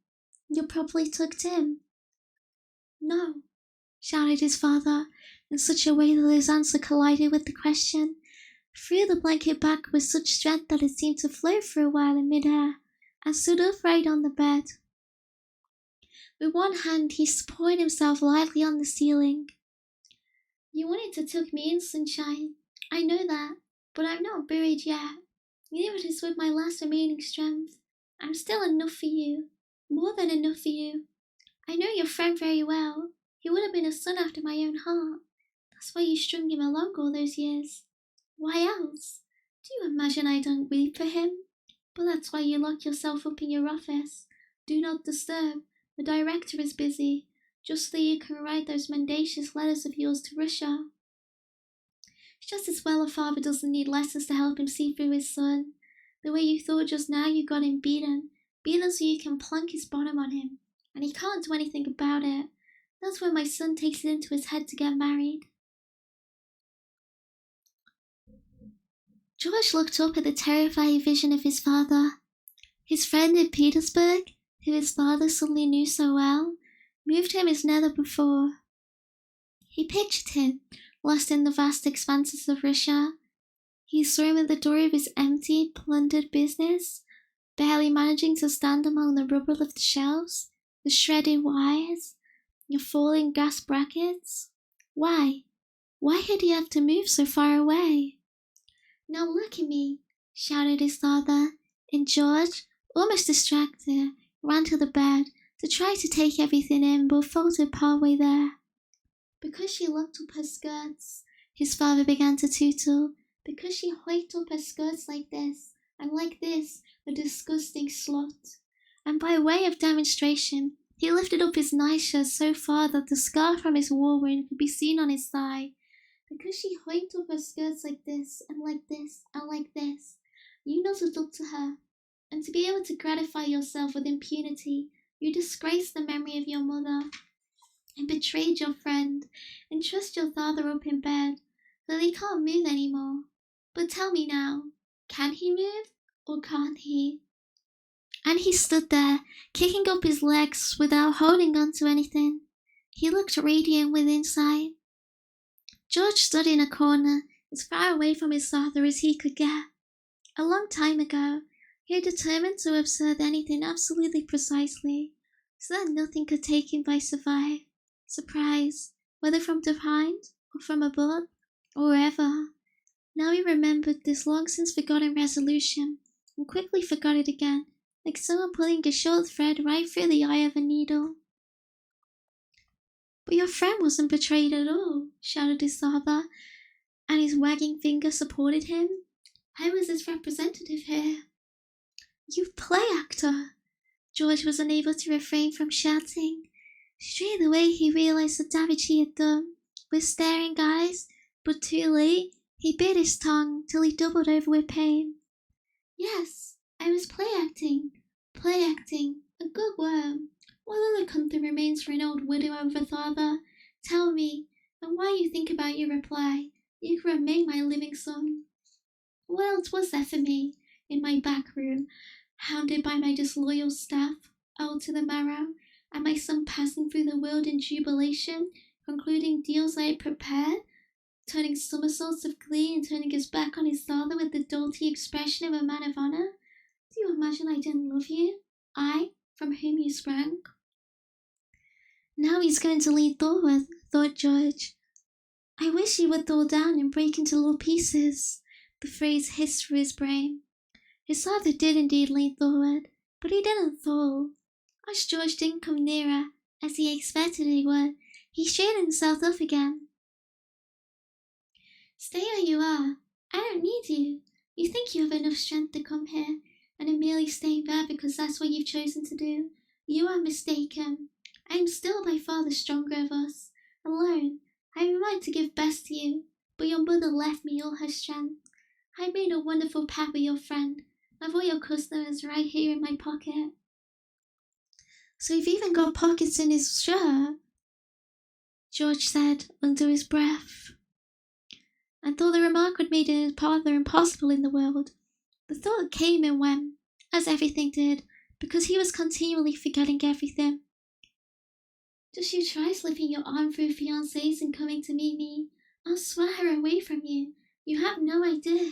[SPEAKER 1] You're properly tucked in. No, shouted his father, in such a way that his answer collided with the question, threw the blanket back with such strength that it seemed to float for a while in mid-air, and stood upright on the bed. With one hand he supported himself lightly on the ceiling. You wanted to tuck me in, sunshine. I know that, but I'm not buried yet. Neither is with my last remaining strength. I'm still enough for you, more than enough for you. I know your friend very well. He would have been a son after my own heart. That's why you strung him along all those years. Why else? Do you imagine I don't weep for him? But that's why you lock yourself up in your office. Do not disturb. The director is busy, just so you can write those mendacious letters of yours to Russia. It's just as well a father doesn't need lessons to help him see through his son. The way you thought just now you got him beaten so you can plunk his bottom on him, and he can't do anything about it. That's when my son takes it into his head to get married. George looked up at the terrifying vision of his father. His friend in Petersburg, who his father suddenly knew so well, moved him as never before. He pictured him, lost in the vast expanses of Russia. He saw him at the door of his empty, plundered business, barely managing to stand among the rubble of the shelves, the shredded wires, the falling gas brackets. Why? Why had he have to move so far away? Now look at me, shouted his father, and George, almost distracted, ran to the bed to try to take everything in, but faltered partway there. Because she locked up her skirts, his father began to tootle. Because she hiked up her skirts like this, and like this, a disgusting slut. And by way of demonstration, he lifted up his nightshirt so far that the scar from his war wound could be seen on his thigh. Because she hiked up her skirts like this, and like this, and like this, you nuzzled up to her. And to be able to gratify yourself with impunity, you disgraced the memory of your mother, and betrayed your friend, and trussed your father up in bed, so that he can't move any more. But tell me now, can he move, or can't he? And he stood there, kicking up his legs without holding on to anything. He looked radiant with insight. George stood in a corner, as far away from his father as he could get. A long time ago, he had determined to observe anything absolutely precisely, so that nothing could take him by surprise, whether from behind, or from above, or wherever. Now he remembered this long-since forgotten resolution, and quickly forgot it again, like someone pulling a short thread right through the eye of a needle. But your friend wasn't betrayed at all, shouted his father, and his wagging finger supported him. I was his representative here. You play actor! George was unable to refrain from shouting. Straight away he realized the damage he had done. With staring eyes, but too late, he bit his tongue till he doubled over with pain. Yes, I was play acting, a good worm. What other country remains for an old widow of a father? Tell me, and while you think about your reply, you can remain my living son. What else was there for me, in my back room, hounded by my disloyal staff, old to the marrow, and my son passing through the world in jubilation, concluding deals I had prepared, turning somersaults of glee and turning his back on his father with the doughty expression of a man of honor? Do you imagine I didn't love you? I, from whom you sprang? Now he's going to lean forward, thought George. I wish he would thaw down and break into little pieces. The phrase hissed through his brain. His father did indeed lean forward, but he didn't thaw. As George didn't come nearer, as he expected he would, he straightened himself up again. Stay where you are. I don't need you. You think you have enough strength to come here, and are merely staying there because that's what you've chosen to do. You are mistaken. I am still by far the stronger of us. Alone, I have a right to give best to you, but your mother left me all her strength. I made a wonderful pact with your friend. I've all your customers right here in my pocket. So you've even got pockets in his shirt? George said under his breath. And though the remark would made his father impossible in the world, the thought came and went, as everything did, because he was continually forgetting everything. Just you try slipping your arm through fiancés and coming to meet me. I'll swear her away from you. You have no idea.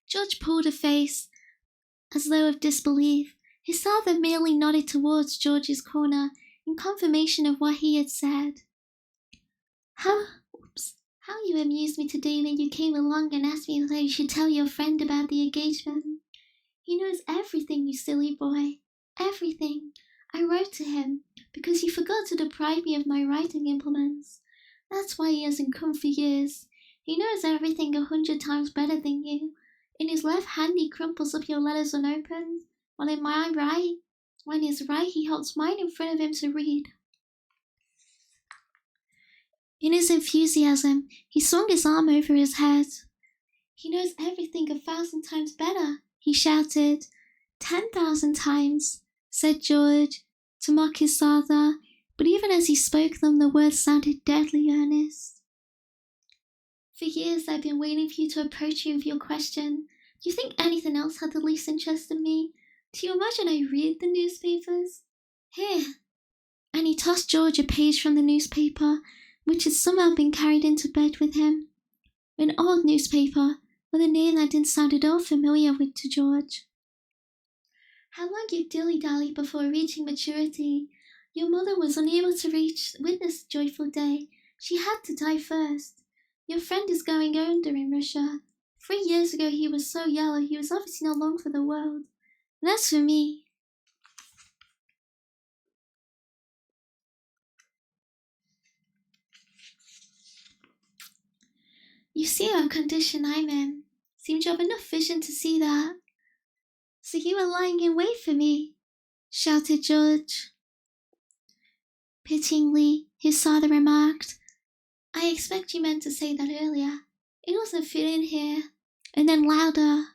[SPEAKER 1] George pulled a face, as though of disbelief. His father merely nodded towards George's corner in confirmation of what he had said. How you amused me today when you came along and asked me if I should tell your friend about the engagement. He knows everything, you silly boy. Everything. I wrote to him, because he forgot to deprive me of my writing implements. That's why he hasn't come for years. He knows everything 100 times better than you. In his left hand he crumples up your letters unopened, while in my right, when his right he holds mine in front of him to read. In his enthusiasm, he swung his arm over his head. He knows everything 1,000 times better, he shouted. 10,000 times, said George, to mock his father, but even as he spoke them, the words sounded deadly earnest. For years I've been waiting for you to approach me with your question. Do you think anything else had the least interest in me? Do you imagine I read the newspapers? Here. And he tossed George a page from the newspaper, which had somehow been carried into bed with him. An old newspaper, with a name that didn't sound at all familiar to George. How long you dilly-dally before reaching maturity. Your mother was unable to witness the joyful day. She had to die first. Your friend is going under in Russia. 3 years ago he was so yellow he was obviously not long for the world. And as for me, see what condition I'm in. Seems you have enough vision to see that. So you were lying in wait for me, shouted George. Pityingly, his father remarked, I expect you meant to say that earlier. It wasn't fitting here. And then louder.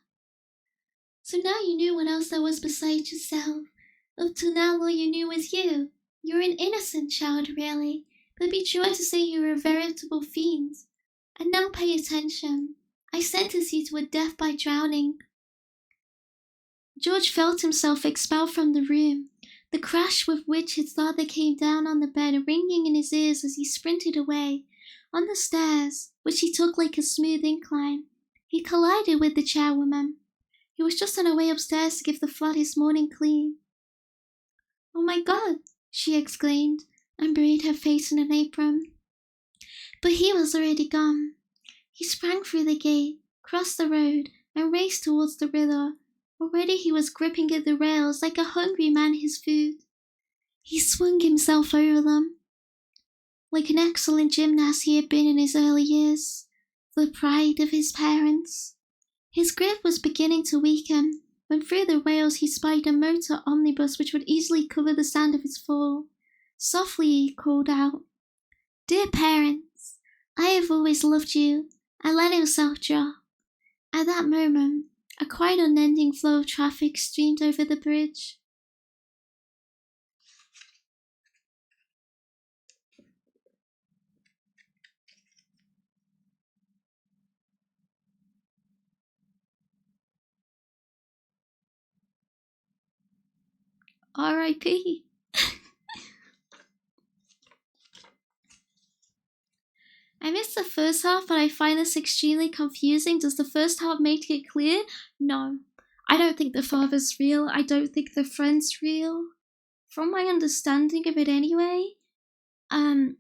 [SPEAKER 1] So now you knew what else there was besides yourself. Up till now all you knew was you. You're an innocent child, really. But be sure to say you were a veritable fiend. And now pay attention. I sentence you to a death by drowning. George felt himself expelled from the room, the crash with which his father came down on the bed ringing in his ears as he sprinted away. On the stairs, which he took like a smooth incline, he collided with the chairwoman. He was just on her way upstairs to give the flat his morning clean. Oh my God, she exclaimed, and buried her face in an apron. But he was already gone. He sprang through the gate, crossed the road, and raced towards the river. Already he was gripping at the rails like a hungry man his food. He swung himself over them. Like an excellent gymnast he had been in his early years, the pride of his parents. His grip was beginning to weaken when through the rails he spied a motor omnibus which would easily cover the sound of his fall. Softly he called out, Dear parents, I have always loved you, and let himself drop. At that moment, a quite unending flow of traffic streamed over the bridge. R.I.P. I missed the first half, but I find this extremely confusing. Does the first half make it clear? No. I don't think the father's real. I don't think the friend's real. From my understanding of it anyway, them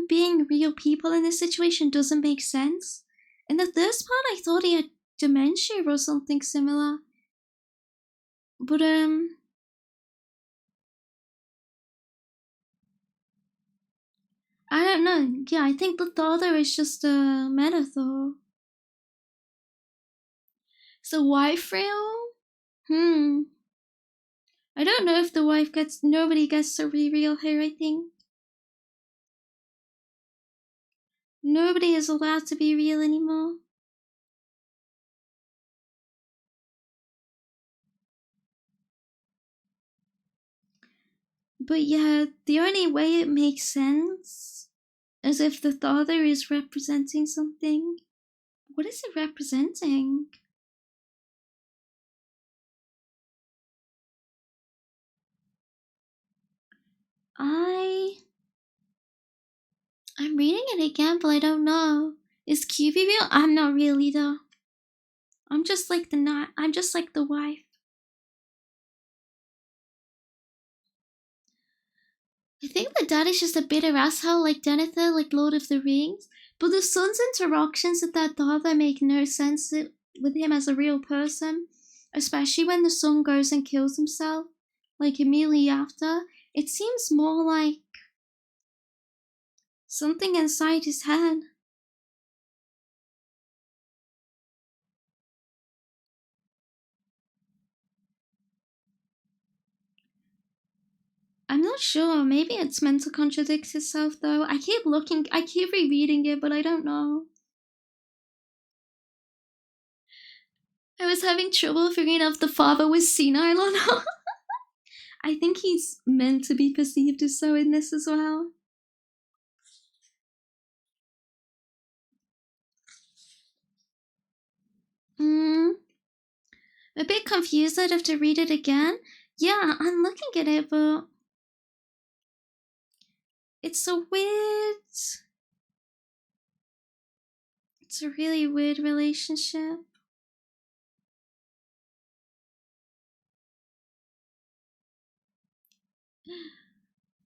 [SPEAKER 1] being real people in this situation doesn't make sense. In the first part, I thought he had dementia or something similar. But, I don't know. Yeah, I think the father is just a metaphor. Is the wife real? I don't know if the wife nobody gets to be real here, I think. Nobody is allowed to be real anymore. But yeah, the only way it makes sense is if the father is representing something. What is it representing? I'm reading it again, but I don't know. Is QB real? I'm not real either. I'm just like the wife. I think the dad is just a bitter asshole like Denethor, like Lord of the Rings. But the son's interactions with that father make no sense with him as a real person. Especially when the son goes and kills himself, like immediately after. It seems more like something inside his head. I'm not sure. Maybe it's meant to contradict itself, though. I keep rereading it, but I don't know. I was having trouble figuring out if the father was senile or not. I think he's meant to be perceived as so in this as well. A bit confused. I'd have to read it again. Yeah, I'm looking at it, but it's a really weird relationship.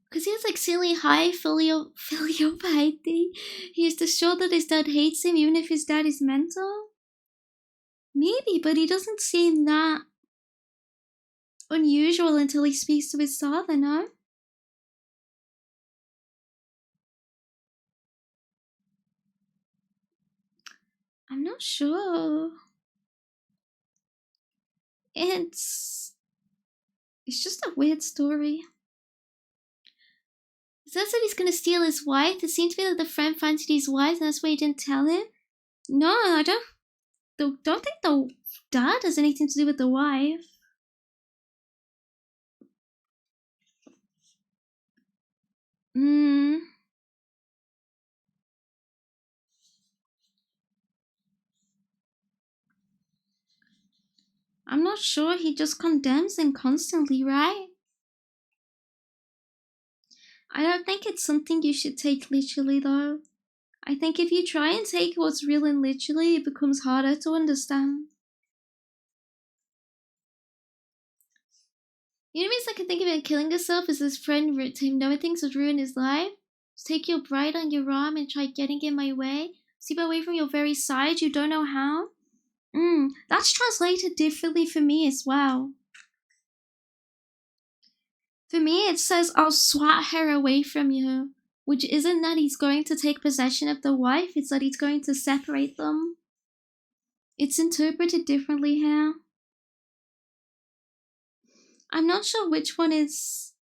[SPEAKER 1] Because he has like silly high filial piety. He is to show that his dad hates him even if his dad is mental. Maybe, but he doesn't seem that unusual until he speaks to his father, no? I'm not sure. It's just a weird story. It says that he's gonna steal his wife. It seems to be that the friend fancied his wife, and that's why he didn't tell him. No, I don't think the dad has anything to do with the wife. Hmm. I'm not sure. He just condemns him constantly, right? I don't think it's something you should take literally, though. I think if you try and take what's real and literally, it becomes harder to understand. The only reason I can think of it killing herself is his friend wrote to him knowing things would ruin his life. Just take your bride on your arm and try getting in my way. Sleep away from your very side, you don't know how. That's translated differently for me as well. For me, it says, I'll swat her away from you. Which isn't that he's going to take possession of the wife, it's that he's going to separate them. It's interpreted differently here. I'm not sure which one is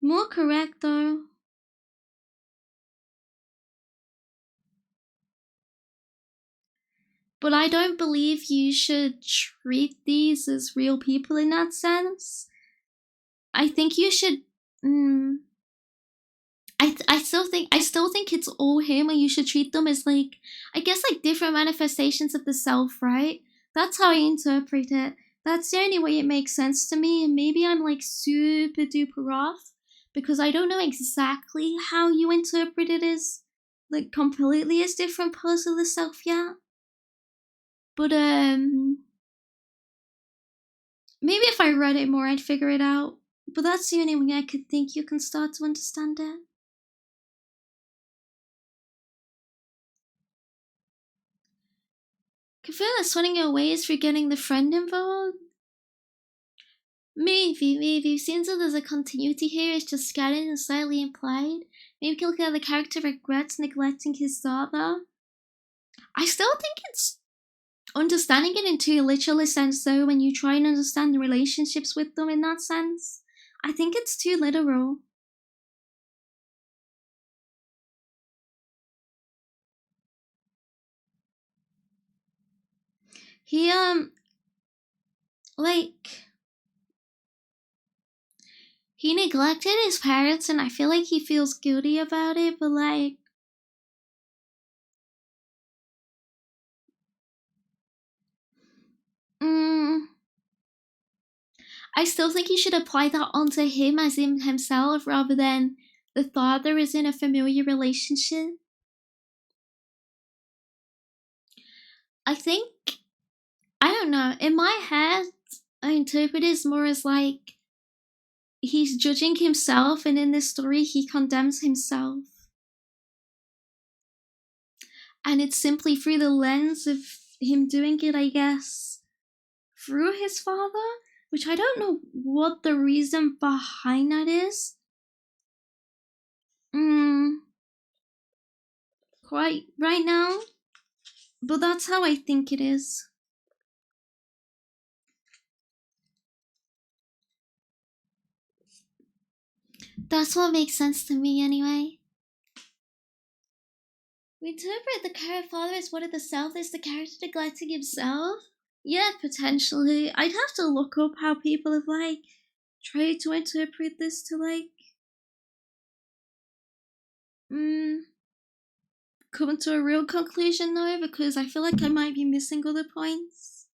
[SPEAKER 1] more correct though. But I don't believe you should treat these as real people in that sense. I think you should. I still think it's all him, and you should treat them as like, I guess, like different manifestations of the self, right? That's how I interpret it. That's the only way it makes sense to me, and maybe I'm like super duper off because I don't know exactly how you interpret it as like completely as different parts of the self yet. But maybe if I read it more I'd figure it out. But that's the only way I could think you can start to understand it. Confirm that sweating away is for getting the friend involved? Maybe. Seems that there's a continuity here, it's just scattered and slightly implied. Maybe we can look at the character regrets neglecting his father. I still think it's understanding it in too literal a sense though when you try and understand the relationships with them in that sense. I think it's too literal. He like he neglected his parents and I feel like he feels guilty about it, but like I still think you should apply that onto him as him himself rather than the father is in a familiar relationship. I think, I don't know, in my head, I interpret it more as like he's judging himself, and in this story, he condemns himself. And it's simply through the lens of him doing it, I guess, through his father, which I don't know what the reason behind that is. Quite right now, but that's how I think it is. That's what makes sense to me anyway. We interpret the current father as one of the self is the character neglecting himself? Yeah, potentially. I'd have to look up how people have like tried to interpret this to like come to a real conclusion though, because I feel like I might be missing other points.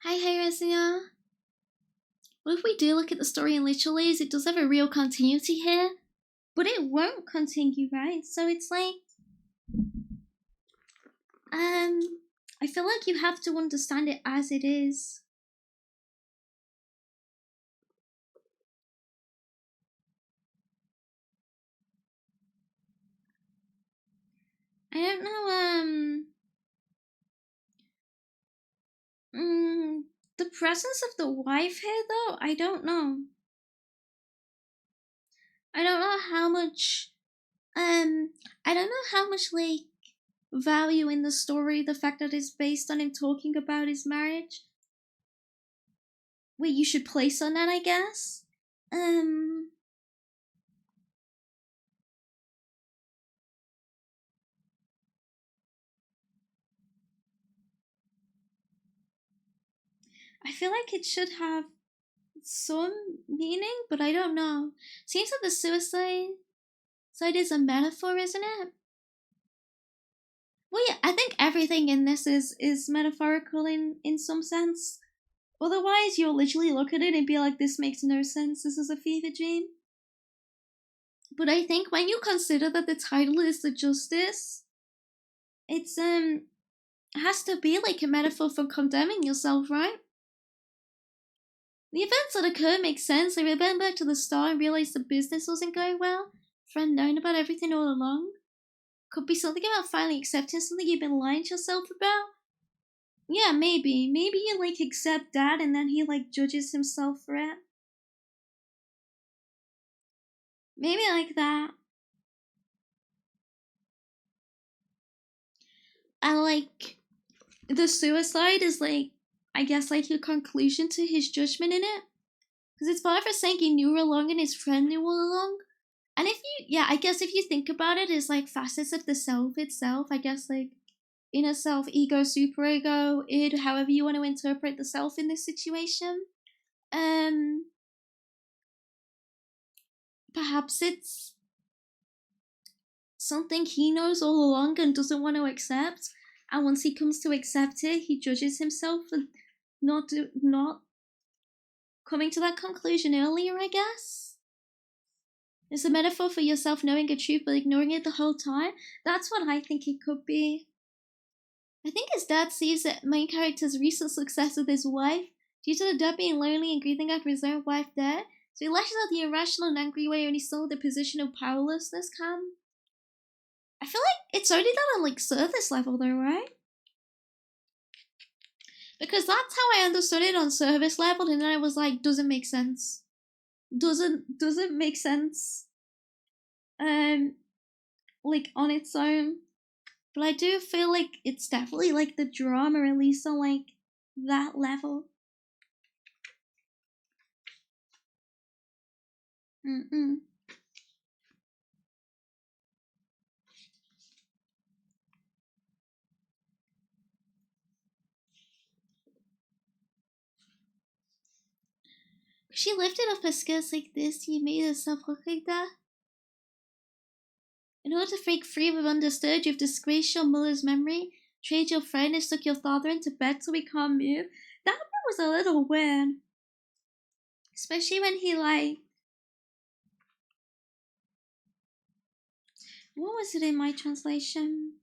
[SPEAKER 1] Hi Razia. What if we do look at the story in literally, it does have a real continuity here, but it won't continue, right? So it's like I feel like you have to understand it as it is. I don't know, the presence of the wife here though, I don't know. I don't know how much I don't know how much like value in the story the fact that it's based on him talking about his marriage. Wait, you should place on that, I guess. Um I feel like it should have some meaning, but I don't know. Seems like the suicide side is a metaphor, isn't it? Well, yeah, I think everything in this is metaphorical in some sense. Otherwise, you'll literally look at it and be like, "This makes no sense. This is a fever dream." But I think when you consider that the title is the justice, it's has to be like a metaphor for condemning yourself, right? The events that occur make sense. I went back to the start and realized the business wasn't going well. Friend known about everything all along. Could be something about finally accepting something you've been lying to yourself about. Yeah, maybe. Maybe you like accept that and then he like judges himself for it. Maybe like that. And like the suicide is like I guess like a conclusion to his judgment in it. Because it's part of saying he knew all along and his friend knew all along. And if you yeah, I guess if you think about it, it's like facets of the self itself. I guess like inner self, ego, superego, id, however you want to interpret the self in this situation. Um Perhaps it's something he knows all along and doesn't want to accept. And once he comes to accept it, he judges himself for not coming to that conclusion earlier, I guess. It's a metaphor for yourself knowing a truth but ignoring it the whole time. That's what I think it could be. I think his dad sees the main character's recent success with his wife, due to the dad being lonely and grieving after his own wife dead. So he lashes out the irrational and angry way when he saw the position of powerlessness come. I feel like it's only that on like surface level though, right? Because that's how I understood it on surface level, and then I was like, doesn't make sense. Doesn't make sense. Um, like on its own. But I do feel like it's definitely like the drama, at least on like that level. Mm-mm. She lifted up her skirts like this. He made herself look like that. In order to break free of understood, you've disgraced your mother's memory, trade your friend, and stuck your father into bed so we can't move. That was a little weird. Especially when he like what was it in my translation?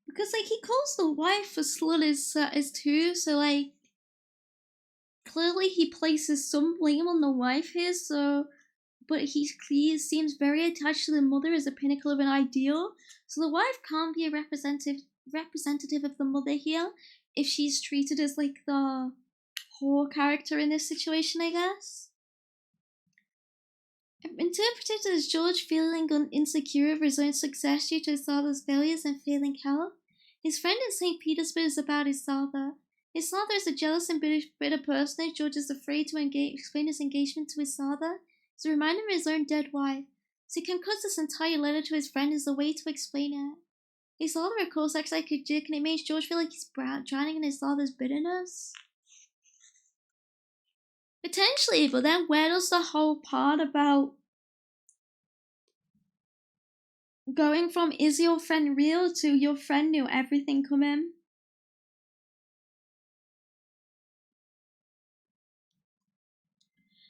[SPEAKER 1] Because like he calls the wife a slut as too, so like clearly he places some blame on the wife here. So, but he seems very attached to the mother as a pinnacle of an ideal. So the wife can't be a representative of the mother here if she's treated as like the whore character in this situation, I guess. Interpreted as George feeling insecure of his own success due to his father's failures and failing health. His friend in St. Petersburg is about his father. His father is a jealous and bitter person. George is afraid to explain his engagement to his father. It's a reminder of his own dead wife. So he concocts this entire letter to his friend as a way to explain it. His father, of course, acts like a dick, and it makes George feel like he's drowning in his father's bitterness. Potentially, but then where does the whole part about going from is your friend real to your friend knew everything come in?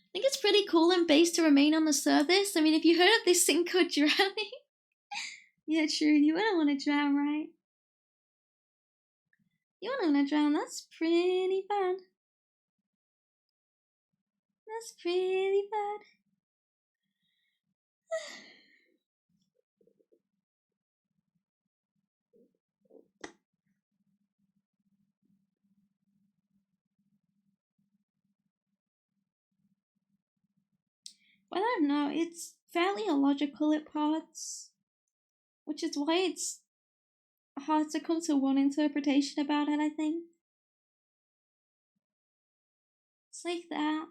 [SPEAKER 1] I think it's pretty cool and base to remain on the surface. I mean, if you heard of this thing called drowning, yeah, true, you wouldn't want to drown, right? You wouldn't want to drown, that's pretty bad. That's pretty bad. don't know, it's fairly illogical at parts, which is why it's hard to come to one interpretation about it, I think. It's like that.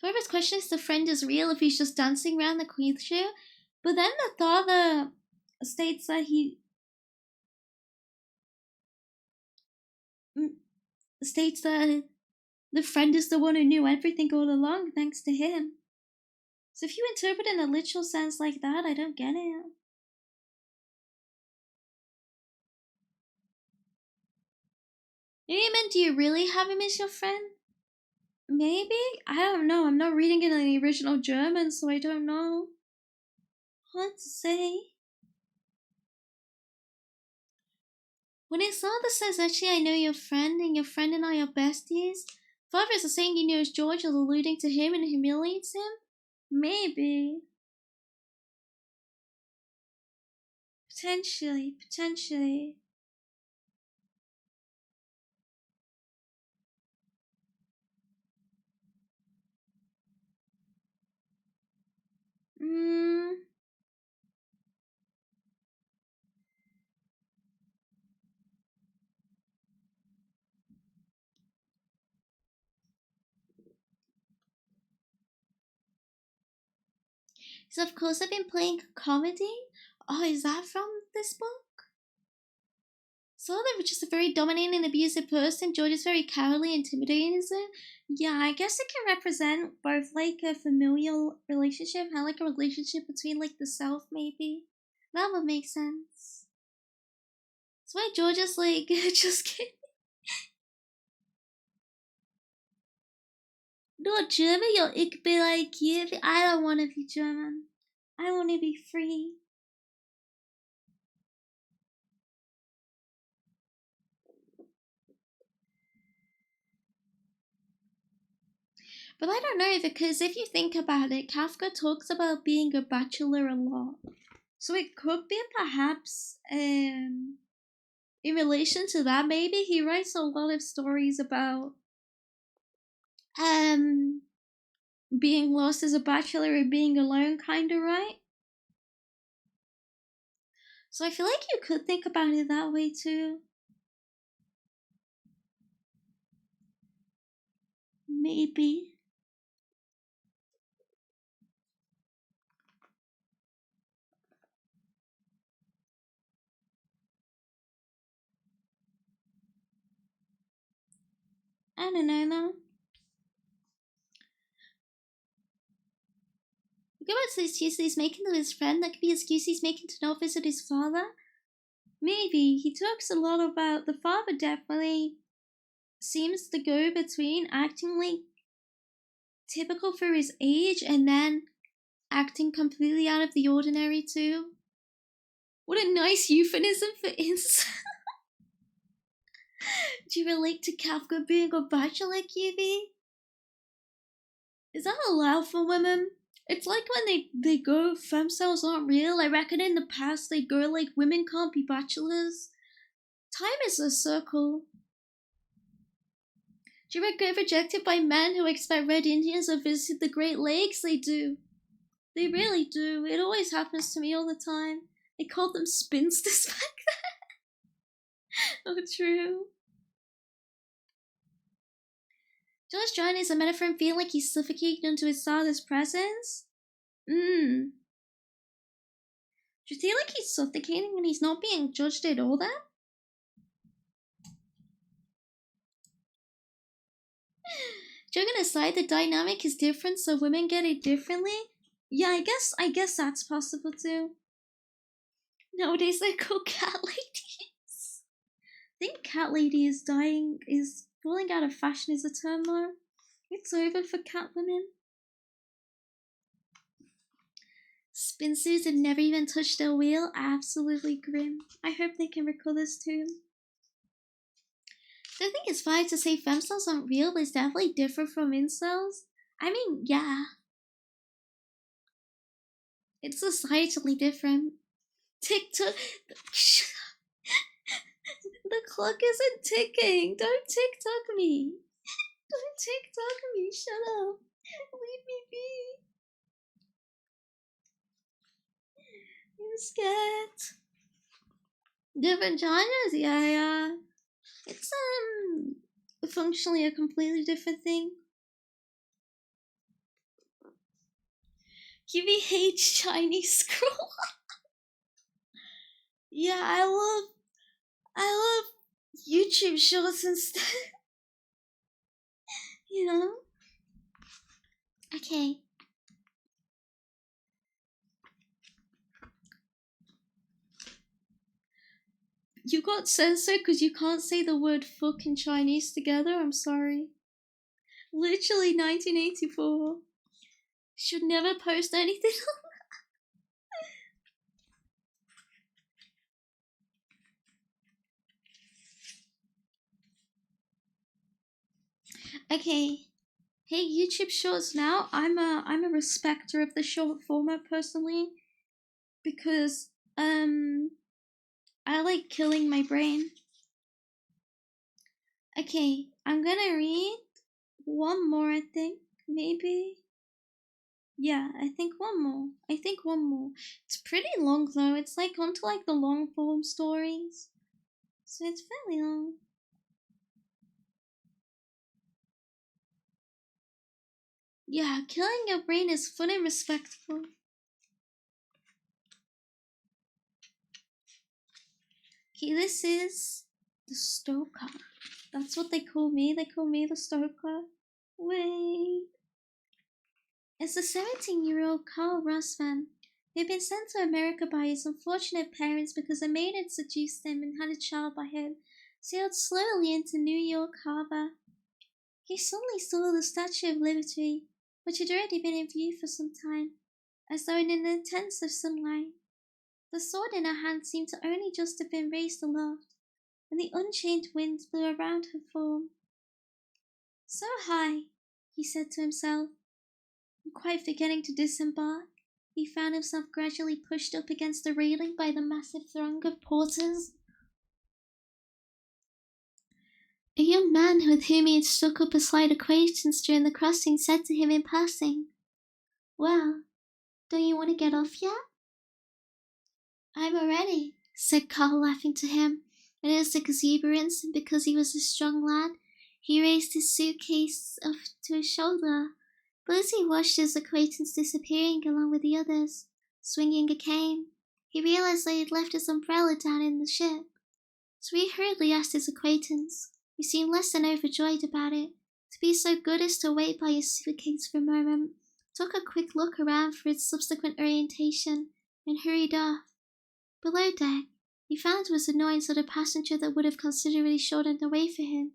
[SPEAKER 1] Whoever's question is the friend is real if he's just dancing around the queen shoe. But then the father states that he states that the friend is the one who knew everything all along thanks to him. So if you interpret it in a literal sense like that, I don't get it. Maybe it meant, do you really have him as your friend? Maybe? I don't know. I'm not reading it in the original German, so I don't know. Hard to say. When his father says, actually, I know your friend, and your friend and I are besties, father is saying he knows George is alluding to him and humiliates him? Maybe. Potentially. Hmm. So of course I've been playing comedy. Oh, is that from this book? So they're just a very dominating and abusive person. George is very cowardly, intimidating, is it? Yeah, I guess it can represent both like a familial relationship and like a relationship between like the self, maybe. That would make sense. That's why George is like, just kidding. No, German, ich be like you. I don't want to be German. I want to be free. But I don't know, because if you think about it, Kafka talks about being a bachelor a lot. So it could be perhaps in relation to that, maybe he writes a lot of stories about um being lost as a bachelor or being alone, kinda, right? So I feel like you could think about it that way too. Maybe. I don't know though. Look about the excuse he's making to his friend. That could be an excuse he's making to not visit his father. Maybe. He talks a lot about the father, definitely seems to go between acting like typical for his age and then acting completely out of the ordinary too. What a nice euphemism for incel. Do you relate to Kafka being a bachelor, QB? Is that allowed for women? It's like when they go, femcells aren't real. I reckon in the past they go like, women can't be bachelors. Time is a circle. Do you get rejected by men who expect red Indians to visit the Great Lakes? They do. They really do. It always happens to me all the time. They called them spinsters back then. Oh, true. George John is a metaphor feeling like he's suffocating into his father's presence. Do you feel like he's suffocating when he's not being judged at all then? Joking aside, the dynamic is different, so women get it differently. Yeah, I guess that's possible too. Nowadays they're called cat ladies. I think cat lady is falling out of fashion as a term though. It's over for cat women. Spinsters have never even touched a wheel. Absolutely grim. I hope they can recall this too. So I think it's fine to say femcells aren't real, but it's definitely different from incels. I mean, yeah. It's societally different. TikTok. The clock isn't ticking. Don't tick-tock me. Don't tick-tock me. Shut up. Leave me be. I'm scared. Different genres? Yeah. It's functionally a completely different thing. QVH Chinese scroll. Yeah, I love YouTube shorts instead. You know? Okay. You got censored because you can't say the word fuck in Chinese together. I'm sorry. Literally 1984. Should never post anything. Okay. Hey, YouTube Shorts now. I'm a respecter of the short format personally because I like killing my brain. Okay, I'm gonna read one more, I think. Maybe. Yeah, I think one more. It's pretty long though. It's like onto like the long form stories. So it's fairly long. Yeah, killing your brain is fun and respectful. Okay, this is the Stoker. That's what they call me. They call me the Stoker. Wait. It's the 17-year-old Carl Russvan. He'd been sent to America by his unfortunate parents because a maid had seduced him and had a child by him, sailed slowly into New York Harbor. He suddenly saw the Statue of Liberty, which had already been in view for some time, as though in an intense of sunlight. The sword in her hand seemed to only just have been raised aloft, and the unchained wind blew around her form. So high, he said to himself, and quite forgetting to disembark, he found himself gradually pushed up against the railing by the massive throng of porters. A young man with whom he had struck up a slight acquaintance during the crossing said to him in passing, "Well, don't you want to get off yet?" "I'm already," said Carl, laughing to him. In his exuberance, and because he was a strong lad, he raised his suitcase up to his shoulder. But as he watched his acquaintance disappearing along with the others, swinging a cane, he realized that he had left his umbrella down in the ship. So he hurriedly asked his acquaintance, who seemed less than overjoyed about it, to be so good as to wait by his suitcase for a moment, took a quick look around for its subsequent orientation, and hurried off. Below deck, he found to his annoyance that a passenger that would have considerably shortened the way for him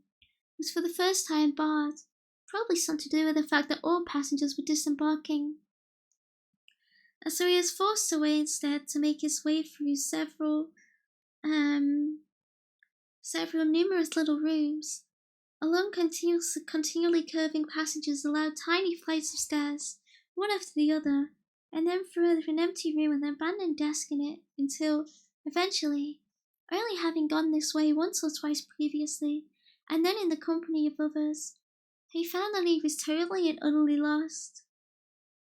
[SPEAKER 1] was for the first time barred, probably something to do with the fact that all passengers were disembarking. And so he was forced away instead to make his way through several numerous little rooms. Along continually curving passages allowed tiny flights of stairs, one after the other, and then through an empty room with an abandoned desk in it, until, eventually, only having gone this way once or twice previously, and then in the company of others, he found that he was totally and utterly lost.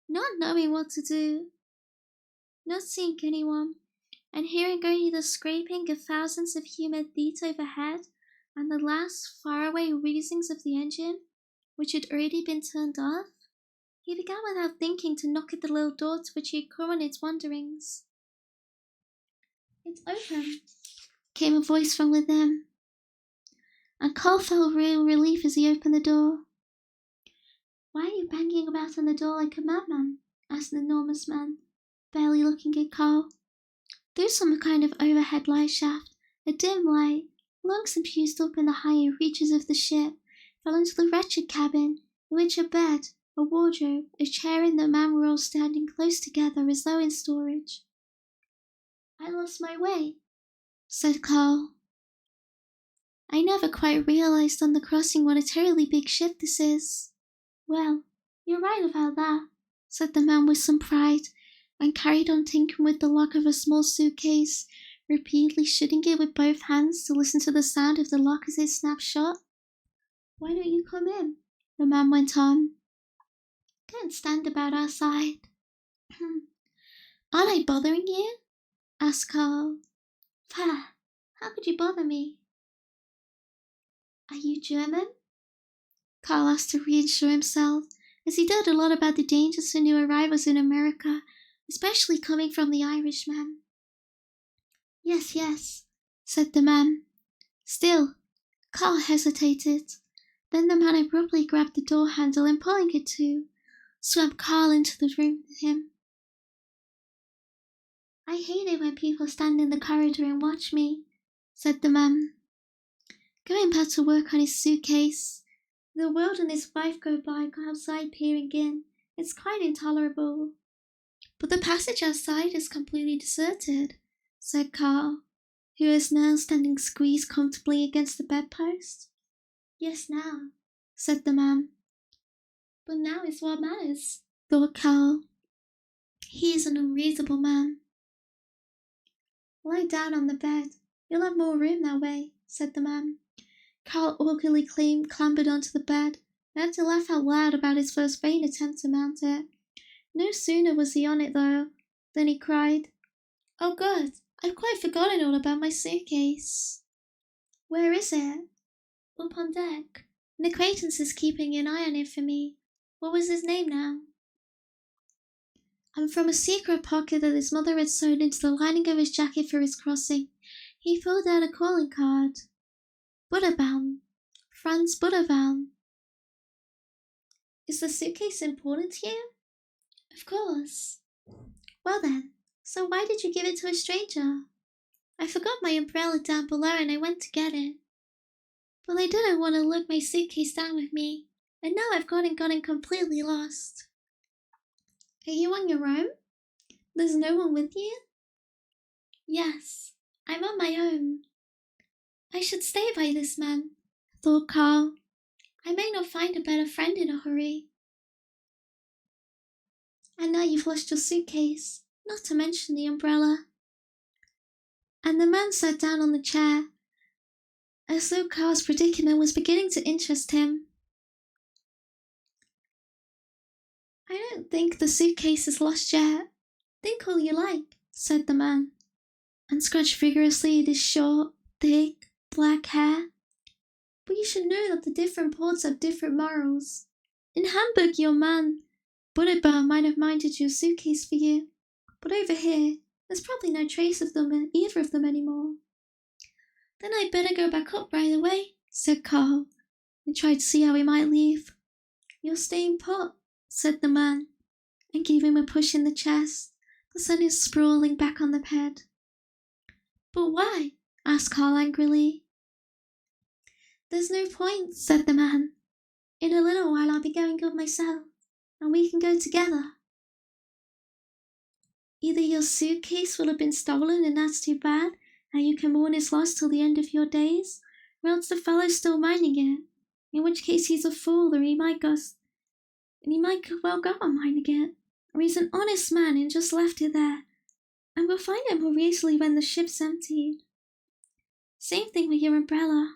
[SPEAKER 1] Not knowing what to do, not seeing anyone, and hearing only the scraping of thousands of human feet overhead, and the last faraway wheezings of the engine, which had already been turned off, he began without thinking to knock at the little door to which he had come on his wanderings. "It's open," came a voice from within, and Carl felt real relief as he opened the door. "Why are you banging about on the door like a madman?" asked an enormous man, barely looking at Carl. Through some kind of overhead light shaft, a dim light, long since used up in the higher reaches of the ship, fell into the wretched cabin, in which a bed, a wardrobe, a chair, and the man were all standing close together as though in storage. "I lost my way," said Carl. "I never quite realized on the crossing what a terribly big ship this is." "Well, you're right about that," said the man with some pride, and carried on tinkering with the lock of a small suitcase, repeatedly shutting it with both hands to listen to the sound of the lock as it snapped shut. Why don't you come in? The man went on. Can't stand about outside. Aren't I bothering you? Asked Carl. Pah, how could you bother me? Are you German? Carl asked to reassure himself, as he heard a lot about the dangers for new arrivals in America, especially coming from the Irishman. Yes, said the man. Still, Carl hesitated. Then the man abruptly grabbed the door handle and pulling it to, swept Carl into the room with him. I hate it when people stand in the corridor and watch me, said the man. Going back to work on his suitcase, the world and his wife go by outside peering in. It's quite intolerable. But the passage outside is completely deserted, said Carl, who is now standing squeezed comfortably against the bedpost. Yes, now, said the man. But now is what matters, thought Carl. He is an unreasonable man. Lie down on the bed. You'll have more room that way, said the man. Carl awkwardly clambered onto the bed and had to laugh out loud about his first vain attempt to mount it. No sooner was he on it, though, than he cried, Oh God, I've quite forgotten all about my suitcase. Where is it? Up on deck. An acquaintance is keeping an eye on it for me. What was his name now? And from a secret pocket that his mother had sewn into the lining of his jacket for his crossing, he pulled out a calling card. Butterbaum. Franz Butterbaum. Is the suitcase important to you? Of course. Well then, so why did you give it to a stranger? I forgot my umbrella down below and I went to get it. But I didn't want to lug my suitcase down with me, and now I've gotten completely lost. Are you on your own? There's no one with you? Yes, I'm on my own. I should stay by this man, thought Carl. I may not find a better friend in a hurry. And now you've lost your suitcase, not to mention the umbrella. And the man sat down on the chair, as though Carl's predicament was beginning to interest him. I don't think the suitcase is lost yet. Think all you like, said the man, and scratched vigorously at his short, thick, black hair. But you should know that the different ports have different morals. In Hamburg, your man, Butterbaum, might have minded your suitcase for you, but over here, there's probably no trace of them in either of them anymore. Then I'd better go back up right away, said Carl, and tried to see how he might leave. You're staying put, said the man, and gave him a push in the chest, that sent him sprawling back on the bed. But why? Asked Carl angrily. There's no point, said the man. In a little while I'll be going up myself, and we can go together. Either your suitcase will have been stolen and that's too bad, and you can mourn its loss till the end of your days, or else the fellow's still minding it, in which case he's a fool, or he might well go on minding it, or he's an honest man and just left it there, and we'll find it more easily when the ship's emptied. Same thing with your umbrella.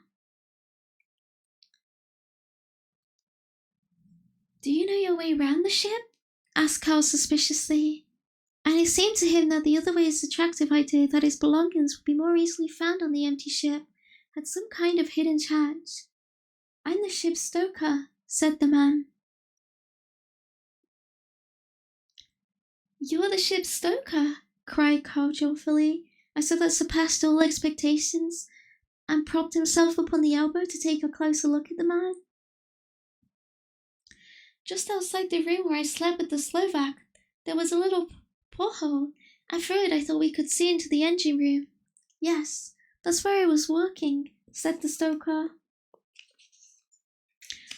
[SPEAKER 1] Do you know your way round the ship? Asked Carl suspiciously, and it seemed to him that the otherwise attractive idea that his belongings would be more easily found on the empty ship had some kind of hidden charge. I'm the ship's stoker, said the man. You're the ship's stoker, cried Carl joyfully, as though that surpassed all expectations, and propped himself up on the elbow to take a closer look at the man. Just outside the room where I slept with the Slovak, there was a little porthole, and through it I thought we could see into the engine room. Yes, that's where I was working, said the stoker.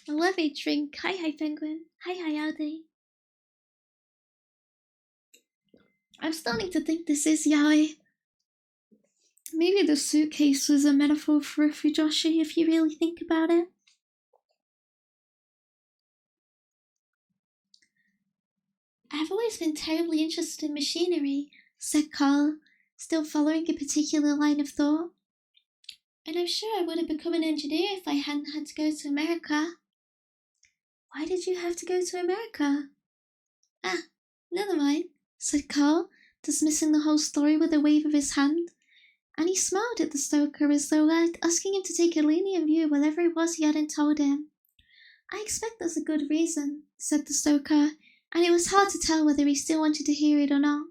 [SPEAKER 1] I love a drink. Hi, Penguin. Hi, Audi. I'm starting to think this is yaoi. Maybe the suitcase was a metaphor for Fujoshi if you really think about it. I've always been terribly interested in machinery, said Carl, still following a particular line of thought. And I'm sure I would have become an engineer if I hadn't had to go to America. Why did you have to go to America? Ah, never mind, said Carl, dismissing the whole story with a wave of his hand. And he smiled at the stoker as though asking him to take a lenient view of whatever it was he hadn't told him. I expect there's a good reason, said the stoker, and it was hard to tell whether he still wanted to hear it or not.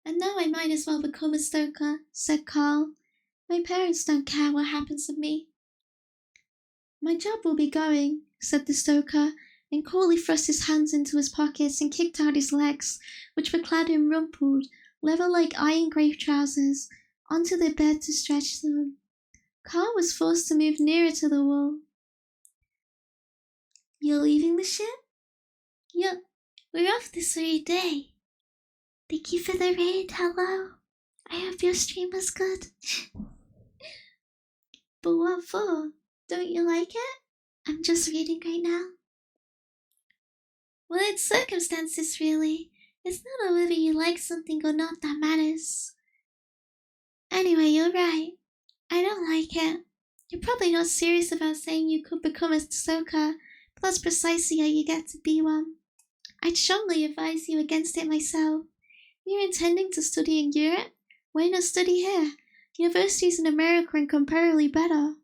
[SPEAKER 1] And now I might as well become a stoker, said Carl. My parents don't care what happens to me. My job will be going, said the stoker, and coolly thrust his hands into his pockets and kicked out his legs, which were clad in rumpled, leather-like iron-grey trousers, onto the bed to stretch them. Carl was forced to move nearer to the wall. You're leaving the ship? Yup, we're off this very day. Thank you for the raid, hello. I hope your stream was good. But what for? Don't you like it? I'm just reading right now. Well, it's circumstances, really. It's not whether you like something or not that matters. Anyway, you're right. I don't like it. You're probably not serious about saying you could become a stoker, but that's precisely how you get to be one. I'd strongly advise you against it myself. You're intending to study in Europe? Why not study here? Universities in America are comparatively better.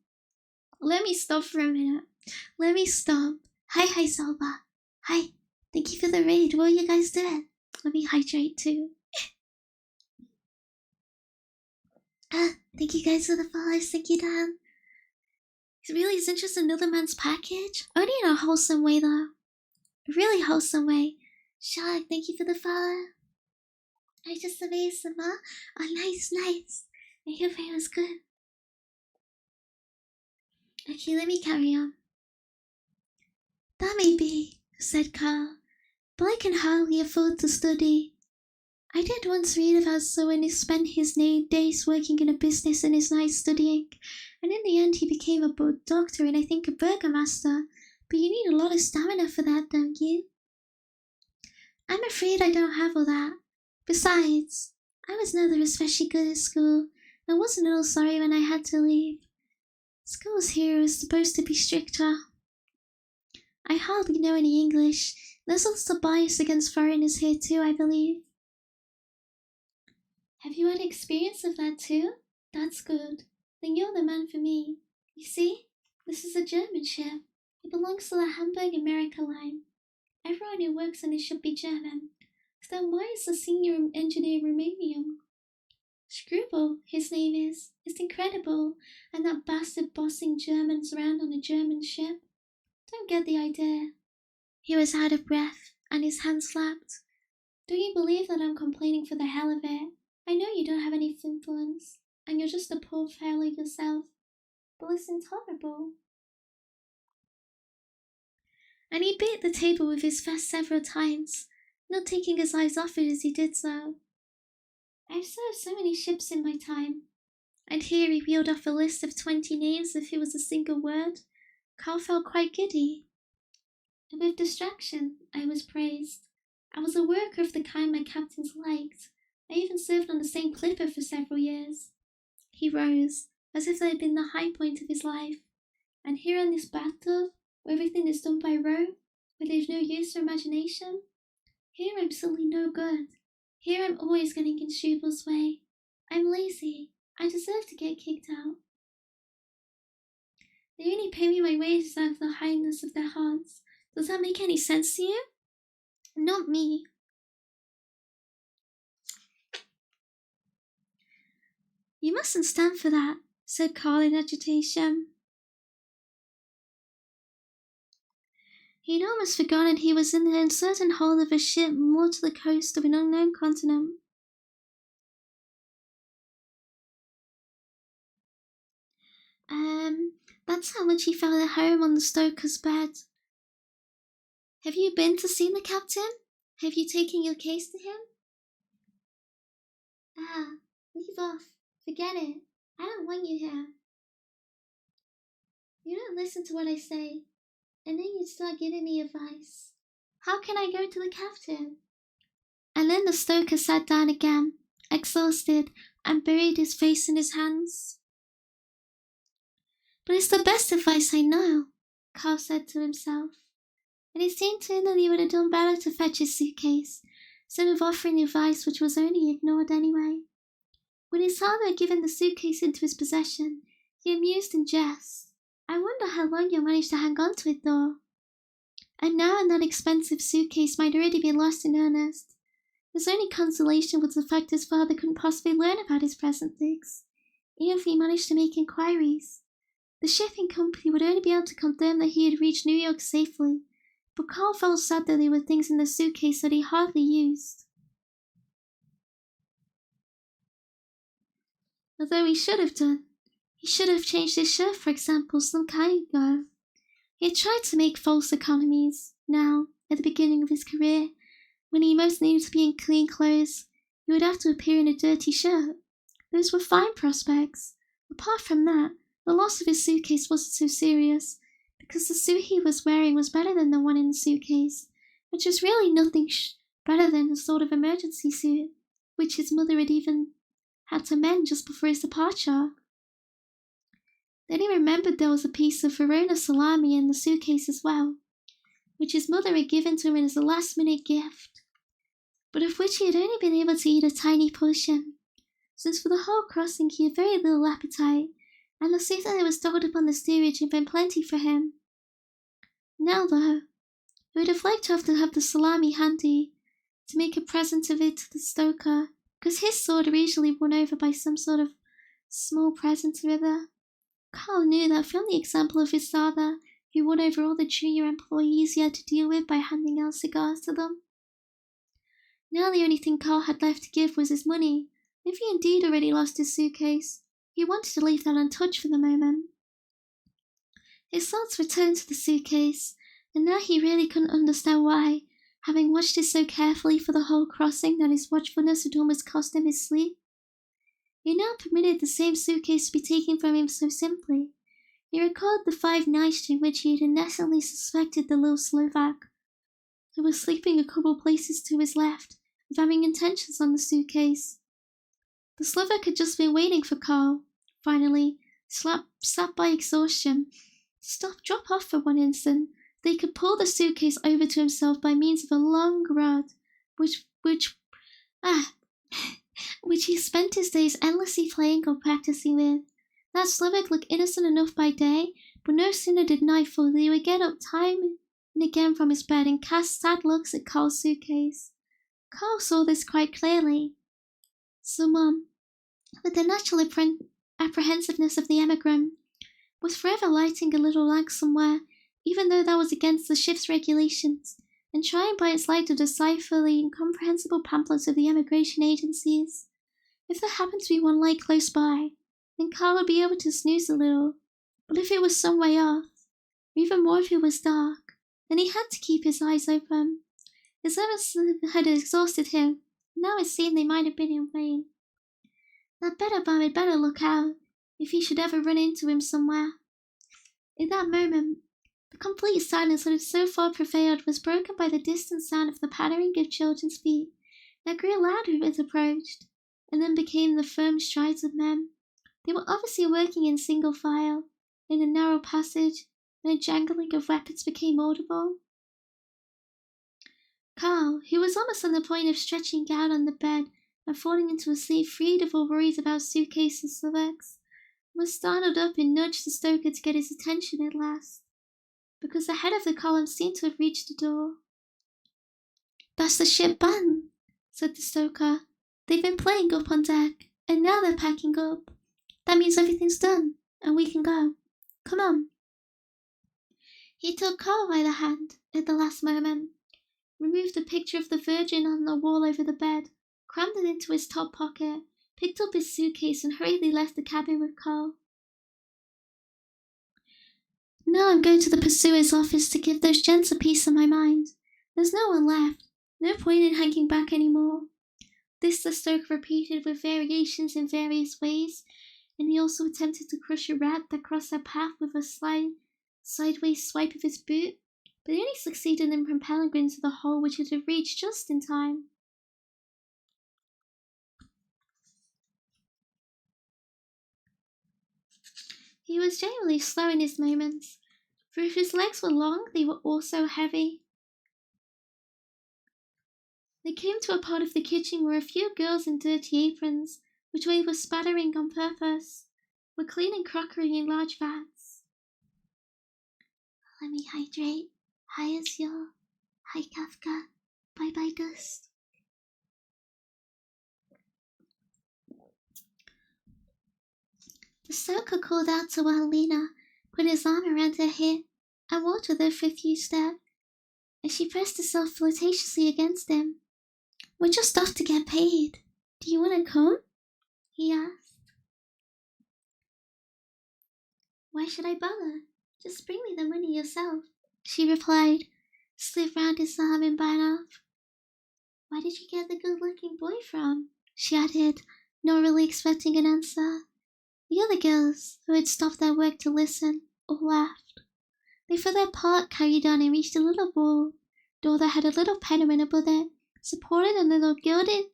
[SPEAKER 1] Let me stop for a minute. Let me stop. Hi, Zelba. Hi. Thank you for the raid. What are you guys doing? Let me hydrate too. Thank you guys for the follows. Thank you, Dan. He really isn't just another man's package. Only in a wholesome way, though. A really wholesome way. Shark, thank you for the follow. I just amazed them, huh? Oh, nice. I hope it was good. Okay, let me carry on. That may be, said Carl, but I can hardly afford to study. I did once read about someone who spent his days working in a business and his nights studying, and in the end he became a doctor and I think a burgomaster, but you need a lot of stamina for that, don't you? I'm afraid I don't have all that. Besides, I was never especially good at school, and wasn't at all sorry when I had to leave. Schools here are supposed to be stricter. I hardly know any English. There's also bias against foreigners here too, I believe. Have you had experience of that too? That's good. Then you're the man for me. You see, this is a German ship. It belongs to the Hamburg America line. Everyone who works on it should be German. So then why is the senior engineer Romanian? Screwball, his name is. It's incredible. And that bastard bossing Germans around on a German ship. Don't get the idea. He was out of breath, and his hands slapped. Do you believe that I'm complaining for the hell of it? I know you don't have any influence, and you're just a poor fellow yourself. But it's intolerable. And he beat the table with his fist several times, not taking his eyes off it as he did so. I've served so many ships in my time. And here he reeled off a list of 20 names if it was a single word. Carl felt quite giddy. And with distraction, I was praised. I was a worker of the kind my captains liked. I even served on the same clipper for several years. He rose, as if that had been the high point of his life. And here on this bathtub, where everything is done by rote, where there's no use for imagination, here I'm simply no good. Here I'm always getting in Strubal's way. I'm lazy. I deserve to get kicked out. They only pay me my wages out of the kindness of their hearts. Does that make any sense to you? Not me. You mustn't stand for that, said Carl in agitation. He'd almost forgotten he was in the uncertain hull of a ship moored to the coast of an unknown continent. That's how much he felt at home on the stoker's bed. Have you been to see the captain? Have you taken your case to him? Leave off. Forget it. I don't want you here. You don't listen to what I say, and then you start giving me advice. How can I go to the captain? And then the stoker sat down again, exhausted, and buried his face in his hands. But it's the best advice I know, Carl said to himself, and it seemed to him that he would have done better to fetch his suitcase, instead of offering advice which was only ignored anyway. When his father had given the suitcase into his possession, he amused and jested. I wonder how long you'll manage to hang on to it, though. And now that expensive suitcase might already be lost in earnest. His only consolation was the fact his father couldn't possibly learn about his present digs, even if he managed to make inquiries. The shipping company would only be able to confirm that he had reached New York safely, but Carl felt sad that there were things in the suitcase that he hardly used. Although he should have done. He should have changed his shirt, for example, some time ago. He had tried to make false economies. Now, at the beginning of his career, when he most needed to be in clean clothes, he would have to appear in a dirty shirt. Those were fine prospects. Apart from that, the loss of his suitcase wasn't so serious, because the suit he was wearing was better than the one in the suitcase, which was really nothing better than a sort of emergency suit, which his mother had even had to mend just before his departure. Then he remembered there was a piece of Verona salami in the suitcase as well, which his mother had given to him as a last-minute gift, but of which he had only been able to eat a tiny portion, since for the whole crossing he had very little appetite, and the soup that was stored upon the steerage had been plenty for him. Now, though, he would have liked to have the salami handy, to make a present of it to the stoker, because his sword were usually won over by some sort of small present or other. Carl knew that from the example of his father, who won over all the junior employees he had to deal with by handing out cigars to them. Now the only thing Carl had left to give was his money. If he indeed already lost his suitcase, he wanted to leave that untouched for the moment. His thoughts returned to the suitcase, and now he really couldn't understand why, having watched it so carefully for the whole crossing that his watchfulness had almost cost him his sleep. He now permitted the same suitcase to be taken from him so simply. He recalled the 5 nights in which he had innocently suspected the little Slovak, who was sleeping a couple places to his left, of having intentions on the suitcase. The Slovak had just been waiting for Carl, finally, slapped by exhaustion, to drop off for one instant. They could pull the suitcase over to himself by means of a long rod, which he spent his days endlessly playing or practicing with. That Slovak looked innocent enough by day, but no sooner did nightfall than he would get up time and again from his bed and cast sad looks at Carl's suitcase. Carl saw this quite clearly. So Mum, with the natural apprehensiveness of the emigrant, was forever lighting a little lamp somewhere, even though that was against the ship's regulations, and trying by its light to decipher the incomprehensible pamphlets of the emigration agencies. If there happened to be one light close by, then Carl would be able to snooze a little, but if it was some way off, or even more if it was dark, then he had to keep his eyes open. His efforts had exhausted him, and now it seemed they might have been in vain. That Bedabam had better look out, if he should ever run into him somewhere. In that moment, the complete silence that had so far prevailed was broken by the distant sound of the pattering of children's feet that grew louder as it approached, and then became the firm strides of men. They were obviously working in single file, in a narrow passage, and a jangling of weapons became audible. Carl, who was almost on the point of stretching out on the bed and falling into a sleep freed of all worries about suitcases and Slovaks, was startled up and nudged the stoker to get his attention at last, because the head of the column seemed to have reached the door. "That's the ship band," said the stoker. "They've been playing up on deck, and now they're packing up. That means everything's done, and we can go. Come on." He took Carl by the hand at the last moment, removed the picture of the Virgin on the wall over the bed, crammed it into his top pocket, picked up his suitcase, and hurriedly left the cabin with Carl. "Now I'm going to the pursuer's office to give those gents a piece of my mind. There's no one left. No point in hanging back any more." This the stoker repeated with variations in various ways, and he also attempted to crush a rat that crossed their path with a sideways swipe of his boot, but he only succeeded in propelling it into the hole which it had reached just in time. He was generally slow in his movements, for if his legs were long, they were also heavy. They came to a part of the kitchen where a few girls in dirty aprons, which they were spattering on purpose, were cleaning crockery in large vats. Let me hydrate. Hi, Azure. Hi, Kafka. Bye-bye, Dust. The stoker called out to Alina, put his arm around her hip, and walked with her for a few steps, as she pressed herself flirtatiously against him. We're just off to get paid. Do you want to come? He asked. Why should I bother? Just bring me the money yourself, she replied, slid round his arm and bite off. Where did you get the good-looking boy from? She added, not really expecting an answer. The other girls, who had stopped their work to listen, all laughed. They for their part carried on and reached a little wall, door that had a little pediment above it, supported on little gilded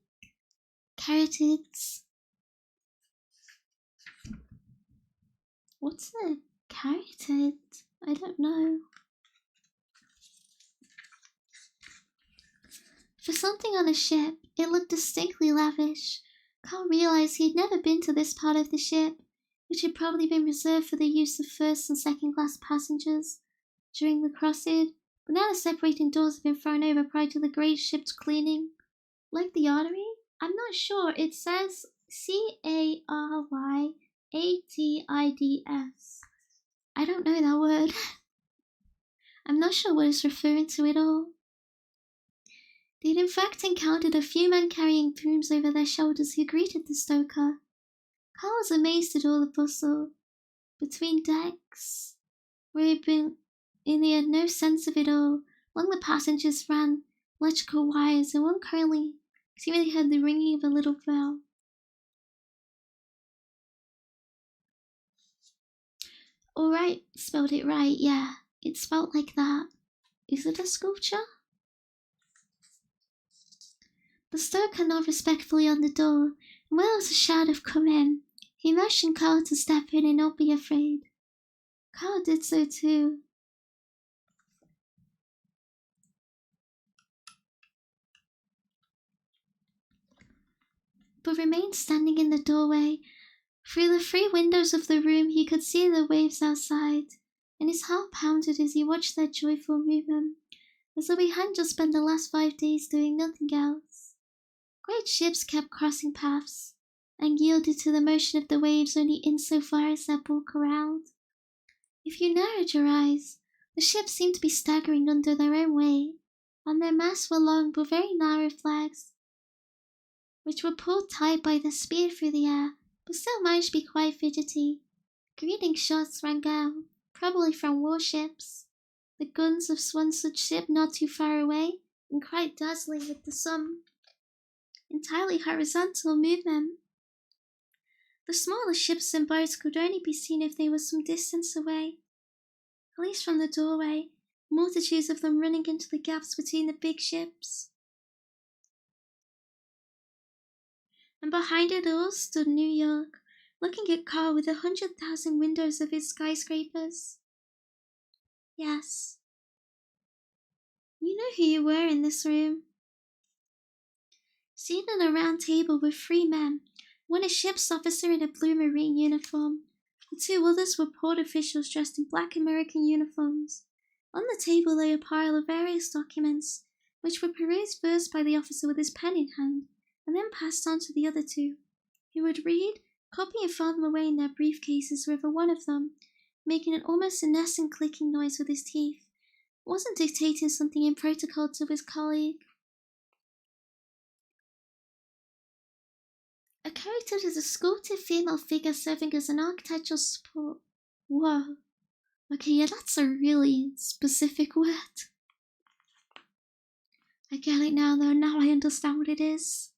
[SPEAKER 1] caryatids. What's a caryatid? I don't know. For something on a ship, it looked distinctly lavish. Carl realized he had never been to this part of the ship, which had probably been reserved for the use of first and second class passengers during the crossing, but now the separating doors had been thrown over prior to the great ship's cleaning. Like the artery? I'm not sure. It says Caryatids. I don't know that word. I'm not sure what it's referring to at all. They'd in fact encountered a few men carrying brooms over their shoulders who greeted the stoker. Carl was amazed at all the bustle. Between decks, where he'd been, and he had no sense of it all. Along the passengers ran electrical wires, and one currently seemingly heard the ringing of a little bell. All right, spelled it right, yeah. It's spelled like that. Is it a sculpture? The stoker knocked respectfully on the door, and when there was a shout of "Come in," he motioned Carl to step in and not be afraid. Carl did so too. But remained standing in the doorway. Through the 3 windows of the room he could see the waves outside, and his heart pounded as he watched their joyful movement, as though he hadn't just spent the last 5 days doing nothing else. Great ships kept crossing paths, and yielded to the motion of the waves only insofar as they bulk around. If you narrowed your eyes, the ships seemed to be staggering under their own weight, and their masts were long but very narrow flags, which were pulled tight by the speed through the air, but still managed to be quite fidgety. Greeting shots rang out, probably from warships, the guns of one such ship not too far away, and quite dazzling with the some entirely horizontal movement. The smaller ships and boats could only be seen if they were some distance away, at least from the doorway, multitudes of them running into the gaps between the big ships. And behind it all stood New York, looking at Carl with 100,000 windows of its skyscrapers. Yes. You know who you were in this room. Seated at a round table were 3 men, one a ship's officer in a blue Marine uniform. The 2 others were port officials dressed in black American uniforms. On the table lay a pile of various documents, which were perused first by the officer with his pen in hand, and then passed on to the other 2, who would read, copy and file them away in their briefcases wherever one of them, making an almost incessant clicking noise with his teeth, wasn't dictating something in protocol to his colleague. A character is a sculpted female figure serving as an architectural support. Whoa. Okay, yeah, that's a really specific word. I get it now, though. Now I understand what it is.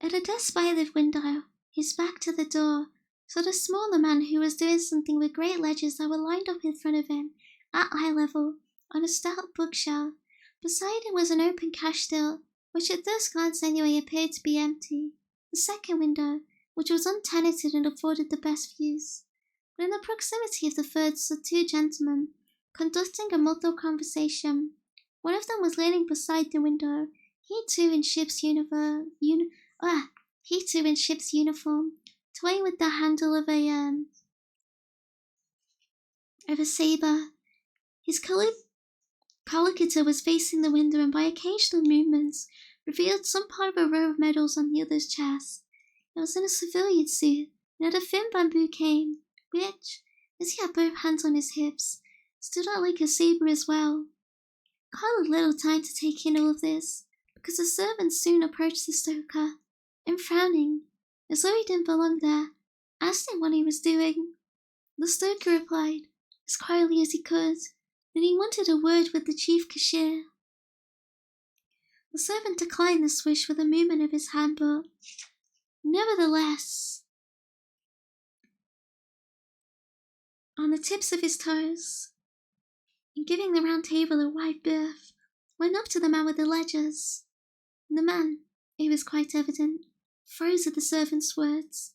[SPEAKER 1] At a desk by the window, his back to the door, stood a smaller man who was doing something with great ledgers that were lined up in front of him, at eye level, on a stout bookshelf. Beside him was an open cash till, which at first glance anyway appeared to be empty. the second window, which was untenanted and afforded the best views. But in the proximity of the third stood two gentlemen, conducting a muffled conversation. One of them was leaning beside the window, he too in ship's uniform, toying with the handle of a saber. His collocator was facing the window and by occasional movements revealed some part of a row of medals on the other's chest. It was in a civilian suit and had a thin bamboo cane, which, as he had both hands on his hips, stood out like a saber as well. Carl had little time to take in all of this, because the servant soon approached the stoker, and frowning, as though he didn't belong there, asked him what he was doing. The stoker replied, as quietly as he could, that he wanted a word with the chief cashier. The servant declined the swish with a movement of his hand, but nevertheless, on the tips of his toes, and giving the round table a wide berth, went up to the man with the ledgers. The man, it was quite evident, froze at the servant's words,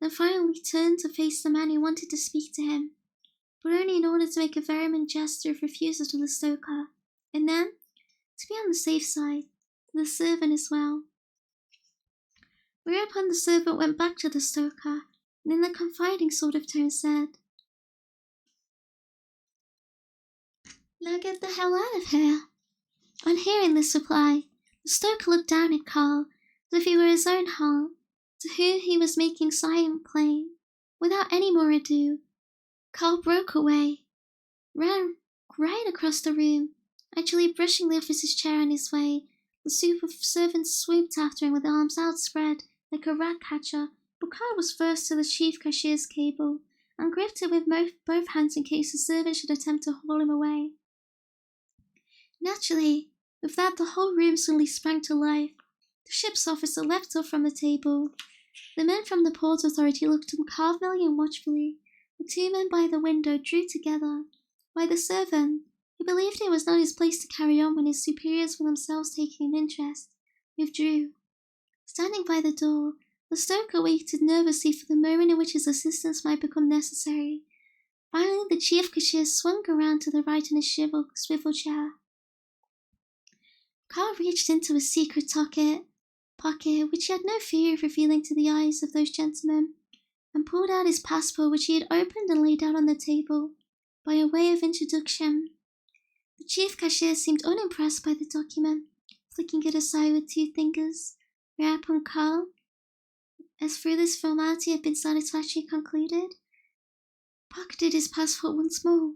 [SPEAKER 1] then finally turned to face the man who wanted to speak to him, but only in order to make a vehement gesture of refusal to the stoker, and then, to be on the safe side, to the servant as well. Whereupon the servant went back to the stoker, and in a confiding sort of tone said, "Now get the hell out of here." On hearing this reply, the stoker looked down at Carl as if he were his own heart, to whom he was making silent plain. Without any more ado, Carl broke away, ran right across the room, actually brushing the officer's chair on his way. The servant swooped after him with arms outspread like a rat catcher, but Carl was first to the chief cashier's cable and gripped it with both hands in case the servant should attempt to haul him away. Naturally, with that the whole room suddenly sprang to life. The ship's officer leapt up from the table. The men from the Port Authority looked at him calmly and watchfully. The two men by the window drew together, while the servant, who believed it was not his place to carry on when his superiors were themselves taking an interest, withdrew. Standing by the door, the stoker waited nervously for the moment in which his assistance might become necessary. Finally, the chief cashier swung around to the right in his swivel chair. Carl reached into his secret pocket, which he had no fear of revealing to the eyes of those gentlemen, and pulled out his passport, which he had opened and laid out on the table, by a way of introduction. The chief cashier seemed unimpressed by the document, flicking it aside with two fingers, whereupon Carl, as through this formality had been satisfactorily concluded, pocketed his passport once more.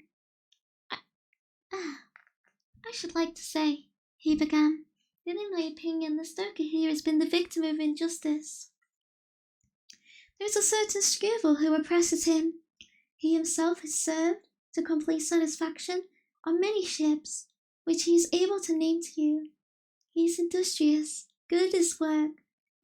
[SPEAKER 1] I should like to say, he began, that in my opinion the stoker here has been the victim of injustice. There is a certain Scribble who oppresses him. He himself has served, to complete satisfaction, on many ships, which he is able to name to you. He is industrious, good at his work,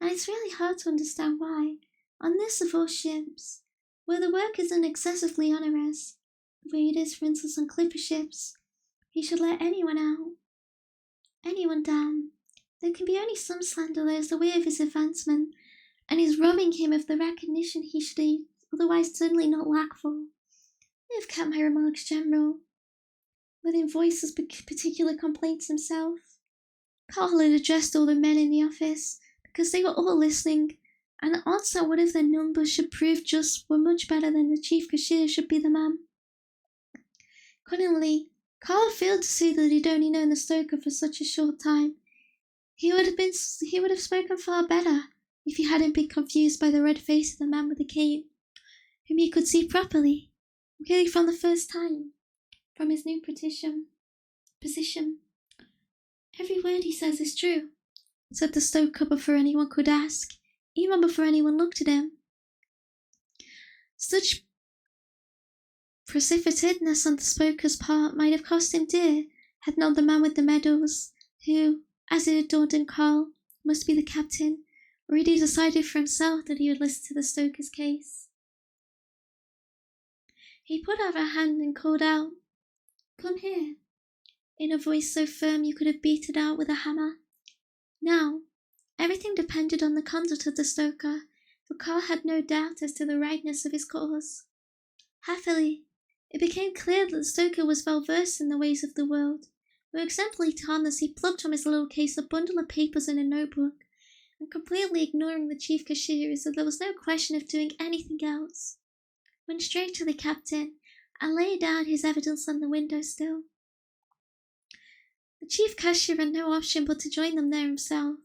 [SPEAKER 1] and it's really hard to understand why, on this of all ships, where the work isn't excessively onerous, the way it is, for instance, on clipper ships, he should let anyone down. There can be only some slander that is the way of his advancement, and is robbing him of the recognition he should otherwise certainly not lack for. I have kept my remarks general, letting voice his particular complaints himself. Carl had addressed all the men in the office, because they were all listening, and the odds that one of their numbers should prove just were much better than the chief cashier should be the man. Cunningly, Carl failed to say that he'd only known the stoker for such a short time. He would have spoken far better if he hadn't been confused by the red face of the man with the cane, whom he could see properly, really from the first time, from his new position. Every word he says is true, said the stoker before anyone could ask, even before anyone looked at him. Such precipitateness on the stoker's part might have cost him dear, had not the man with the medals, who, as it had dawned on Carl, must be the captain, already decided for himself that he would listen to the stoker's case. He put out a hand and called out, "Come here," in a voice so firm you could have beat it out with a hammer. Now, Everything depended on the conduct of the stoker, for Carl had no doubt as to the rightness of his cause. Happily, it became clear that the stoker was well versed in the ways of the world. With exemplary calmness, he plucked from his little case a bundle of papers and a notebook, and completely ignoring the chief cashier as if there was no question of doing anything else, went straight to the captain and laid out his evidence on the windowsill. The chief cashier had no option but to join them there himself.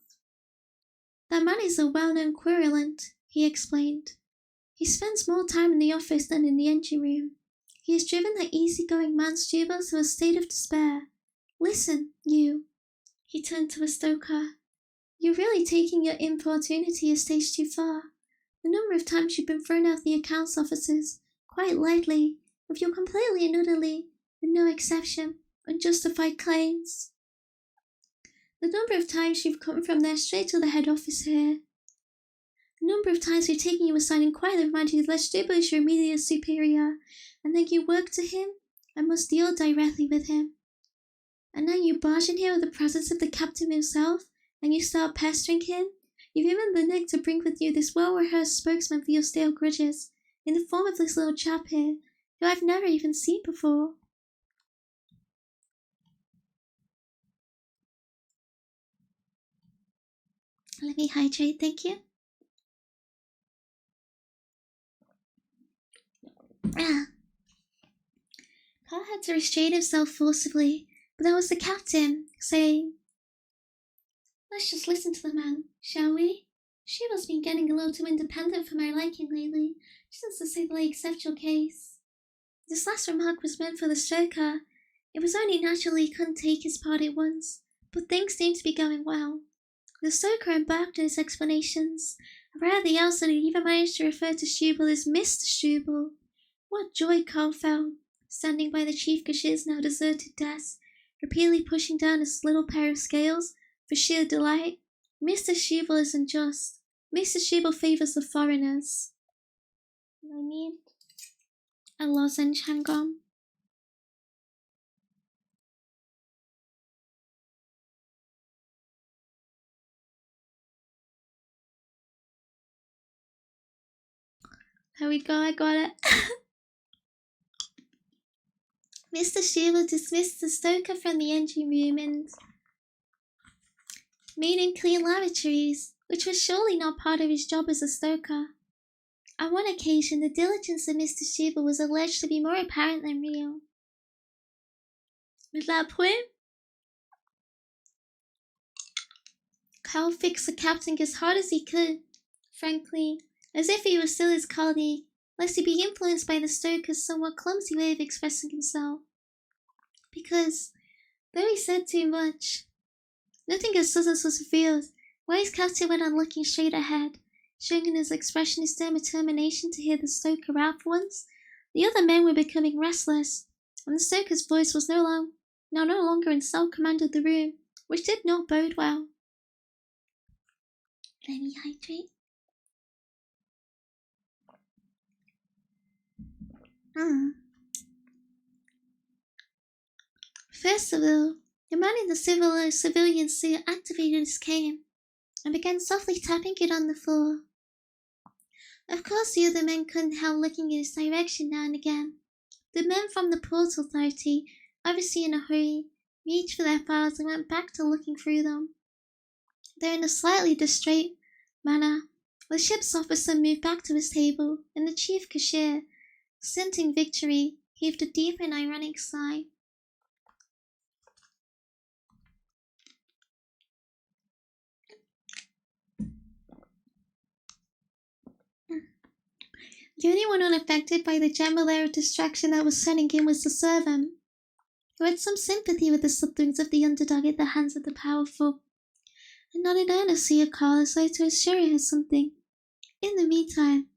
[SPEAKER 1] "That man is a well-known querulant," he explained. "He spends more time in the office than in the engine room. He has driven that easy-going man Stubble to a state of despair. Listen, you." He turned to a stoker. "You're really taking your importunity a stage too far. The number of times you've been thrown out the accounts offices, quite lightly, with your completely and utterly, with no exception, unjustified claims. The number of times you've come from there straight to the head office here. The number of times we've taken you aside and quietly reminded you that Stubble is your immediate superior, and that you work to him and must deal directly with him. And now you barge in here with the presence of the captain himself, and you start pestering him. You've even the neck to bring with you this well-rehearsed spokesman for your stale grudges, in the form of this little chap here, who I've never even seen before." Let me hydrate, thank you. Carl had to restrain himself forcibly, but that was the captain, saying, "Let's just listen to the man, shall we? Stubbal's been getting a little too independent for my liking lately, just to say that I accept your case." This last remark was meant for the stoker. It was only natural he couldn't take his part at once, but things seemed to be going well. The stoker embarked on his explanations. Rarely else had he even managed to refer to Stubble as Mr. Stubble. What joy Carl felt, standing by the chief cashier's now deserted desk, repeatedly pushing down his little pair of scales for sheer delight. Mr. Stubble isn't just. Mr. Stubble favors the foreigners. I need a lozenge, hang on. There we go, I got it. Mr. Stubble dismissed the stoker from the engine room and made him clean lavatories, which was surely not part of his job as a stoker. On one occasion, the diligence of Mr. Stubble was alleged to be more apparent than real. At that point, Carl fixed the captain as hard as he could, frankly, as if he was still his colleague, lest he be influenced by the stoker's somewhat clumsy way of expressing himself. Because, though he said too much, nothing of substance was revealed. Wise captain went on looking straight ahead, showing in his expression his stern determination to hear the stoker out for once. The other men were becoming restless, and the stoker's voice was no longer in sole command of the room, which did not bode well. Let me hydrate. First of all, the man in the civilian suit activated his cane and began softly tapping it on the floor. Of course, the other men couldn't help looking in his direction now and again. The men from the Port Authority, obviously in a hurry, reached for their files and went back to looking through them. Then, in a slightly distrait manner, the ship's officer moved back to his table, and the chief cashier, scenting victory, heaved a deep and ironic sigh. The only one unaffected by the general air of distraction that was setting in was the servant, who had some sympathy with the sufferings of the underdog at the hands of the powerful, and nodded earnestly at Carl as though to assure him of something. In the meantime,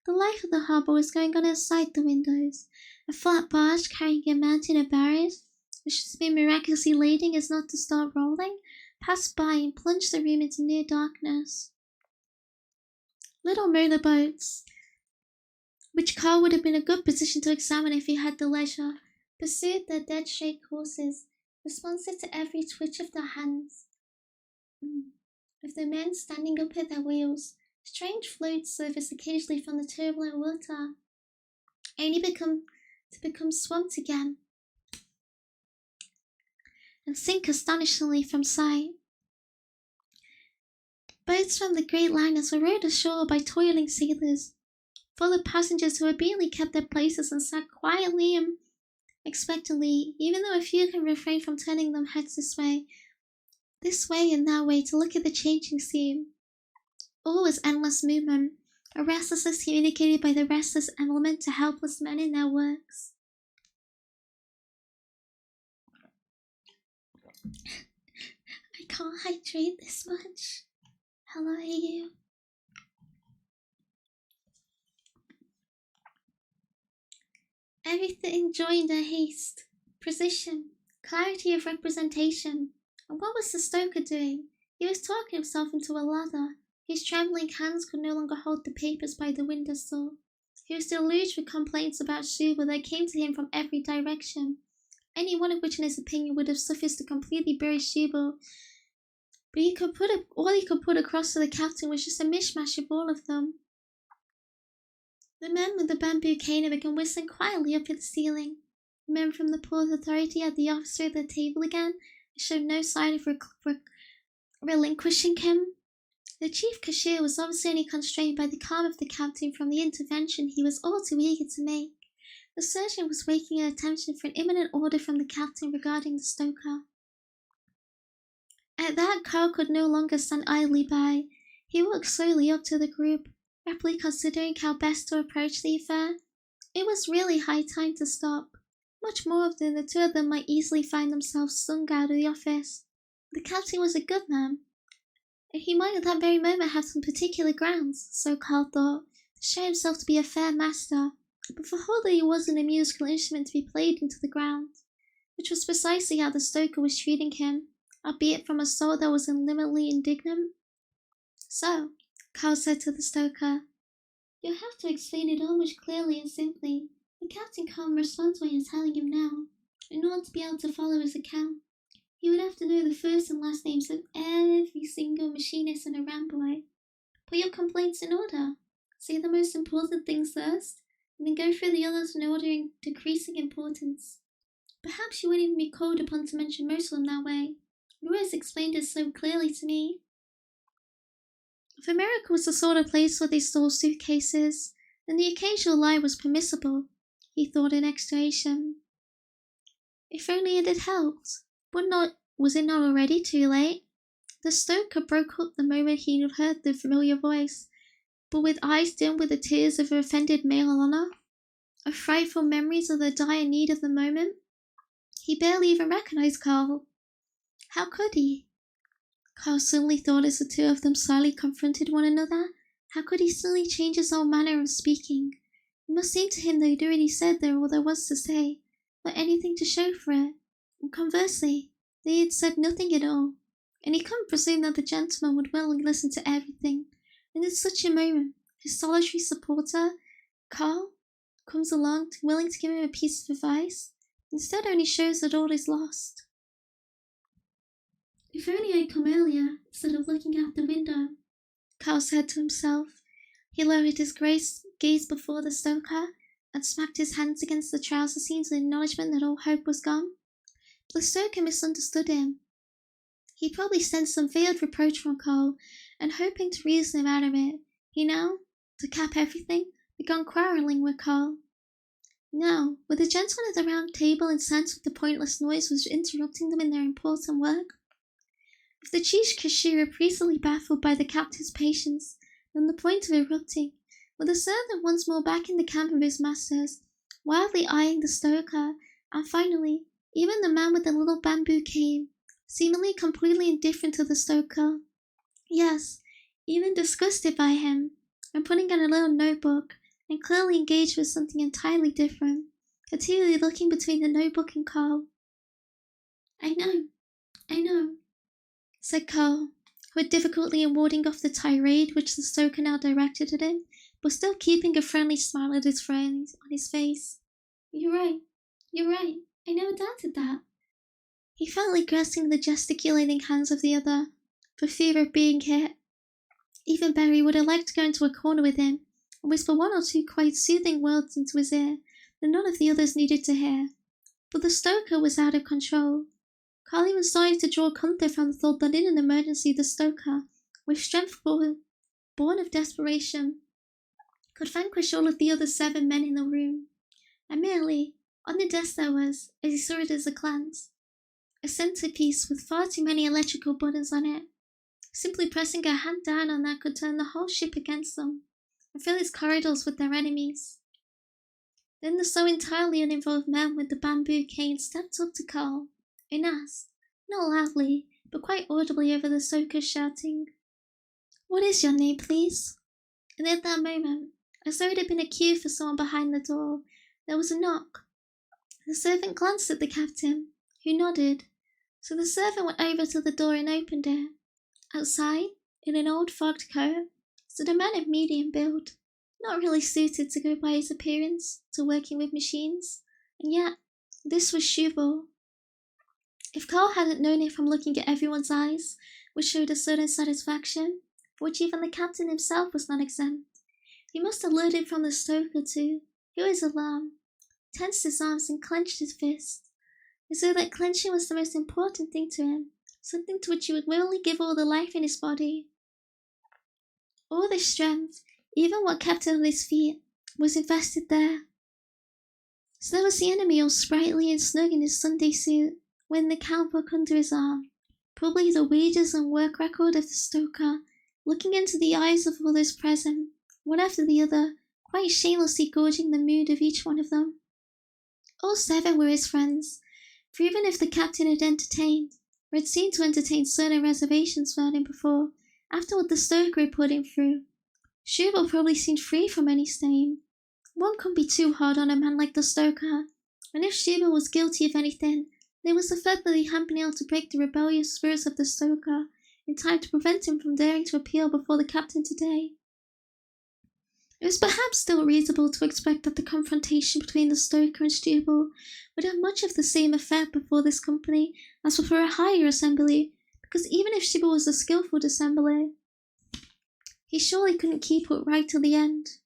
[SPEAKER 1] the life of the harbour was going on outside the windows. A flat barge carrying a mountain of barrels, which had been miraculously laden as not to start rolling, passed by and plunged the room into near darkness. Little motor boats, which Carl would have been in a good position to examine if he had the leisure, pursued their dead straight courses, responsive to every twitch of their hands. with the men standing up at their wheels. Strange floats surface occasionally from the turbulent water, only to become swamped again and sink astonishingly from sight. Boats from the great liners were rowed ashore by toiling sailors, full of passengers who obediently kept their places and sat quietly and expectantly, even though a few can refrain from turning their heads this way and that way to look at the changing scene. All was endless movement, a restlessness communicated by the restless element to helpless men in their works. I can't hydrate this much. Hello, you. Everything joined a haste, precision, clarity of representation. And what was the stoker doing? He was talking himself into a lather. His trembling hands could no longer hold the papers by the windowsill. He was deluged with complaints about Shuba that came to him from every direction, any one of which in his opinion would have sufficed to completely bury Shuba. But all he could put across to the captain was just a mishmash of all of them. The men with the bamboo cane had begun whistling quietly up at the ceiling. The men from the Port Authority had the officer at the table again and showed no sign of relinquishing him. The chief cashier was obviously only constrained by the calm of the captain from the intervention he was all too eager to make. The surgeon was waking attention for an imminent order from the captain regarding the stoker. At that, Carl could no longer stand idly by. He walked slowly up to the group, rapidly considering how best to approach the affair. It was really high time to stop. Much more often, the two of them might easily find themselves stung out of the office. The captain was a good man, and he might at that very moment have some particular grounds, so Carl thought, to show himself to be a fair master, but for all that he wasn't a musical instrument to be played into the ground, which was precisely how the stoker was treating him, albeit from a soul that was unlimitedly indignant. So, Carl said to the stoker, "You'll have to explain it all much clearly and simply. The captain can't respond to what you're telling him now. In order to be able to follow his account, he would have to know the first and last names of every single machinist and a ramboy. Put your complaints in order. Say the most important things first, and then go through the others in order in decreasing importance. Perhaps you wouldn't even be called upon to mention most of them that way. You always explained it so clearly to me." If America was the sort of place where they stole suitcases, then the occasional lie was permissible, he thought in extenuation. If only it had helped. Was it not already too late? The stoker broke up the moment he heard the familiar voice, but with eyes dimmed with the tears of offended male honor, of frightful memories of the dire need of the moment. He barely even recognized Carl. How could he? Carl suddenly thought as the two of them slyly confronted one another. How could he suddenly change his whole manner of speaking? It must seem to him that he'd already said there all there was to say, without anything to show for it. And conversely, that he had said nothing at all, and he couldn't presume that the gentleman would willingly listen to everything. And at such a moment, his solitary supporter, Carl, comes along willing to give him a piece of advice. Instead, only shows that all is lost. If only I'd come earlier, instead of looking out the window, Carl said to himself. He lowered his gaze before the stoker and smacked his hands against the trouser seams in acknowledgement that all hope was gone. But the stoker misunderstood him. He probably sensed some veiled reproach from Carl, and hoping to reason him out of it, he now, to cap everything, began quarrelling with Carl. Now, with the gentleman at the round table incensed with the pointless noise was interrupting them in their important work, with the chief cashier easily baffled by the captain's patience, on the point of erupting, with the servant once more back in the camp of his masters, wildly eyeing the stoker, and finally, even the man with the little bamboo cane, seemingly completely indifferent to the stoker. Yes, even disgusted by him, and putting on a little notebook, and clearly engaged with something entirely different, continually looking between the notebook and Carl. I know, said Carl, who had difficulty in warding off the tirade which the stoker now directed at him, but still keeping a friendly smile at his friend on his face. You're right, I never doubted that. He felt like grasping the gesticulating hands of the other, for fear of being hit. Even Barry would have liked to go into a corner with him and whisper one or two quite soothing words into his ear that none of the others needed to hear. But the stoker was out of control. Carl even started to draw comfort from the thought that in an emergency the stoker, with strength born of desperation, could vanquish all of the other 7 men in the room. And merely, on the desk there was, as he saw it as a glance, a centerpiece with far too many electrical buttons on it. Simply pressing a hand down on that could turn the whole ship against them and fill its corridors with their enemies. Then the so entirely uninvolved man with the bamboo cane stepped up to Carl and asked, not loudly, but quite audibly over the stoker's shouting, "What is your name, please?" And at that moment, as though it had been a cue for someone behind the door, there was a knock. The servant glanced at the captain, who nodded, so the servant went over to the door and opened it. Outside, in an old fogged coat, stood a man of medium build, not really suited to go by his appearance to working with machines, and yet this was Shubal. If Carl hadn't known it from looking at everyone's eyes, which showed a certain satisfaction, for which even the captain himself was not exempt, he must have lured him from the stoker too. He was alarmed, tensed his arms and clenched his fists, as though that clenching was the most important thing to him, something to which he would willingly give all the life in his body. All this strength, even what kept him on his feet, was invested there. So there was the enemy all sprightly and snug in his Sunday suit, with the account book under his arm, probably the wages and work record of the stoker, looking into the eyes of all those present, one after the other, quite shamelessly gauging the mood of each one of them. All 7 were his friends, for even if the captain had entertained, or had seemed to entertain certain reservations about him before, after what the stoker had put him through, Shubal probably seemed free from any stain. One couldn't be too hard on a man like the stoker, and if Shubal was guilty of anything, it was the fact that he hadn't been able to break the rebellious spirits of the stoker in time to prevent him from daring to appeal before the captain today. It was perhaps still reasonable to expect that the confrontation between the stoker and Shubal would have much of the same effect before this company as before a higher assembly, because even if Shubal was a skillful dissembler, he surely couldn't keep it right till the end.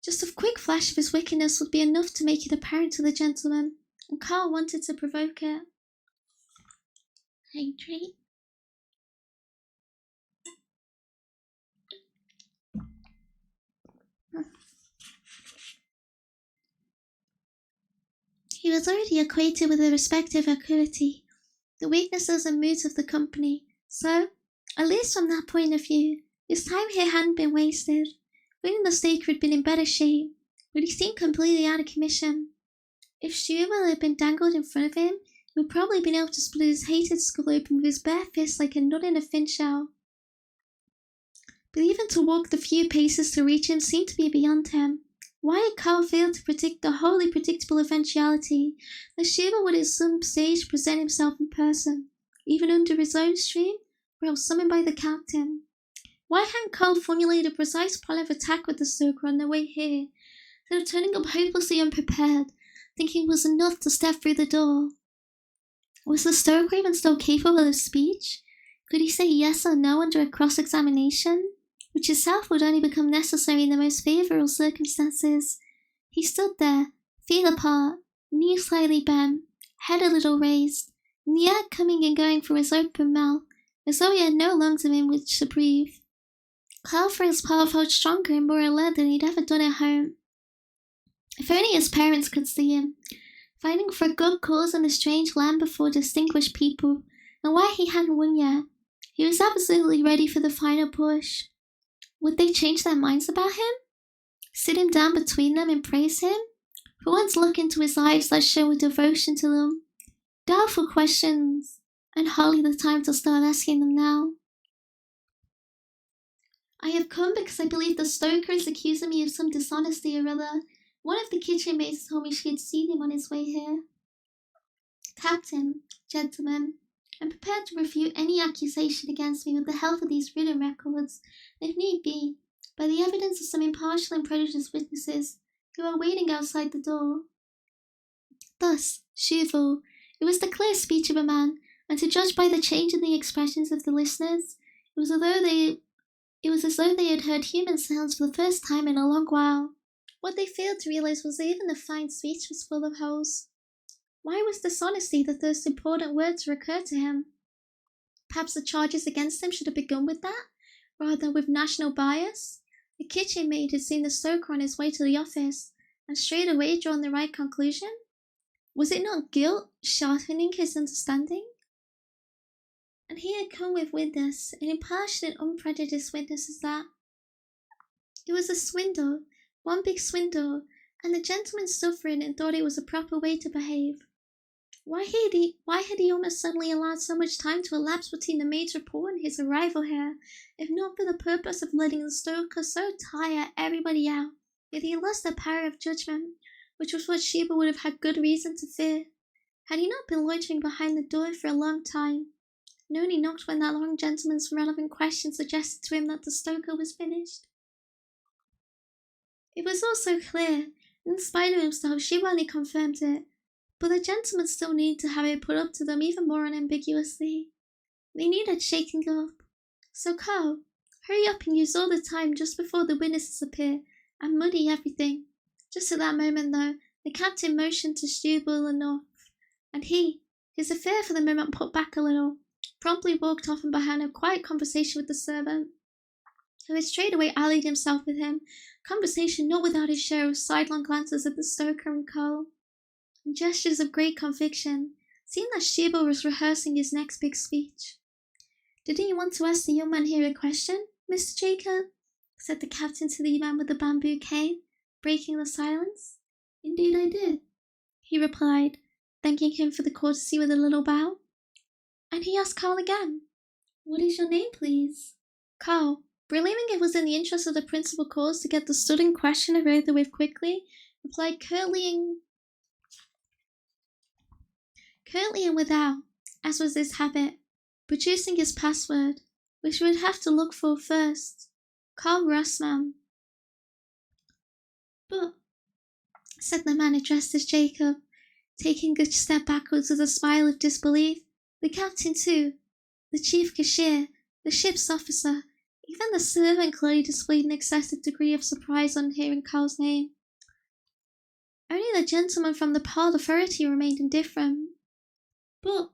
[SPEAKER 1] Just a quick flash of his wickedness would be enough to make it apparent to the gentleman, and Carl wanted to provoke it. Hydrate. He was already acquainted with the respective activity, the weaknesses and moods of the company, so, at least from that point of view, his time here hadn't been wasted. Feeling the stoker had been in better shape, but he seemed completely out of commission. If Shubal had been dangled in front of him, he would probably have been able to split his hated skull open with his bare fist like a nut in a fin shell. But even to walk the few paces to reach him seemed to be beyond him. Why had Carl failed to predict the wholly predictable eventuality that Shubal would at some stage present himself in person, even under his own stream, or else summoned by the captain? Why hadn't Carl formulated a precise plan of attack with the stoker on their way here, instead of turning up hopelessly unprepared, thinking it was enough to step through the door? Was the stoker even still capable of speech? Could he say yes or no under a cross-examination, which itself would only become necessary in the most favorable circumstances? He stood there, feet apart, knees slightly bent, head a little raised, and the air coming and going from his open mouth, as though he had no lungs in which to breathe. Carl for his part felt stronger and more alert than he'd ever done at home. If only his parents could see him, fighting for a good cause in a strange land before distinguished people, and why he hadn't won yet. He was absolutely ready for the final push. Would they change their minds about him? Sit him down between them and praise him? For once look into his eyes that show a devotion to them? Doubtful questions, and hardly the time to start asking them now. I have come because I believe the stoker is accusing me of some dishonesty or other. One of the kitchen maids told me she had seen him on his way here. Captain, gentlemen, I'm prepared to refute any accusation against me with the help of these written records, if need be, by the evidence of some impartial and prejudiced witnesses who are waiting outside the door. Thus, Shubal, it was the clear speech of a man, and to judge by the change in the expressions of the listeners, it was as though they had heard human sounds for the first time in a long while. What they failed to realize was that even the fine speech was full of holes. Why was dishonesty the first important word to recur to him? Perhaps the charges against him should have begun with that, rather than with national bias. The kitchen maid had seen the stoker on his way to the office, and straight away drawn the right conclusion. Was it not guilt sharpening his understanding? And he had come with witness, an impartial and unprejudiced witness as that. It was a swindle, one big swindle, and the gentleman suffering and thought it was a proper way to behave. Why had he almost suddenly allowed so much time to elapse between the maid's report and his arrival here, if not for the purpose of letting the stoker so tire everybody out that he lost the power of judgment, which was what Sheba would have had good reason to fear, had he not been loitering behind the door for a long time, and only knocked when that long gentleman's relevant question suggested to him that the stoker was finished. It was all so clear, and in spite of himself, Sheba only confirmed it. But the gentlemen still needed to have it put up to them even more unambiguously. They needed shaking up. So Carl, hurry up and use all the time just before the witnesses appear, and muddy everything. Just at that moment, though, the captain motioned to Stubble enough, and he, his affair for the moment put back a little, promptly walked off and began a quiet conversation with the servant, who had straightway allied himself with him, conversation not without his share of sidelong glances at the stoker and Carl, and gestures of great conviction, seeing that Sheba was rehearsing his next big speech. "Didn't you want to ask the young man here a question, Mr. Jacob?" said the captain to the man with the bamboo cane, breaking the silence. "Indeed I did," he replied, thanking him for the courtesy with a little bow. And he asked Carl again, "What is your name, please?" Carl, believing it was in the interest of the principal cause to get the student question over with quickly, replied curtly and without, as was his habit, producing his password, which we would have to look for first. "Carl Rossman." "But," said the man addressed as Jacob, taking a step backwards with a smile of disbelief, "the captain too, the chief cashier, the ship's officer, even the servant clearly displayed an excessive degree of surprise on hearing Carl's name. Only the gentleman from the Port Authority remained indifferent. "But,"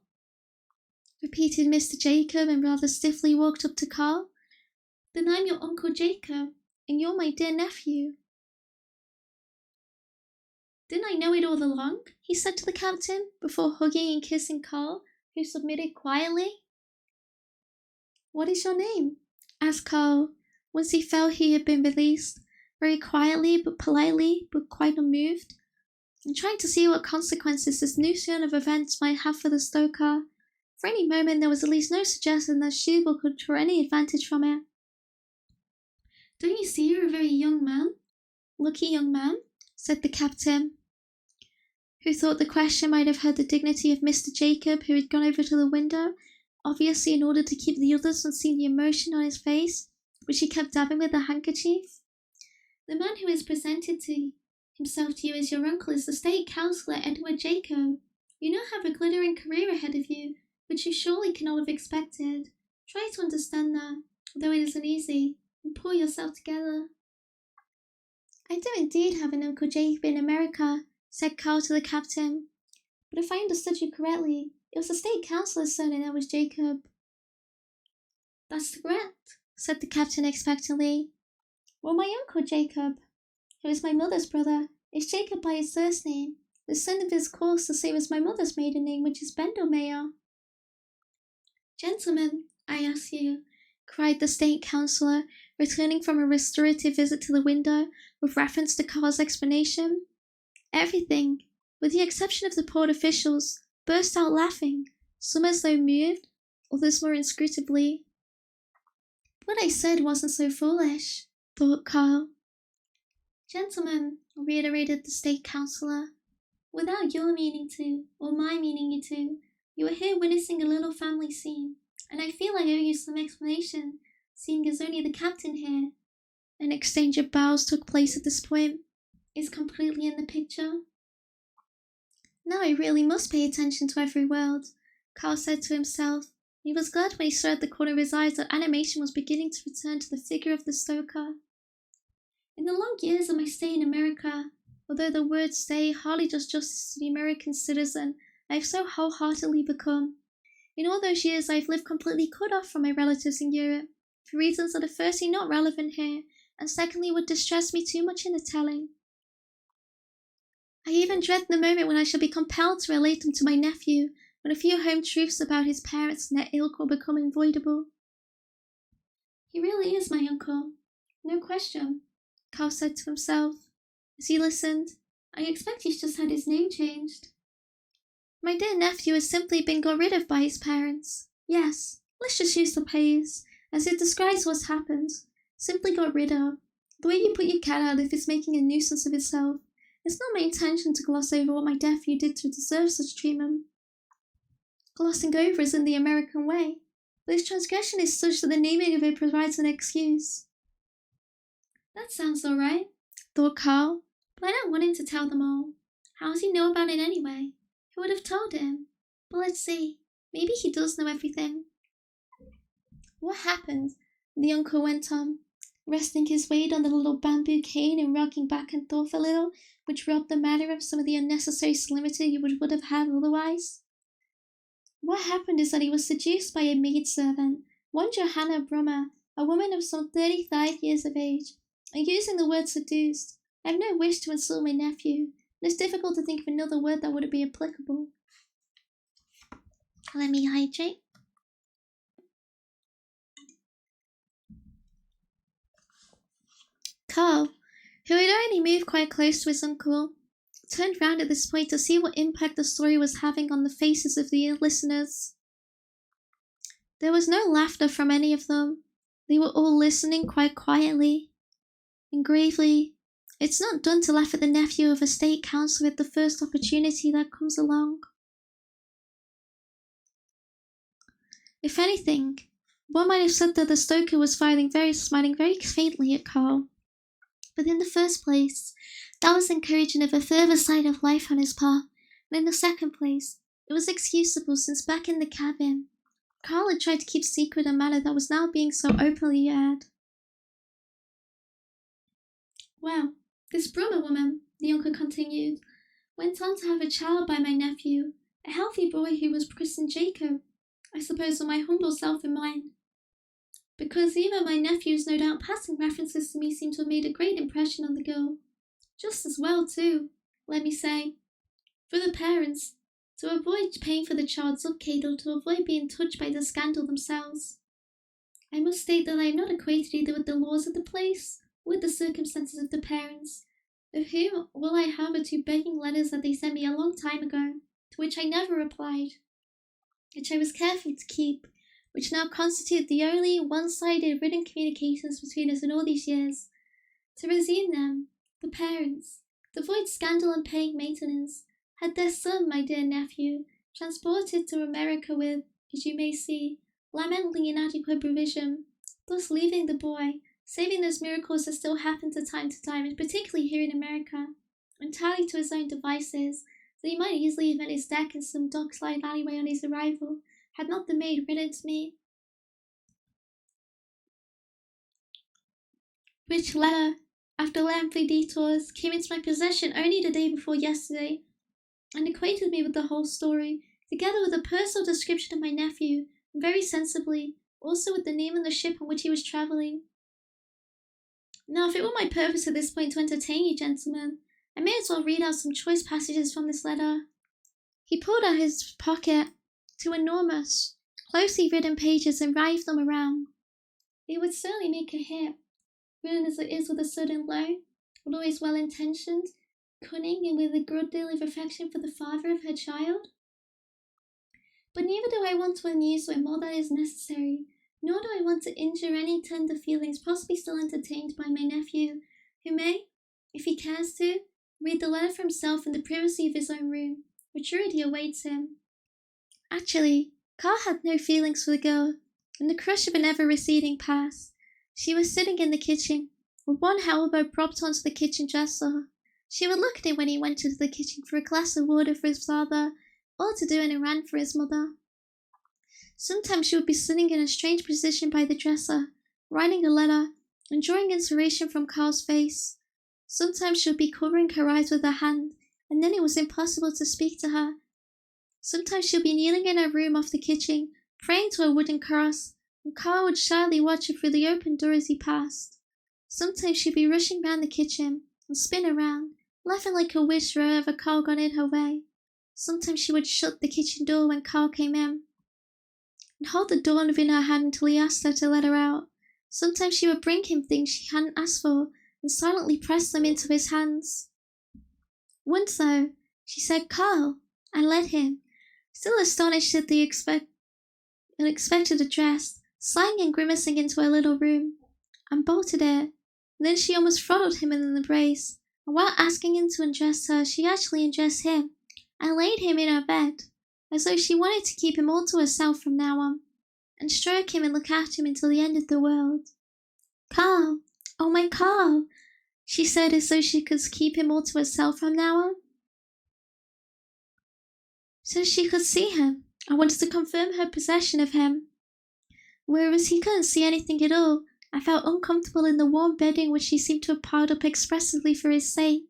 [SPEAKER 1] repeated Mr. Jacob, and rather stiffly walked up to Carl, "then I'm your Uncle Jacob, and you're my dear nephew." "Didn't I know it all along?" he said to the captain, before hugging and kissing Carl, who submitted quietly. "What is your name?" asked Carl, once he felt he had been released, very quietly but politely, but quite unmoved, and trying to see what consequences this new turn of events might have for the stoker. For any moment there was at least no suggestion that Shubal could draw any advantage from it. "Don't you see you're a very young man? Lucky young man," said the captain, who thought the question might have hurt the dignity of Mr. Jacob, who had gone over to the window, obviously in order to keep the others from seeing the emotion on his face, which he kept dabbing with a handkerchief. "The man who has presented himself to you as your uncle is the state councillor Edward Jacob. You now have a glittering career ahead of you, which you surely cannot have expected. Try to understand that, though it isn't easy, and pull yourself together." "I do indeed have an Uncle Jacob in America," said Carl to the captain. "But if I understood you correctly, it was the state councillor's son and that was Jacob." "That's correct," said the captain expectantly. "Well, my Uncle Jacob, who is my mother's brother, is Jacob by his first name, the son of his course the same as my mother's maiden name, which is Bendelmeyer." "Gentlemen, I ask you," cried the state councillor, returning from a restorative visit to the window, with reference to Carl's explanation. Everything, with the exception of the port officials, burst out laughing, some as though moved, others more inscrutably. "What I said wasn't so foolish," thought Carl. "Gentlemen," reiterated the state councillor, "without your meaning to, or my meaning you to, you are here witnessing a little family scene, and I feel I owe you some explanation, seeing as only the captain here," an exchange of bows took place at this point, "is completely in the picture. Now I really must pay attention to every word, Carl said to himself. He was glad when he saw at the corner of his eyes that animation was beginning to return to the figure of the stoker. In the long years of my stay in America, although the word stay hardly does justice to the American citizen I have so wholeheartedly become, in all those years I have lived completely cut off from my relatives in Europe, for reasons that are firstly not relevant here, and secondly would distress me too much in the telling. I even dread the moment when I shall be compelled to relate them to my nephew, when a few home truths about his parents and their ilk will become unavoidable. He really is my uncle, no question, Carl said to himself. As he listened, I expect he's just had his name changed. My dear nephew has simply been got rid of by his parents. Yes, let's just use the phrase, as it describes what's happened. Simply got rid of. The way you put your cat out if it's making a nuisance of itself. It's not my intention to gloss over what my nephew did to deserve such treatment. Glossing over isn't the American way, but his transgression is such that the naming of it provides an excuse. That sounds all right, thought Carl, but I don't want him to tell them all. How does he know about it anyway? Who would have told him? But let's see, maybe he does know everything. What happened? The uncle went on, resting his weight on the little bamboo cane and rocking back and forth a little, which robbed the matter of some of the unnecessary solemnity you would have had otherwise. What happened is that he was seduced by a maidservant, one Johanna Brummer, a woman of some 35 years of age. And using the word seduced, I have no wish to insult my nephew, and it's difficult to think of another word that would be applicable. Let me hydrate. Carl, who had already moved quite close to his uncle, turned round at this point to see what impact the story was having on the faces of the listeners. There was no laughter from any of them. They were all listening quite quietly and gravely. It's not done to laugh at the nephew of a state councillor at the first opportunity that comes along. If anything, one might have said that the stoker was smiling very faintly at Carl. But in the first place, that was encouraging of a further sign of life on his part, and in the second place, it was excusable since back in the cabin, Carl had tried to keep secret a matter that was now being so openly aired. Well, this Brummer woman, the uncle continued, went on to have a child by my nephew, a healthy boy who was christened Jacob, I suppose with my humble self in mind. Because even my nephew's no doubt passing references to me seem to have made a great impression on the girl. Just as well, too, let me say. For the parents, to avoid paying for the child's upkeep or to avoid being touched by the scandal themselves. I must state that I am not acquainted either with the laws of the place or with the circumstances of the parents, of whom all I have are 2 begging letters that they sent me a long time ago, to which I never replied, which I was careful to keep, which now constitute the only one-sided written communications between us in all these years. To resume them, the parents, to avoid scandal and paying maintenance, had their son, my dear nephew, transported to America with, as you may see, lamentably inadequate provision, thus leaving the boy, saving those miracles that still happen from time to time, and particularly here in America, entirely to his own devices, so he might easily have met his death in some dock-slide alleyway on his arrival, had not the maid written to me. Which letter, after lengthy detours, came into my possession only the day before yesterday, and acquainted me with the whole story, together with a personal description of my nephew, and very sensibly, also with the name of the ship on which he was travelling. Now, if it were my purpose at this point to entertain you, gentlemen, I may as well read out some choice passages from this letter. He pulled out his pocket 2 enormous, closely written pages and writhed them around. It would certainly make a hit, written as it is with a certain low, but always well-intentioned, cunning, and with a good deal of affection for the father of her child. But neither do I want to amuse her more than is necessary, nor do I want to injure any tender feelings possibly still entertained by my nephew, who may, if he cares to, read the letter for himself in the privacy of his own room, which already awaits him. Actually, Carl had no feelings for the girl, in the crush of an ever-receding past. She was sitting in the kitchen, with one elbow propped onto the kitchen dresser. She would look at him when he went into the kitchen for a glass of water for his father, or to do an errand for his mother. Sometimes she would be sitting in a strange position by the dresser, writing a letter, and drawing inspiration from Carl's face. Sometimes she would be covering her eyes with her hand, and then it was impossible to speak to her. Sometimes she would be kneeling in her room off the kitchen, praying to a wooden cross, and Carl would shyly watch her through the open door as he passed. Sometimes she'd be rushing round the kitchen and spin around, laughing like a witch wherever Carl got in her way. Sometimes she would shut the kitchen door when Carl came in, and hold the doorknob in her hand until he asked her to let her out. Sometimes she would bring him things she hadn't asked for and silently press them into his hands. Once, though, she said, "Carl," and led him, still astonished at the unexpected address, sighing and grimacing into her little room, and bolted it. Then she almost throttled him in an embrace, and while asking him to undress her, she actually undressed him and laid him in her bed, as though she wanted to keep him all to herself from now on, and stroke him and look after him until the end of the world. "Carl, oh my Carl," she said, as though she could keep him all to herself from now on. So she could see him. I wanted to confirm her possession of him. Whereas he couldn't see anything at all, I felt uncomfortable in the warm bedding which she seemed to have piled up expressly for his sake,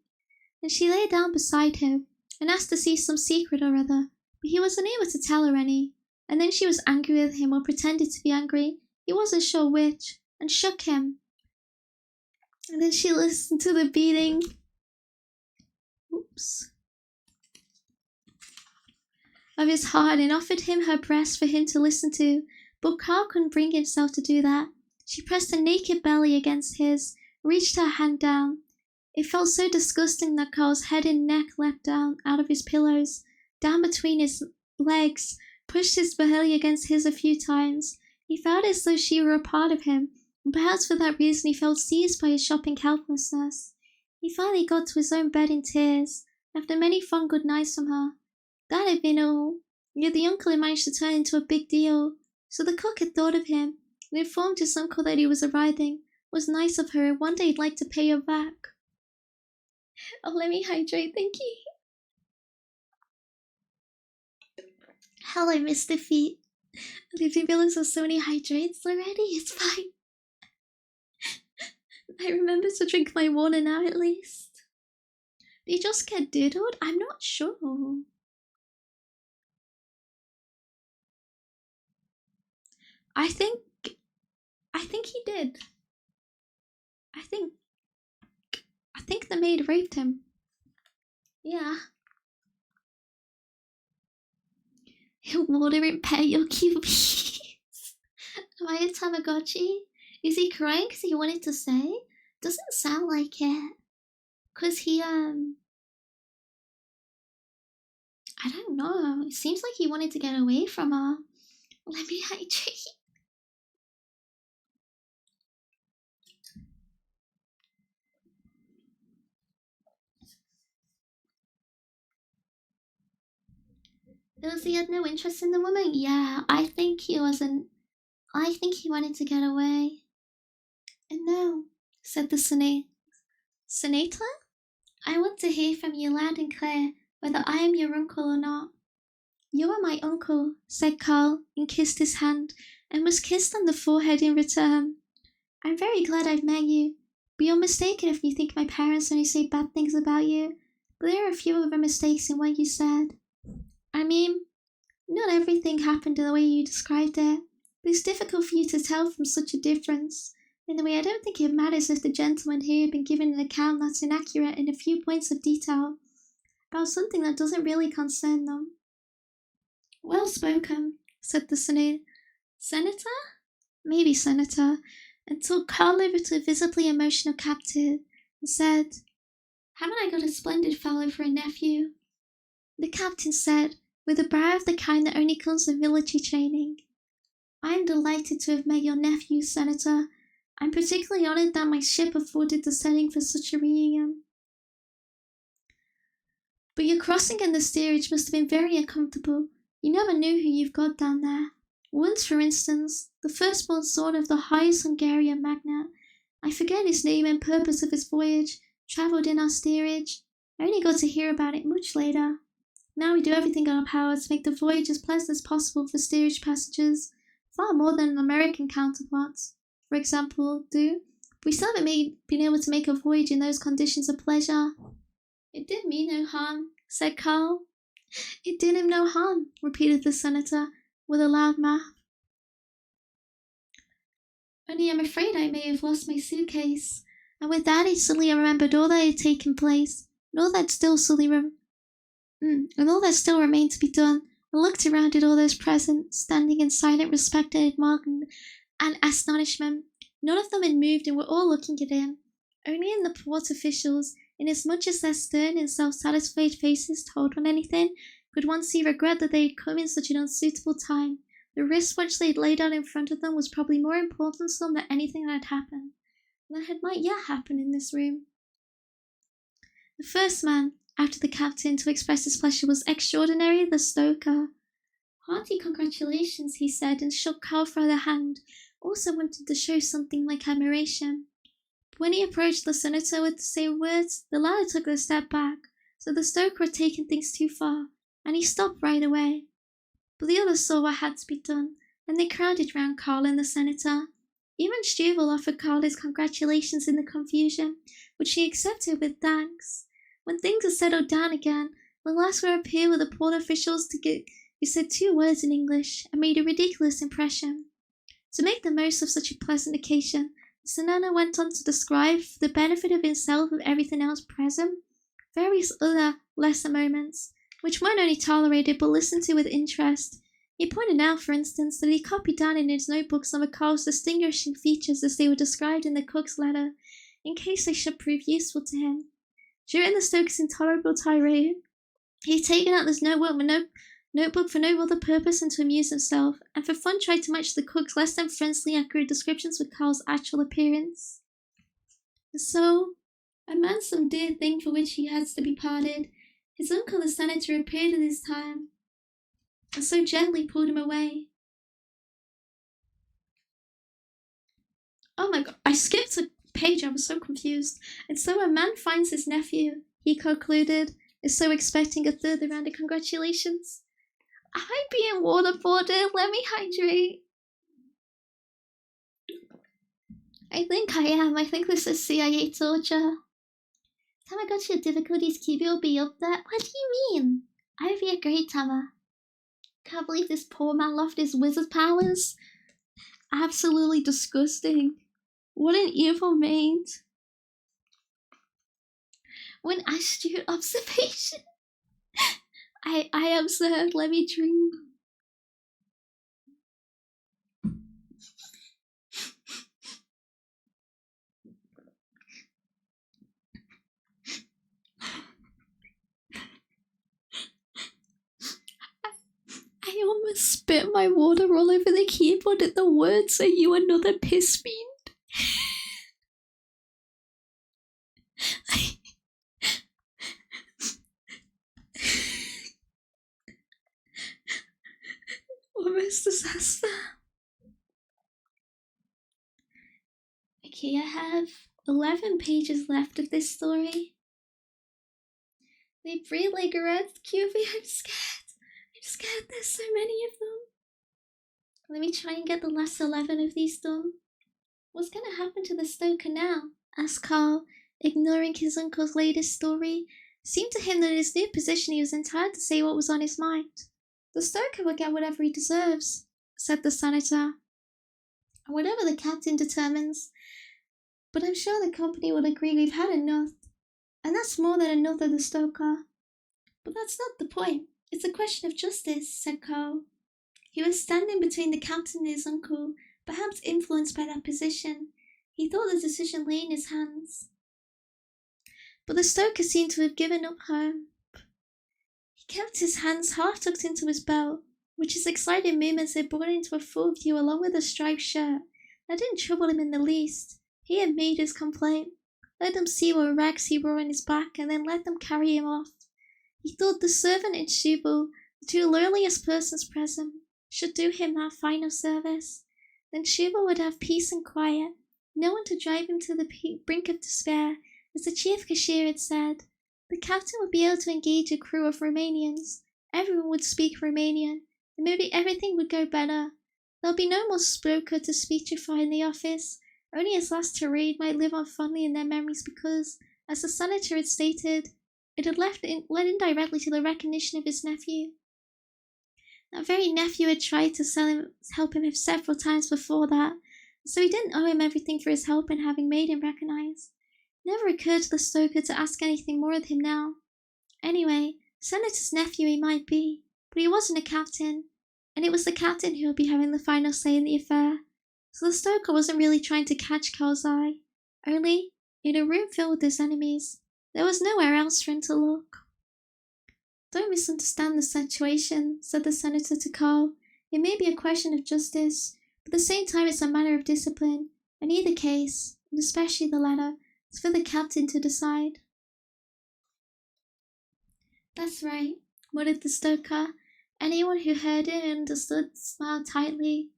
[SPEAKER 1] and she lay down beside him and asked to see some secret or other, but he was unable to tell her any, and then she was angry with him or pretended to be angry, he wasn't sure which, and shook him. And then she listened to the beating of his heart and offered him her breast for him to listen to, but Carl couldn't bring himself to do that. She pressed her naked belly against his, reached her hand down. It felt so disgusting that Carl's head and neck leapt down out of his pillows, down between his legs, pushed his belly against his a few times. He felt as though she were a part of him, and perhaps for that reason he felt seized by his shopping helplessness. He finally got to his own bed in tears, after many fond good nights from her. That had been all, yet the uncle had managed to turn into a big deal, so the cook had thought of him, and informed his uncle that he was arriving. Was nice of her, one day he'd like to pay her back. Oh, let me hydrate, thank you. Hell, I missed the feet. Did you realize there's so many hydrates already? It's fine. I remember to drink my water now at least. Did he just get diddled? I'm not sure. I think he did. I think the maid raped him. Yeah. Water impair your QBs. Am I a Tamagotchi? Is he crying because he wanted to say? Doesn't sound like it. Cause he I don't know. It seems like he wanted to get away from her. Let me hydrate. Because he had no interest in the woman? Yeah, I think he wasn't. I think he wanted to get away. And no, said the Senator? I want to hear from you loud and clear, whether I am your uncle or not. You are my uncle, said Carl, and kissed his hand, and was kissed on the forehead in return. I'm very glad I've met you, but you're mistaken if you think my parents only say bad things about you. But there are a few other mistakes in what you said. I mean, not everything happened the way you described it, but it's difficult for you to tell from such a difference. Anyway, I don't think it matters if the gentleman here had been given an account that's inaccurate in a few points of detail about something that doesn't really concern them. Well spoken, said the Senator? Maybe Senator, and took Carl over to a visibly emotional captive and said, Haven't I got a splendid fellow for a nephew? The captain said, with a brow of the kind that only comes with military training, I am delighted to have met your nephew, Senator. I'm particularly honored that my ship afforded the setting for such a reunion. But your crossing in the steerage must have been very uncomfortable. You never knew who you've got down there. Once, for instance, the firstborn son of the highest Hungarian magnate, I forget his name and purpose of his voyage, travelled in our steerage. I only got to hear about it much later. Now we do everything in our power to make the voyage as pleasant as possible for steerage passengers, far more than American counterparts, for example, do. We still haven't been able to make a voyage in those conditions a pleasure. It did me no harm, said Carl. It did him no harm, repeated the senator, with a loud laugh. Only I'm afraid I may have lost my suitcase. And with that, he suddenly remembered all that had taken place, and all that still remained to be done, and looked around at all those present, standing in silent respect and admiration and astonishment. None of them had moved, and were all looking at him. Only in the port officials, inasmuch as their stern and self-satisfied faces told one anything, could one see regret that they had come in such an unsuitable time. The risk which they had laid out in front of them was probably more important to them than anything that had happened, and that had might yet happen in this room. The first man, after the captain, to express his pleasure was extraordinary the stoker. Hearty congratulations, he said, and shook Carl by the hand, also wanted to show something like admiration. But when he approached the senator with the same words, the latter took a step back, so the stoker had taken things too far, and he stopped right away. But the others saw what had to be done, and they crowded round Carl and the senator. Even Struble offered Carl his congratulations in the confusion, which he accepted with thanks. When things had settled down again, the last were appeared with the port officials who said 2 words in English and made a ridiculous impression. To make the most of such a pleasant occasion, the senator went on to describe, for the benefit of himself and everything else present, various other lesser moments, which weren't only tolerated but listened to with interest. He pointed out, for instance, that he copied down in his notebook some of Carl's distinguishing features as they were described in the cook's letter, in case they should prove useful to him. During the stoker's intolerable tirade, he had taken out this notebook for no other purpose than to amuse himself, and for fun tried to match the cook's less than friendly accurate descriptions with Carl's actual appearance. And so, a man some dear thing for which he has to be parted, his uncle the senator appeared at this time, and so gently pulled him away. Oh my god, I skipped a page, I was so confused. And so a man finds his nephew, he concluded, is so expecting a third round of congratulations. Am I being waterboarded? Let me hydrate. I think I am. I think this is CIA torture. Tamagotchi difficulties Kibi will be up there. What do you mean? I would be a great Tama. Can't believe this poor man lost his wizard powers. Absolutely disgusting. What an evil mate. When astute observation. I observed. Let me drink. I almost spit my water all over the keyboard at the words, "Are you another piss fiend?" Almost disaster. Okay, I have 11 pages left of this story. They breathe like a red QV. I'm scared. There's so many of them. Let me try and get the last 11 of these done. What's gonna happen to the stoker now? Asked Carl, ignoring his uncle's latest story. It seemed to him that in his new position he was entitled to say what was on his mind. The stoker will get whatever he deserves, said the senator. Whatever the captain determines. But I'm sure the company will agree we've had enough. And that's more than enough of the stoker. But that's not the point. It's a question of justice, said Carl. He was standing between the captain and his uncle, perhaps influenced by that position. He thought the decision lay in his hands. But the stoker seemed to have given up hope. He kept his hands half tucked into his belt, which his excited movements had brought into a full view along with a striped shirt. That didn't trouble him in the least. He had made his complaint. Let them see what rags he wore on his back, and then let them carry him off. He thought the servant and Shubal, the 2 loneliest persons present, should do him that final service. Then Shubal would have peace and quiet, no one to drive him to the brink of despair. As the chief cashier had said, the captain would be able to engage a crew of Romanians, everyone would speak Romanian, and maybe everything would go better. There'll be no more Spoker to speechify in the office. Only his last tirade might live on fondly in their memories because, as the senator had stated, it had led indirectly to the recognition of his nephew. That very nephew had tried to help him several times before that, so he didn't owe him everything for his help in having made him recognized. It never occurred to the Stoker to ask anything more of him now. Anyway, Senator's nephew he might be, but he wasn't a captain, and it was the captain who would be having the final say in the affair. So the Stoker wasn't really trying to catch Carl's eye, only, in a room filled with his enemies, there was nowhere else for him to look. Don't misunderstand the situation, said the senator to Carl. It may be a question of justice, but at the same time it's a matter of discipline. In either case, and especially the latter, it's for the captain to decide. That's right, muttered the Stoker. Anyone who heard it and understood smiled tightly.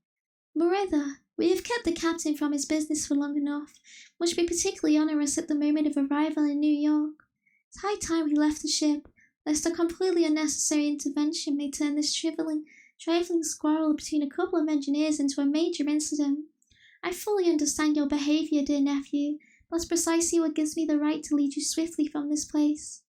[SPEAKER 1] Moreover, we have kept the captain from his business for long enough, which would be particularly onerous at the moment of arrival in New York. It's high time he left the ship, lest a completely unnecessary intervention may turn this trifling squabble between a couple of engineers into a major incident. I fully understand your behavior, dear nephew. That's precisely what gives me the right to lead you swiftly from this place.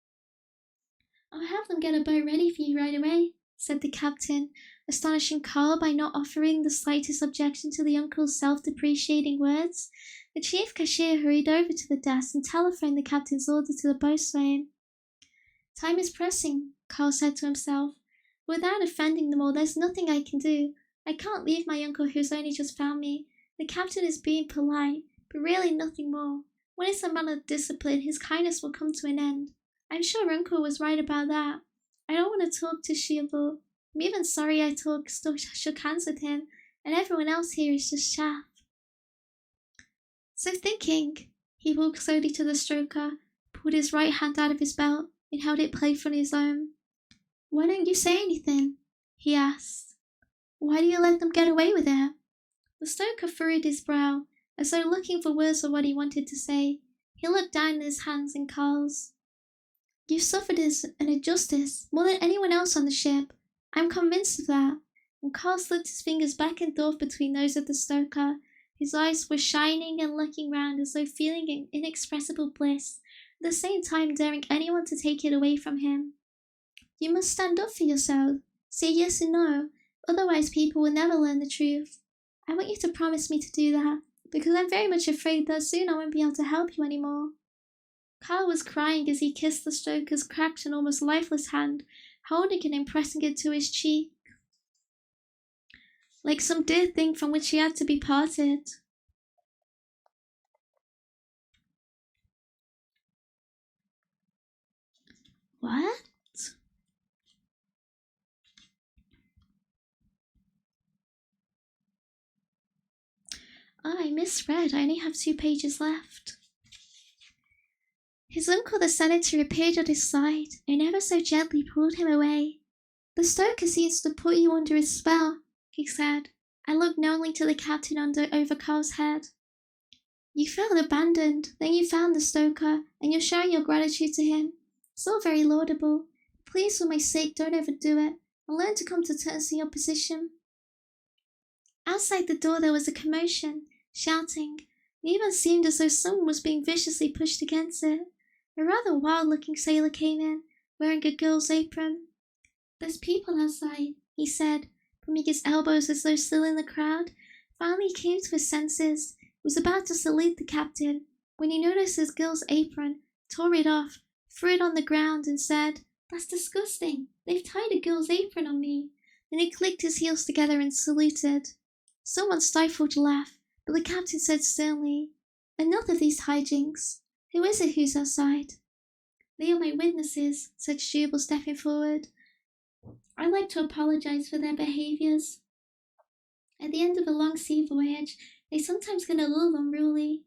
[SPEAKER 1] I'll have them get a boat ready for you right away, said the captain, astonishing Carl by not offering the slightest objection to the uncle's self-depreciating words. The chief cashier hurried over to the desk and telephoned the captain's order to the boatswain. Time is pressing, Carl said to himself. Without offending them all, there's nothing I can do. I can't leave my uncle who's only just found me. The captain is being polite, but really nothing more. When it's a matter of discipline, his kindness will come to an end. I'm sure uncle was right about that. I don't want to talk to Shiabo. I'm even sorry I shook hands with him, and everyone else here is just chaff. So thinking, he walked slowly to the Stoker, pulled his right hand out of his belt, and held it playfully in his own. Why don't you say anything? He asked. Why do you let them get away with it? The Stoker furrowed his brow, as though looking for words for what he wanted to say. He looked down at his hands and Carl's. You've suffered an injustice more than anyone else on the ship. I'm convinced of that. And Carl slipped his fingers back and forth between those of the Stoker. His eyes were shining and looking round as though feeling an inexpressible bliss, at the same time daring anyone to take it away from him. You must stand up for yourself. Say yes and no, otherwise people will never learn the truth. I want you to promise me to do that, because I'm very much afraid that soon I won't be able to help you anymore. Carl was crying as he kissed the Stoker's cracked and almost lifeless hand, holding it and pressing it to his cheek, like some dear thing from which he had to be parted. What? Oh, I misread. I only have 2 pages left. His uncle the senator appeared at his side and ever so gently pulled him away. The Stoker seems to put you under his spell, he said, and looked knowingly to the captain over Carl's head. You felt abandoned, then you found the Stoker, and you're showing your gratitude to him. It's all very laudable. Please, for my sake, don't overdo it, and learn to come to terms in your position. Outside the door there was a commotion, shouting. It even seemed as though someone was being viciously pushed against it. A rather wild-looking sailor came in, wearing a girl's apron. There's people outside, he said, pumping his elbows as though still in the crowd. Finally he came to his senses. He was about to salute the captain, when he noticed his girl's apron, tore it off, threw it on the ground, and said, That's disgusting. They've tied a girl's apron on me. Then he clicked his heels together and saluted. Someone stifled a laugh, but the captain said sternly, Enough of these hijinks. Who is it who's outside? They are my witnesses, said Jubal, stepping forward. I'd like to apologize for their behaviors. At the end of a long sea voyage, they sometimes get a little unruly.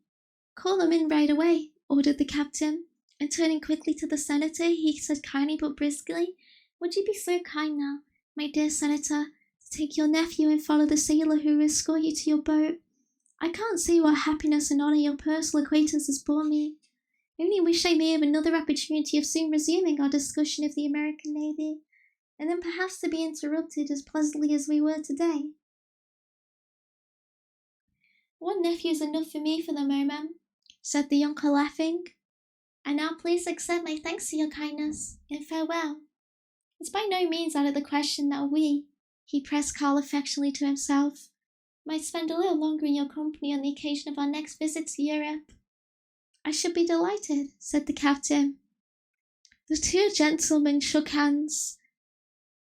[SPEAKER 1] Call them in right away, ordered the captain, and turning quickly to the senator, he said kindly but briskly, Would you be so kind now, my dear senator, to take your nephew and follow the sailor who will escort you to your boat? I can't say what happiness and honor your personal acquaintance has brought me. I only wish I may have another opportunity of soon resuming our discussion of the American Navy. and then perhaps to be interrupted as pleasantly as we were today. One nephew's enough for me for the moment, said the uncle, laughing. And now please accept my thanks for your kindness, and farewell. It's by no means out of the question that we, he pressed Carl affectionately to himself, might spend a little longer in your company on the occasion of our next visit to Europe. I should be delighted, said the captain. The two gentlemen shook hands.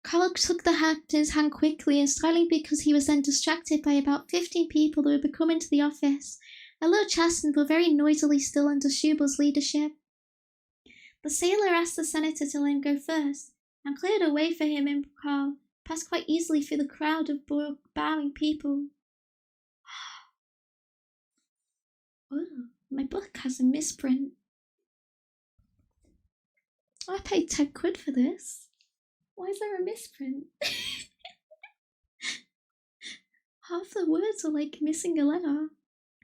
[SPEAKER 1] Carl took the captain's hand quickly and slightly because he was then distracted by about 15 people who had been coming to the office, a little chastened but very noisily still under Schubel's leadership. The sailor asked the senator to let him go first, and cleared a way for him, and Carl passed quite easily through the crowd of bowing people. Oh, my book has a misprint. I paid 10 quid for this. Why is there a misprint? Half the words are like missing a letter.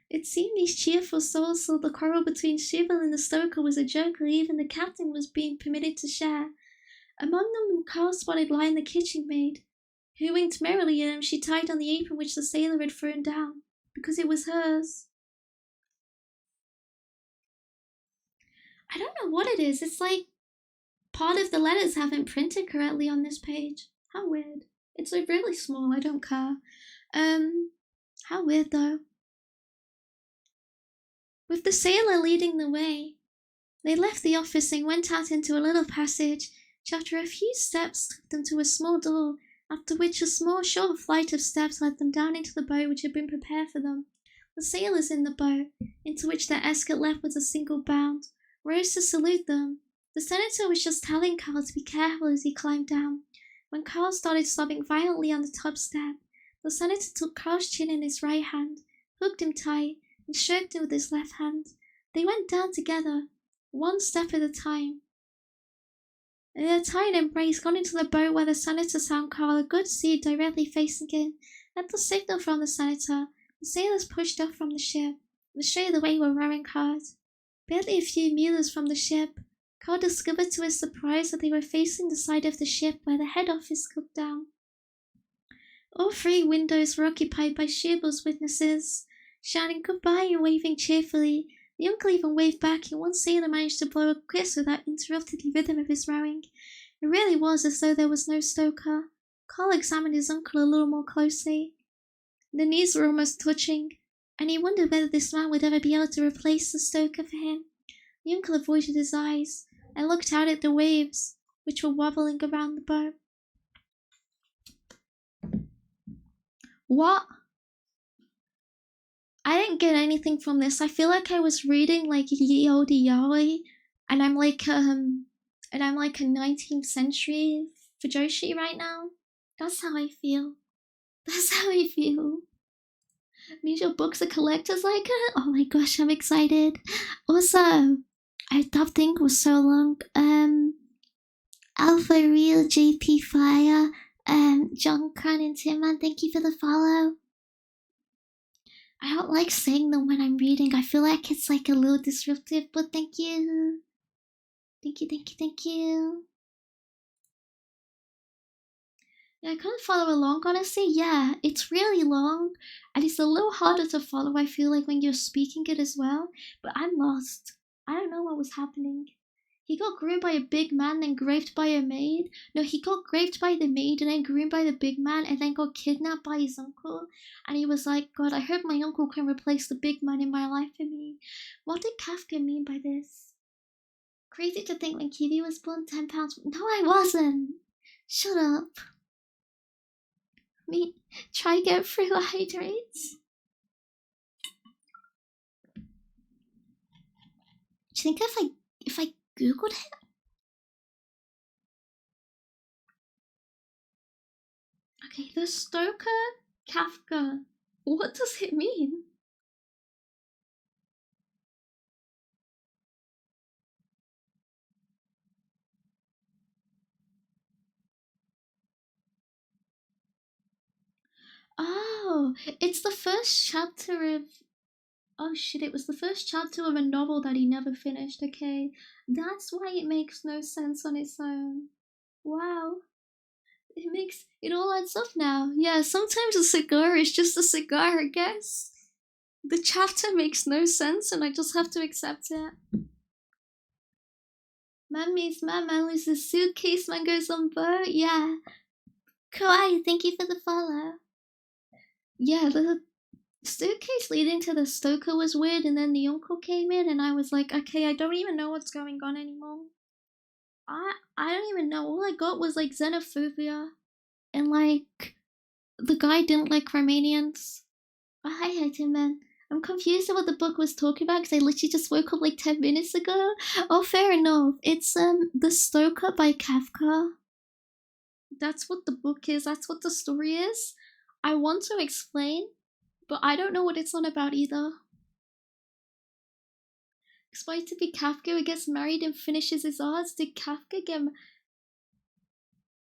[SPEAKER 1] It seemed these cheerful souls thought the quarrel between Schubel and the stoker was a joke, or even the captain was being permitted to share. Among them, Carl spotted lying the kitchen maid, who winked merrily at him. She tied on the apron which the sailor had thrown down, because it was hers. I don't know what it is. It's like part of the letters haven't printed correctly on this page. How weird. It's like really small. I don't care. How weird though. With the sailor leading the way, they left the office and went out into a little passage, which after a few steps took them to a small door, after which a small short flight of steps led them down into the boat which had been prepared for them. The sailors in the boat, into which their escort left with a single bound, rose to salute them. The senator was just telling Carl to be careful as he climbed down, when Carl started sobbing violently on the top step. The senator took Carl's chin in his right hand, hooked him tight, and stroked him with his left hand. They went down together, one step at a time. In a tight embrace, got into the boat where the senator found Carl a good seat directly facing him. At the signal from the senator, the sailors pushed off from the ship, and straight away were rowing hard. Barely a few meters from the ship, Carl discovered to his surprise that they were facing the side of the ship where the head office looked down. All three windows were occupied by Schubel's witnesses, shouting goodbye and waving cheerfully. The uncle even waved back, and one sailor managed to blow a kiss without interrupting the rhythm of his rowing. It really was as though there was no stoker. Carl examined his uncle a little more closely. The knees were almost touching, and he wondered whether this man would ever be able to replace the stoker for him. The uncle avoided his eyes and looked out at the waves, which were wobbling around the boat. What? I didn't get anything from this. I feel like I was reading like Yodi Yali, and I'm like a 19th century Fujoshi right now. That's how I feel. That's how I feel. Means your book's a collector's like it? Oh my gosh, I'm excited. Also, that thing was so long. Alpha Real JP Fire, John Kran and Timman, thank you for the follow. I don't like saying them when I'm reading. I feel like it's like a little disruptive, but thank you. Thank you, thank you, thank you. Yeah, I couldn't follow along, honestly. Yeah, it's really long, and it's a little harder to follow, I feel like, when you're speaking it as well. But I'm lost. I don't know what was happening. He got groomed by a big man, then raped by a maid. No, he got raped by the maid, and then groomed by the big man, and then got kidnapped by his uncle. And he was like, God, I hope my uncle can replace the big man in my life for me. What did Kafka mean by this? Crazy to think when Kiwi was born, £10. No, I wasn't. Shut up. Me, try get through the hydrates. Do you think if I Googled it? Okay, the Stoker Kafka. What does it mean? Oh, it's the first chapter of... Oh shit, it was the first chapter of a novel that he never finished, okay. That's why it makes no sense on its own. Wow. it all adds up now. Yeah, sometimes a cigar is just a cigar, I guess. The chapter makes no sense and I just have to accept it. Man meets man, man loses suitcase, man goes on boat. Yeah. Kawaii, thank you for the follow. Yeah, the suitcase leading to the stoker was weird, and then the uncle came in, and I was like, okay, I don't even know what's going on anymore. I don't even know. All I got was like xenophobia, and like the guy didn't like Romanians. Oh, hi, Tim man. I'm confused at what the book was talking about because I literally just woke up like 10 minutes ago. Oh, fair enough. It's The Stoker by Kafka. That's what the book is. That's what the story is. I want to explain, but I don't know what it's on about either. Explained to be Kafka who gets married and finishes his arts. Did Kafka get...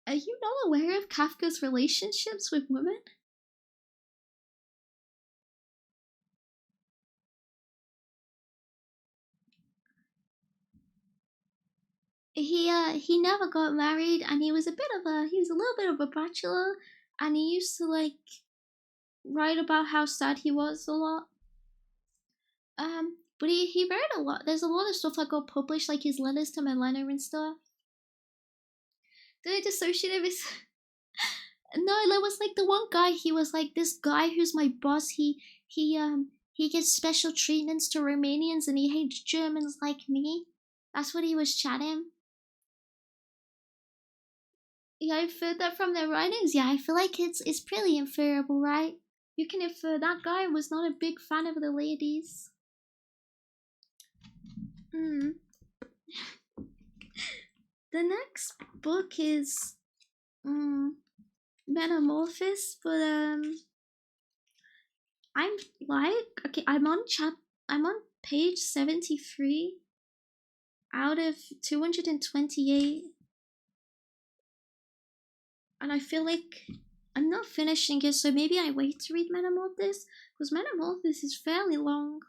[SPEAKER 1] Are you not aware of Kafka's relationships with women? He never got married, and he was a little bit of a bachelor, and he used to like write about how sad he was a lot. But he wrote a lot. There's a lot of stuff that got published, like his letters to Melena and stuff. Did I dissociate him? No, there was like the one guy. He was like, this guy who's my boss. He gives special treatments to Romanians, and he hates Germans like me. That's what he was chatting. Yeah, I inferred that from their writings. Yeah, I feel like it's pretty inferable, right? You can infer that guy was not a big fan of the ladies. The next book is Metamorphosis, but I'm like, okay, I'm on page 73 out of 228, and I feel like I'm not finishing it, so maybe I wait to read Metamorphosis, because Metamorphosis is fairly long.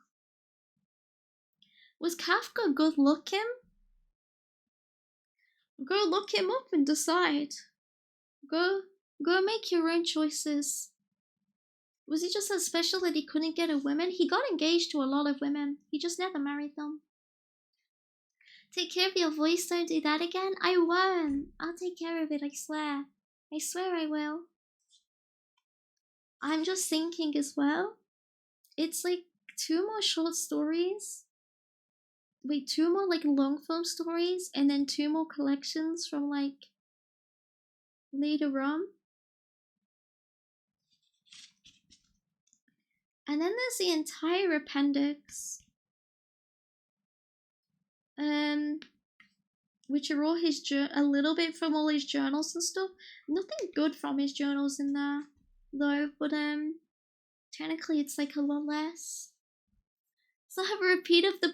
[SPEAKER 1] Was Kafka good looking? Go look him up and decide. Go make your own choices. Was he just so special that he couldn't get a woman? He got engaged to a lot of women. He just never married them. Take care of your voice, don't do that again. I won't. I'll take care of it, I swear. I swear I will. I'm just thinking as well. It's like 2 more short stories. Wait, 2 more like long form stories, and then 2 more collections from like later on. And then there's the entire appendix. Which are all his a little bit from all his journals and stuff. Nothing good from his journals in there, though. But technically it's like a lot less. So I have a repeat of the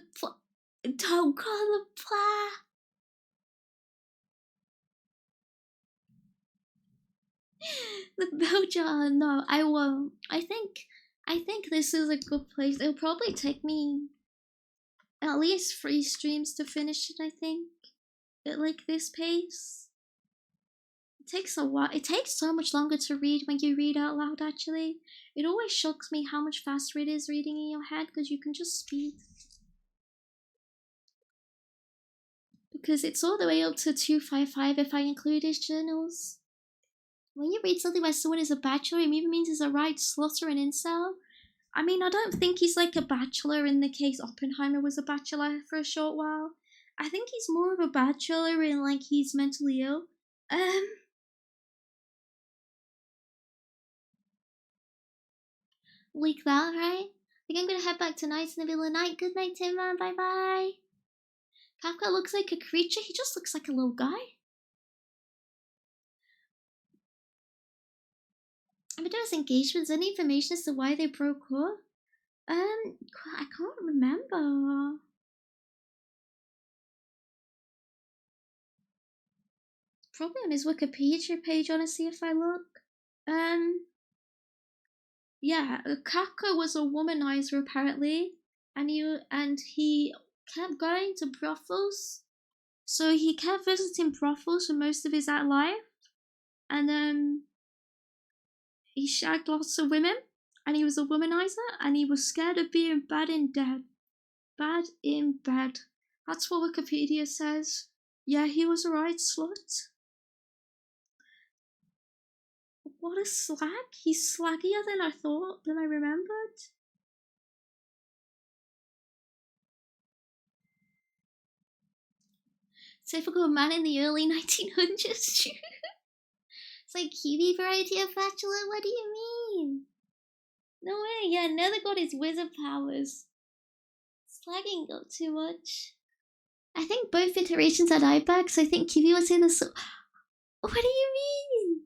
[SPEAKER 1] don't call the pla. The Boja. No, I won't. I think this is a good place. It'll probably take me at least 3 streams to finish it. I think at like this pace. It takes a while. It takes so much longer to read when you read out loud, actually. It always shocks me how much faster it is reading in your head, because you can just speed. Because it's all the way up to 255 if I include his journals. When you read something where someone is a bachelor, it even means he's a right slutter and incel. I mean, I don't think he's like a bachelor in the case Oppenheimer was a bachelor for a short while. I think he's more of a bachelor in like he's mentally ill. Like that, right? I think I'm gonna head back tonight in the middle of the night. Good night, Tim man. Bye bye. Kafka looks like a creature. He just looks like a little guy. But there was engagements. Any information as to why they broke up? I can't remember. Probably on his Wikipedia page, honestly, if I look. Yeah, Kafka was a womanizer apparently, and he kept going to brothels. So he kept visiting brothels for most of his life, and he shagged lots of women, and he was a womanizer, and he was scared of being bad in bed. Bad in bed. That's what Wikipedia says. Yeah, he was a right slut. What a slag! He's slaggier than I thought, than I remembered. Typical man in the early 1900s. It's like Kiwi variety of bachelor. What do you mean? No way. Yeah, never got his wizard powers. Slagging got too much. I think both iterations had eye bags. So I think Kiwi was in the. What do you mean?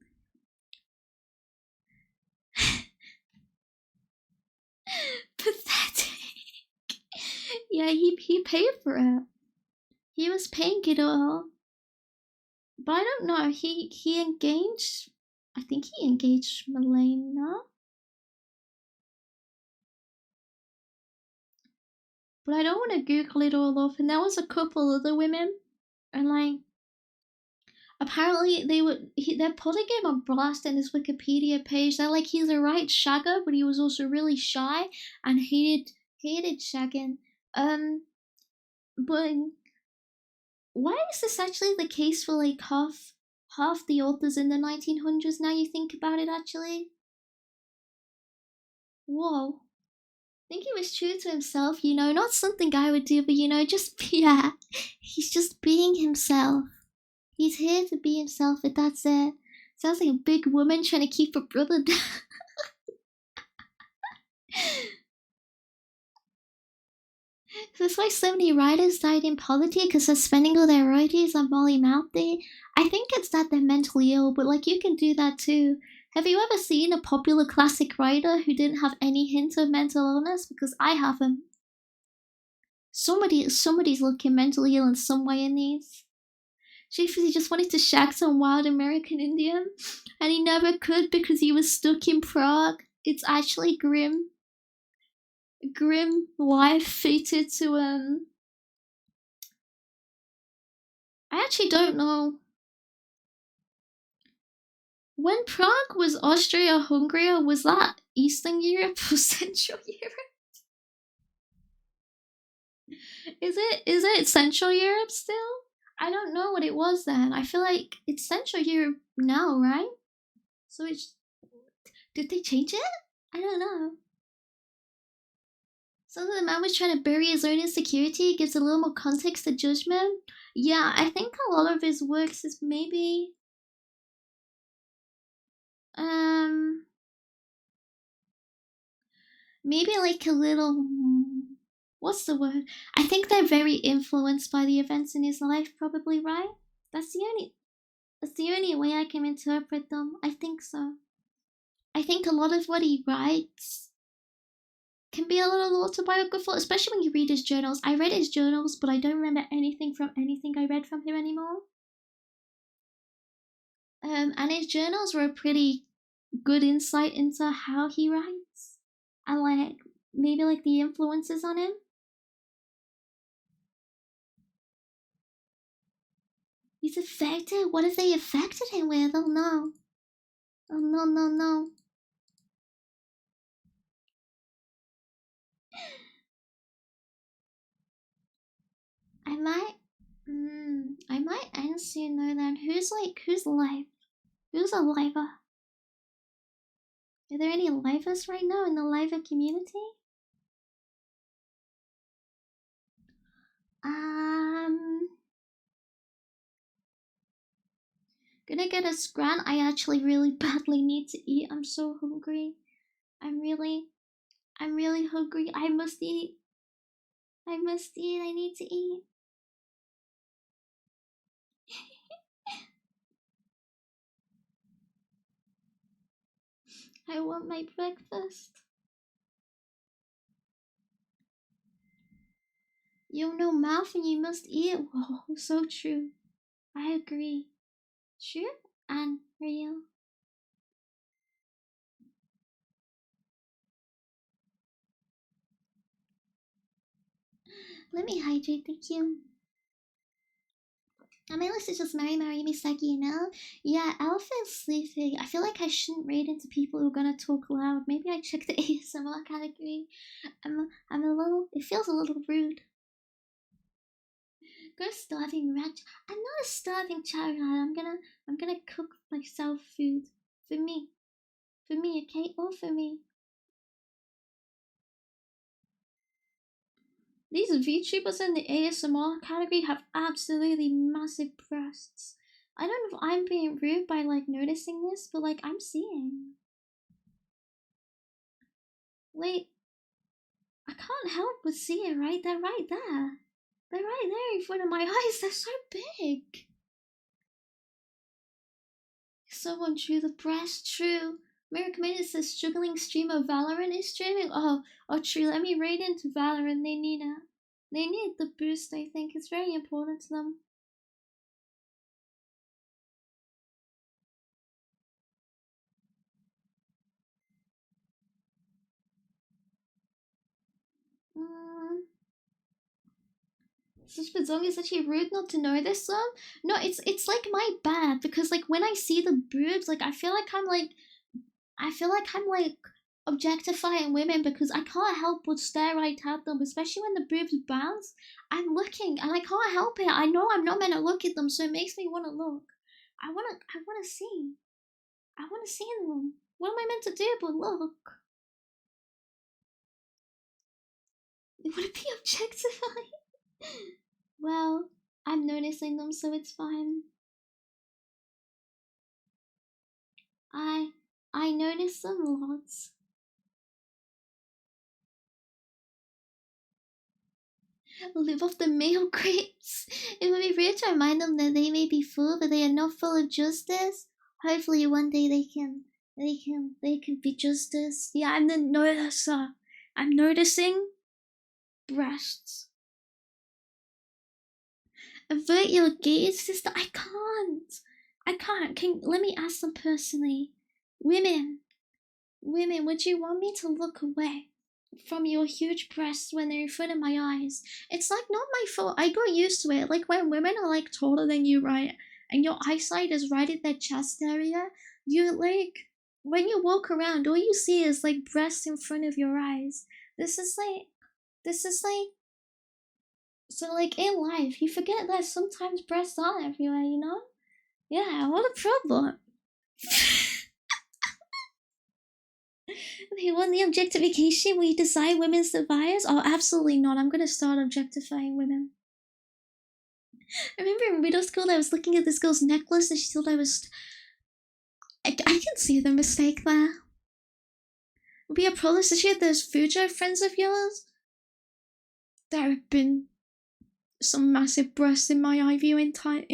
[SPEAKER 1] Pathetic. Yeah, he paid for it. He was paying it all. But I don't know. He engaged. I think he engaged Milena. But I don't want to Google it all off. And there was a couple other women, and like apparently they're putting him on blast in his Wikipedia page. They're like he's a right shagger, but he was also really shy and hated shagging. But why is this actually the case for like half the authors in the 1900s? Now you think about it, actually. Whoa. I think he was true to himself, not something I would do, but just yeah, he's just being himself. He's here to be himself, and that's it. Sounds like a big woman trying to keep her brother down. That's why so many writers died in poverty, because they're spending all their royalties on Molly Mouthy. I think it's that they're mentally ill, but like you can do that too. Have you ever seen a popular classic writer who didn't have any hint of mental illness? Because I haven't. Somebody's looking mentally ill in some way in these. He just wanted to shag some wild American Indian, and he never could because he was stuck in Prague. It's actually grim. Grim life fated to I actually don't know. When Prague was Austria-Hungary, was that Eastern Europe or Central Europe? Is it Central Europe still? I don't know what it was then. I feel like it's Central Europe now, right? So it's. Did they change it? I don't know. So the man was trying to bury his own insecurity, gives a little more context to judgment. Yeah, I think a lot of his works is maybe maybe like a little what's the word? I think they're very influenced by the events in his life, probably, right? That's the only way I can interpret them. I think so. I think a lot of what he writes can be a little autobiographical, especially when you read his journals. I read his journals, but I don't remember anything from anything I read from him anymore. And his journals were a pretty good insight into how he writes and like maybe like the influences on him. He's affected. What have they affected him with? Oh no. Oh no, no, no. I might. I might end soon though. Then who's live? Who's a liver? Are there any livers right now in the liver community? Gonna get a scran. I actually really badly need to eat. I'm so hungry. I'm really hungry. I must eat. I must eat. I need to eat. I want my breakfast. You have no mouth and you must eat. Whoa, so true. I agree. True and real. Let me hydrate, thank you. On my list is just Mary Misaki, you know? Yeah, Alpha is sleeping. I feel like I shouldn't read into people who are gonna talk loud. Maybe I check the ASMR category. I'm a little, it feels a little rude. Go starving wretch. I'm not a starving child. I'm gonna cook myself food. For me. For me, okay? All for me. These VTubers in the ASMR category have absolutely massive breasts. I don't know if I'm being rude by like noticing this, but like I'm seeing. Wait, I can't help but see it, right? They're right there. They're right there in front of my eyes. They're so big. Someone drew the breast. True. American Minute says struggling streamer Valorant is streaming. Oh, true. Let me raid into Valorant. They need it. They need the boost. I think it's very important to them. Such Bazong is actually rude not to know this song. No, it's like my bad because like when I see the boobs, like I feel like I'm like objectifying women because I can't help but stare right at them, especially when the boobs bounce. I'm looking and I can't help it. I know I'm not meant to look at them, so it makes me want to look. I wanna see. I wanna see them. What am I meant to do but look? Would it be objectifying? Well, I'm noticing them, so it's fine. I I notice them lots. Live off the male grapes. It would be weird to remind them that they may be full, but they are not full of justice. Hopefully one day they can be justice. Yeah, I'm the noticer. I'm noticing breasts. Avert your gaze, sister. I can't. Let me ask them personally. Women, would you want me to look away from your huge breasts when they're in front of my eyes? It's like not my fault. I got used to it. Like when women are like taller than you, right? And your eyesight is right at their chest area, you like when you walk around, all you see is like breasts in front of your eyes. This is like this is like so like in life, you forget that sometimes breasts aren't everywhere, you know? Yeah, what a problem. They want the objectification where you decide women's survivors? Oh, absolutely not. I'm gonna start objectifying women. I remember in middle school I was looking at this girl's necklace and she thought I was. I can see the mistake there. Would be a problem, especially if there's Fujo friends of yours. There have been some massive breasts in my eye view in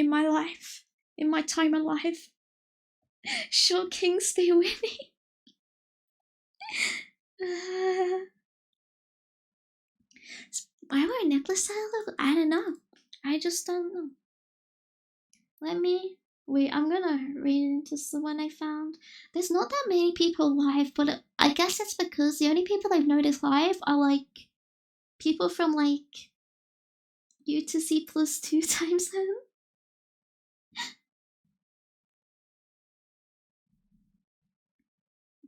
[SPEAKER 1] my life. In my time alive. Short King, stay with me. Why wear a necklace style? I don't know. I just don't know. Let me wait. I'm gonna read into the one I found. There's not that many people live, but I guess it's because the only people I've noticed live are like people from like U to C plus 2 time zone.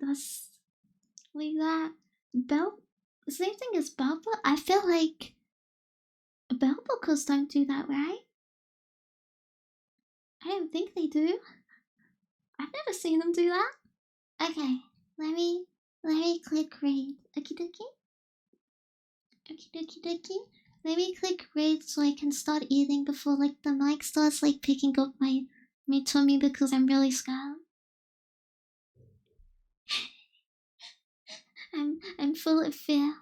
[SPEAKER 1] That's like that. Bell. The same thing as Belba. I feel like Belbocals don't do that, right? I don't think they do. I've never seen them do that. Okay, let me click raid. Okie dokie. Okie dokie dokie. Let me click raid so I can start eating before like the mic starts like picking up my tummy because I'm really scared. I'm full of fear.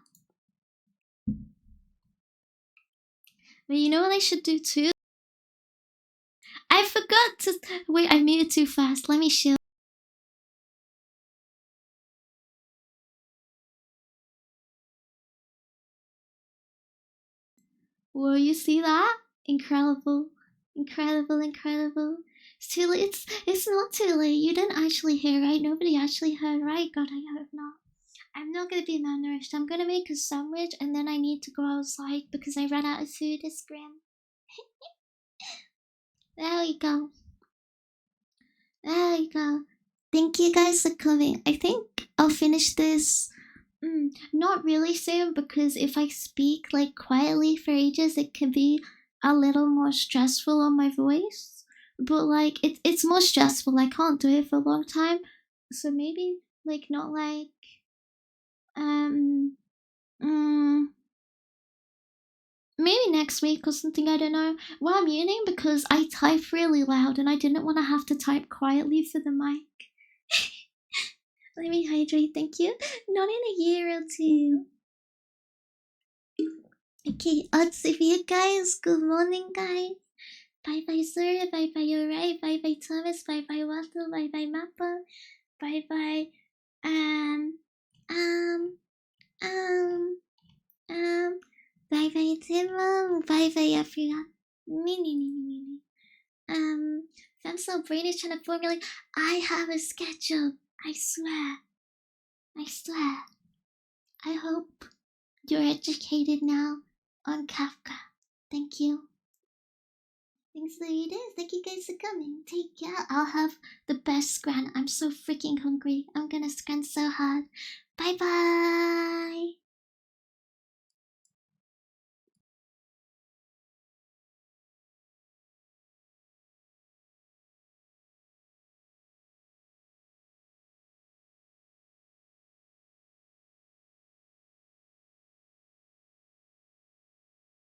[SPEAKER 1] But you know what I should do too? I forgot to wait. I muted too fast. Let me show. Whoa, you see that? Incredible. Incredible. It's too late. It's not too late. You didn't actually hear, right? Nobody actually heard, right? God, I hope not. I'm not gonna be malnourished. I'm gonna make a sandwich and then I need to go outside because I ran out of food. It's grim. There we go. There we go. Thank you guys for coming. I think I'll finish this. Not really soon because if I speak like quietly for ages, it can be a little more stressful on my voice. But like it's more stressful. I can't do it for a long time, so maybe like not like um mm, maybe next week or something. I don't know. Well, I'm yawning because I type really loud and I didn't want to have to type quietly for the mic. Let me hydrate. Thank you. Not in a year or two. Okay, odds of you guys. Good morning, guys. Bye bye, sir. Bye bye, Uri. Bye bye, Thomas. Bye bye, Walter. Bye bye, Mappa. Bye bye, um, um, um, um. Bye bye, Timon. Bye bye, everyone. Me. I'm so brainish trying to formulate. I have a schedule. I swear. I swear. I hope you're educated now on Kafka. Thank you. Thanks, ladies. Thank you guys for coming. Take care. I'll have the best scran. I'm so freaking hungry. I'm gonna scran so hard. Bye bye.